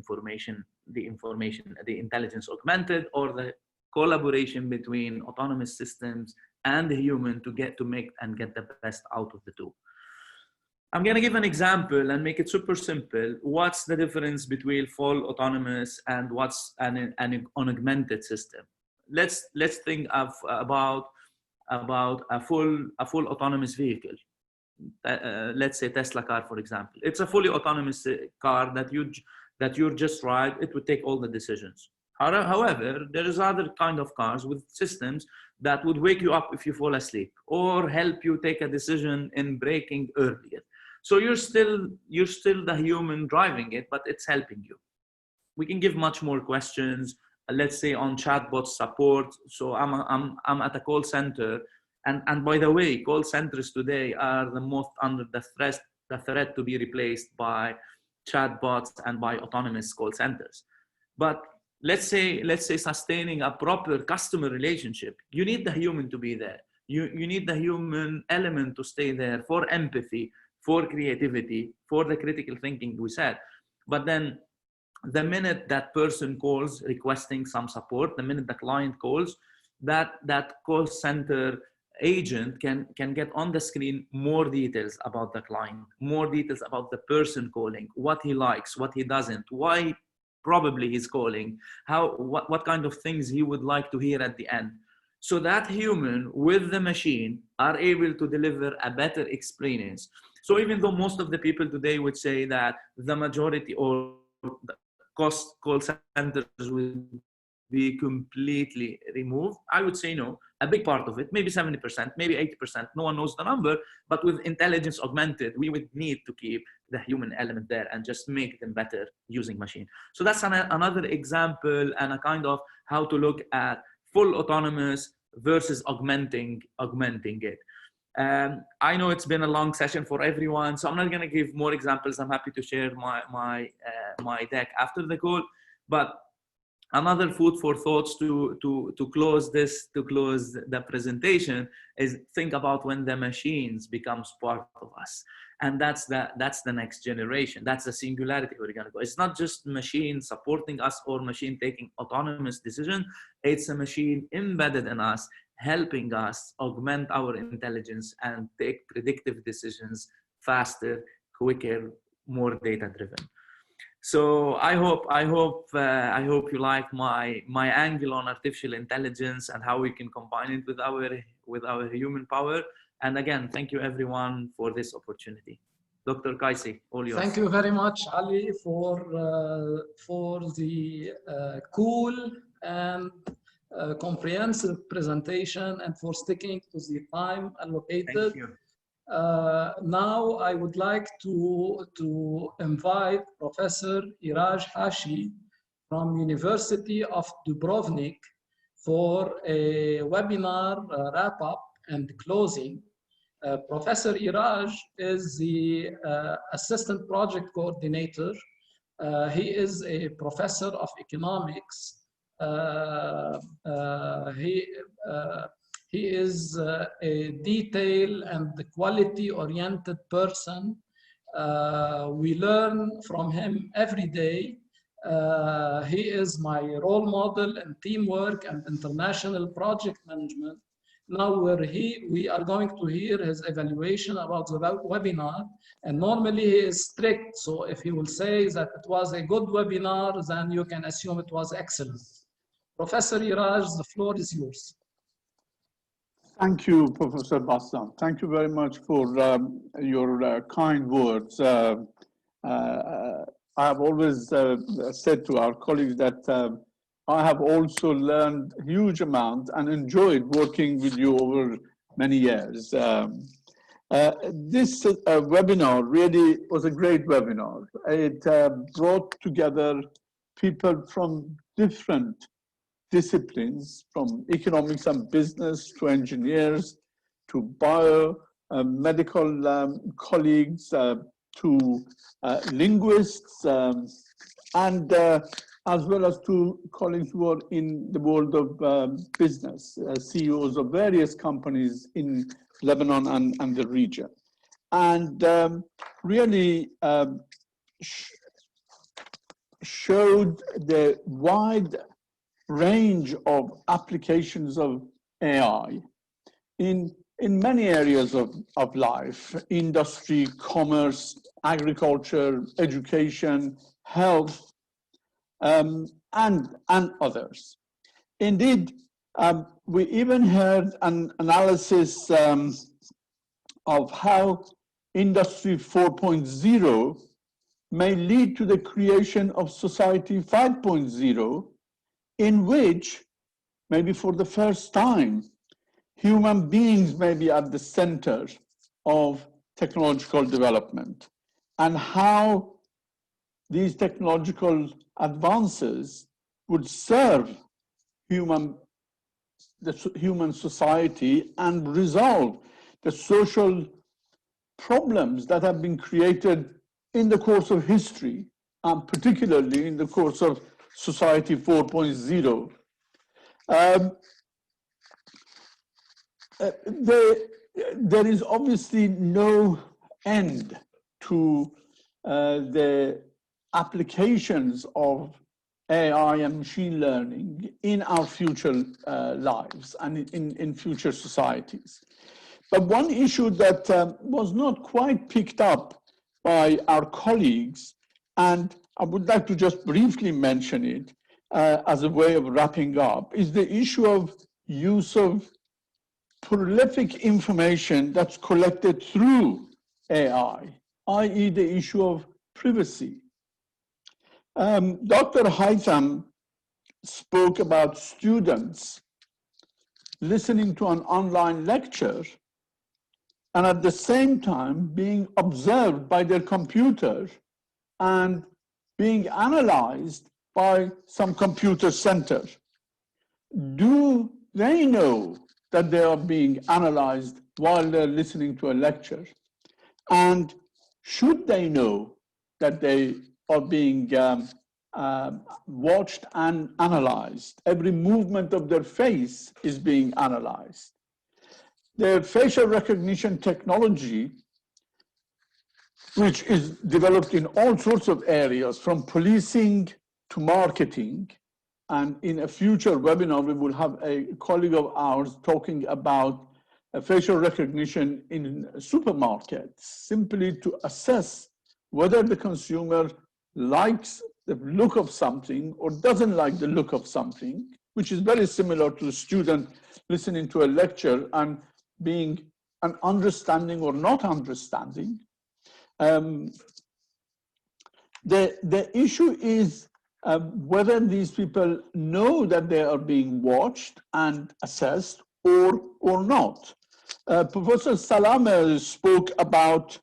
intelligence augmented, or the collaboration between autonomous systems and the human to get the best out of the two. I'm going to give an example and make it super simple. What's the difference between full autonomous and what's an augmented system? Let's think about a full autonomous vehicle. Let's say Tesla car, for example. It's a fully autonomous car that you just ride. It would take all the decisions. However, there is other kind of cars with systems that would wake you up if you fall asleep, or help you take a decision in braking earlier. So you're still the human driving it, but it's helping you. We can give much more questions. Let's say on chatbot support. So I'm at a call center, and by the way, call centers today are the most under the threat to be replaced by chatbots and by autonomous call centers. But let's say sustaining a proper customer relationship, you need the human to be there. You need the human element to stay there for empathy, for creativity, for the critical thinking we said. But then the minute that person calls requesting some support, the minute the client calls, that call center agent can get on the screen more details about the client, more details about the person calling, what he likes, what he doesn't, why probably he's calling, what kind of things he would like to hear at the end. So that human with the machine are able to deliver a better experience. So even though most of the people today would say that the majority or the call centers will be completely removed, I would say no. A big part of it, maybe 70%, maybe 80%, no one knows the number, but with intelligence augmented, we would need to keep the human element there and just make them better using machine. So that's another example and a kind of how to look at full autonomous versus augmenting it. I know it's been a long session for everyone, so I'm not going to give more examples. I'm happy to share my deck after the call, but another food for thoughts to close the presentation is think about when the machines becomes part of us, and that's the next generation. That's the singularity we're going to go. It's not just machine supporting us or machine taking autonomous decision. It's a machine embedded in us, helping us augment our intelligence and take predictive decisions faster, quicker, more data driven. So I hope you like my angle on artificial intelligence and how we can combine it with our human power. And again, thank you everyone for this opportunity. Dr. Kaisi, all yours. Thank you very much, Ali, for the cool and comprehensive presentation and for sticking to the time allocated. Thank you. Now I would like to invite Professor Iraj Hashi from University of Dubrovnik for a webinar wrap-up and closing. Professor Iraj is the assistant project coordinator. He is a professor of economics. He is a detail and quality-oriented person. We learn from him every day. He is my role model in teamwork and international project management. Now we are going to hear his evaluation about the webinar, and normally he is strict, so if he will say that it was a good webinar, then you can assume it was excellent. Professor Iraj, the floor is yours. Thank you, Professor Bassam. Thank you very much for your kind words. I have always said to our colleagues that I have also learned a huge amount and enjoyed working with you over many years. This webinar really was a great webinar. It brought together people from different disciplines, from economics and business to engineers, to medical colleagues, to linguists, and as well as to colleagues who are in the world of business, CEOs of various companies in Lebanon and the region. And really showed the wide range of applications of AI in many areas of life: industry, commerce, agriculture, education, health, and others. Indeed, we even heard an analysis of how Industry 4.0 may lead to the creation of Society 5.0, in which, maybe for the first time, human beings may be at the center of technological development, and how these technological advances would serve the human society and resolve the social problems that have been created in the course of history, and particularly in the course of Society 4.0. There is obviously no end to the applications of AI and machine learning in our future lives and in future societies. But one issue that was not quite picked up by our colleagues, and I would like to just briefly mention it as a way of wrapping up, is the issue of use of prolific information that's collected through AI, i.e. the issue of privacy. Dr. Haytham spoke about students listening to an online lecture and at the same time being observed by their computer and being analyzed by some computer center. Do they know that they are being analyzed while they're listening to a lecture? And should they know that they are being watched and analyzed? Every movement of their face is being analyzed. Their facial recognition technology, which is developed in all sorts of areas, from policing to marketing. And in a future webinar, we will have a colleague of ours talking about facial recognition in supermarkets, simply to assess whether the consumer likes the look of something or doesn't like the look of something, which is very similar to a student listening to a lecture and being an understanding or not understanding. The issue is whether these people know that they are being watched and assessed or not. Professor Salameh spoke about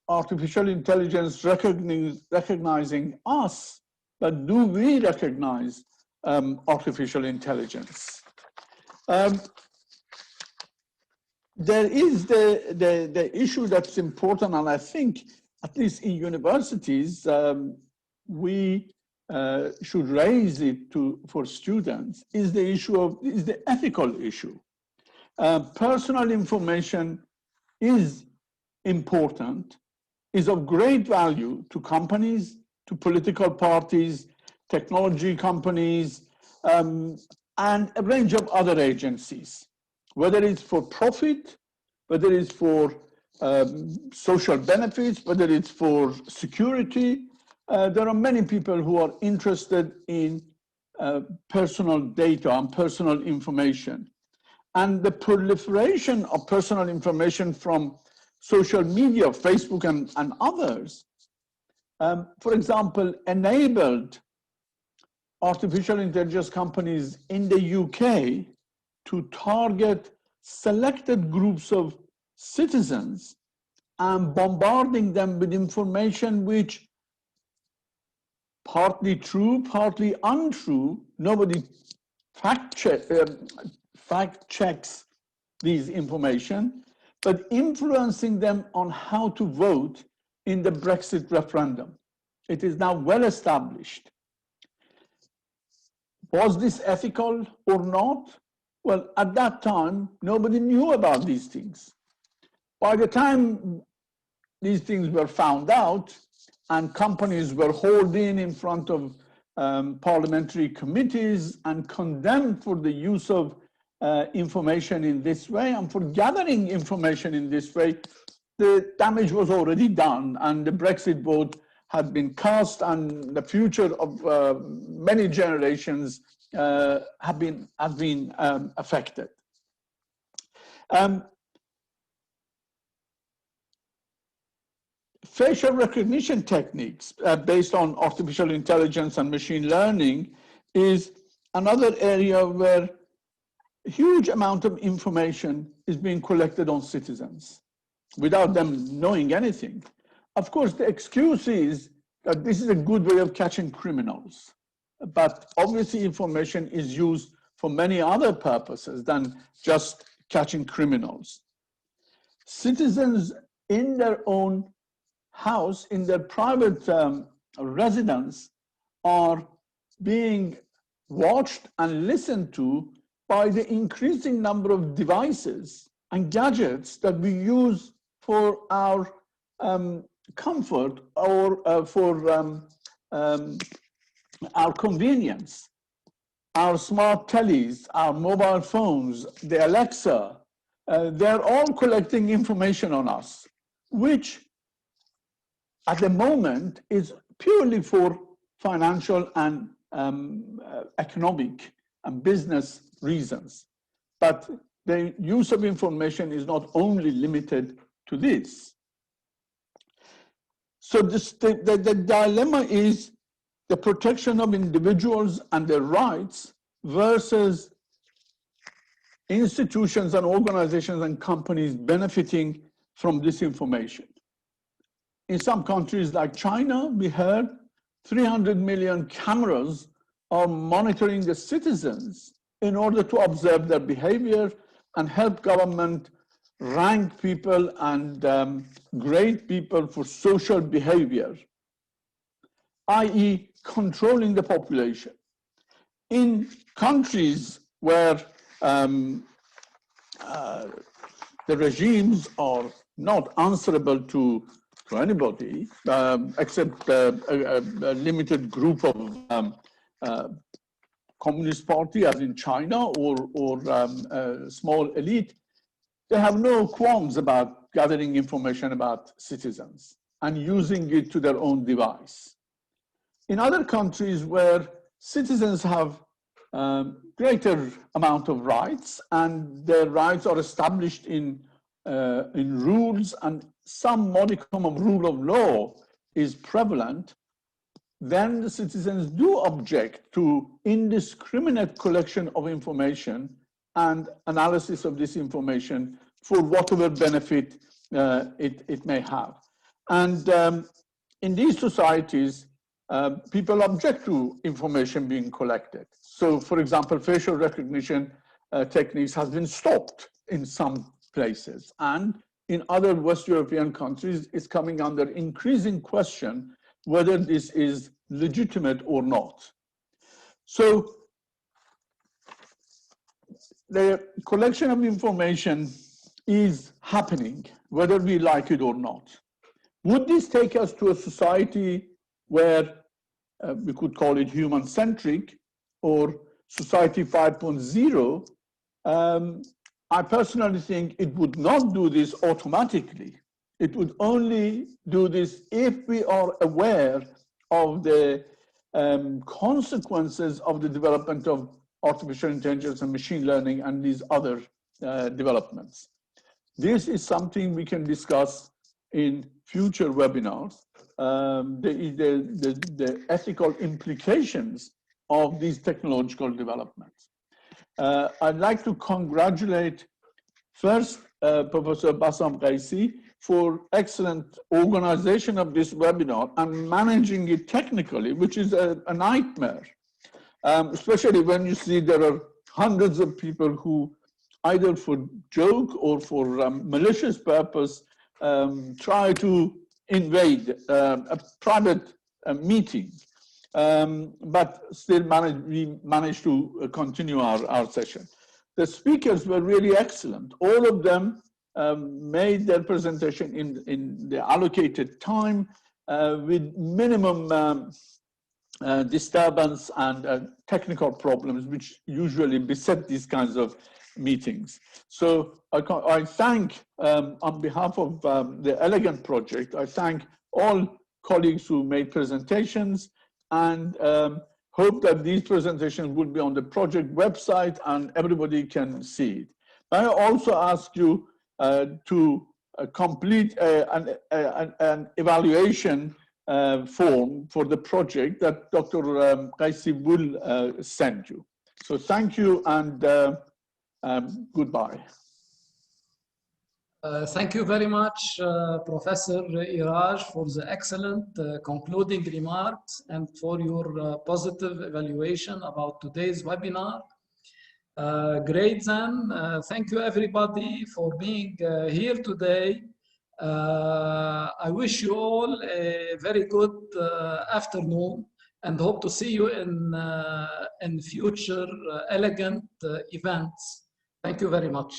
artificial intelligence recognizing us, but do we recognize artificial intelligence? there is the issue that's important, and I think at least in universities, we should raise it for students, is the ethical issue. Personal information is important, is of great value to companies, to political parties, technology companies, and a range of other agencies, whether it's for profit, whether it's for social benefits, whether it's for security. There are many people who are interested in personal data and personal information. And the proliferation of personal information from social media, Facebook and others, for example, enabled artificial intelligence companies in the UK to target selected groups of citizens and bombarding them with information which partly true, partly untrue. Nobody fact checks these information, but influencing them on how to vote in the Brexit referendum. It is now well established. Was this ethical or not? Well, at that time, nobody knew about these things. By the time these things were found out and companies were hauled in front of parliamentary committees and condemned for the use of information in this way and for gathering information in this way, the damage was already done and the Brexit vote had been cast and the future of many generations have been affected. Facial recognition techniques based on artificial intelligence and machine learning is another area where a huge amount of information is being collected on citizens without them knowing anything. Of course, the excuse is that this is a good way of catching criminals, but obviously information is used for many other purposes than just catching criminals. Citizens in their own house, in their private residence, are being watched and listened to by the increasing number of devices and gadgets that we use for our comfort or for our convenience. Our smart tellies, our mobile phones, the Alexa, they're all collecting information on us, which at the moment is purely for financial and economic and business reasons. But the use of information is not only limited to this. So the dilemma is the protection of individuals and their rights versus institutions and organizations and companies benefiting from this information. In some countries like China, we heard 300 million cameras are monitoring the citizens in order to observe their behavior and help government rank people and grade people for social behavior, i.e. controlling the population. In countries where the regimes are not answerable to anybody except a limited group of Communist Party, as in China, or a small elite, they have no qualms about gathering information about citizens and using it to their own device. In other countries where citizens have greater amount of rights and their rights are established in rules and some modicum of rule of law is prevalent, then the citizens do object to indiscriminate collection of information and analysis of this information for whatever benefit it may have. And in these societies, people object to information being collected. So, for example, facial recognition techniques has been stopped in some places. And in other West European countries, it's coming under increasing question whether this is legitimate or not. So the collection of information is happening, whether we like it or not. Would this take us to a society where we could call it human-centric or society 5.0? I personally think it would not do this automatically. It would only do this if we are aware of the consequences of the development of artificial intelligence and machine learning and these other developments. This is something we can discuss in future webinars, the ethical implications of these technological developments. I'd like to congratulate first Professor Bassam Qaisi for excellent organization of this webinar and managing it technically, which is a nightmare, especially when you see there are hundreds of people who either for joke or for malicious purpose try to invade a private meeting. But still we managed to continue our session. The speakers were really excellent. All of them made their presentation in the allocated time with minimum disturbance and technical problems, which usually beset these kinds of meetings. So I thank, on behalf of the Elegant Project, I thank all colleagues who made presentations, and hope that these presentations will be on the project website and everybody can see it. I also ask you to complete an evaluation form for the project that Dr. Qaisi will send you. So thank you and goodbye. Thank you very much, Professor Iraj, for the excellent concluding remarks and for your positive evaluation about today's webinar. Great then. Thank you everybody for being here today. I wish you all a very good afternoon and hope to see you in future elegant events. Thank you very much.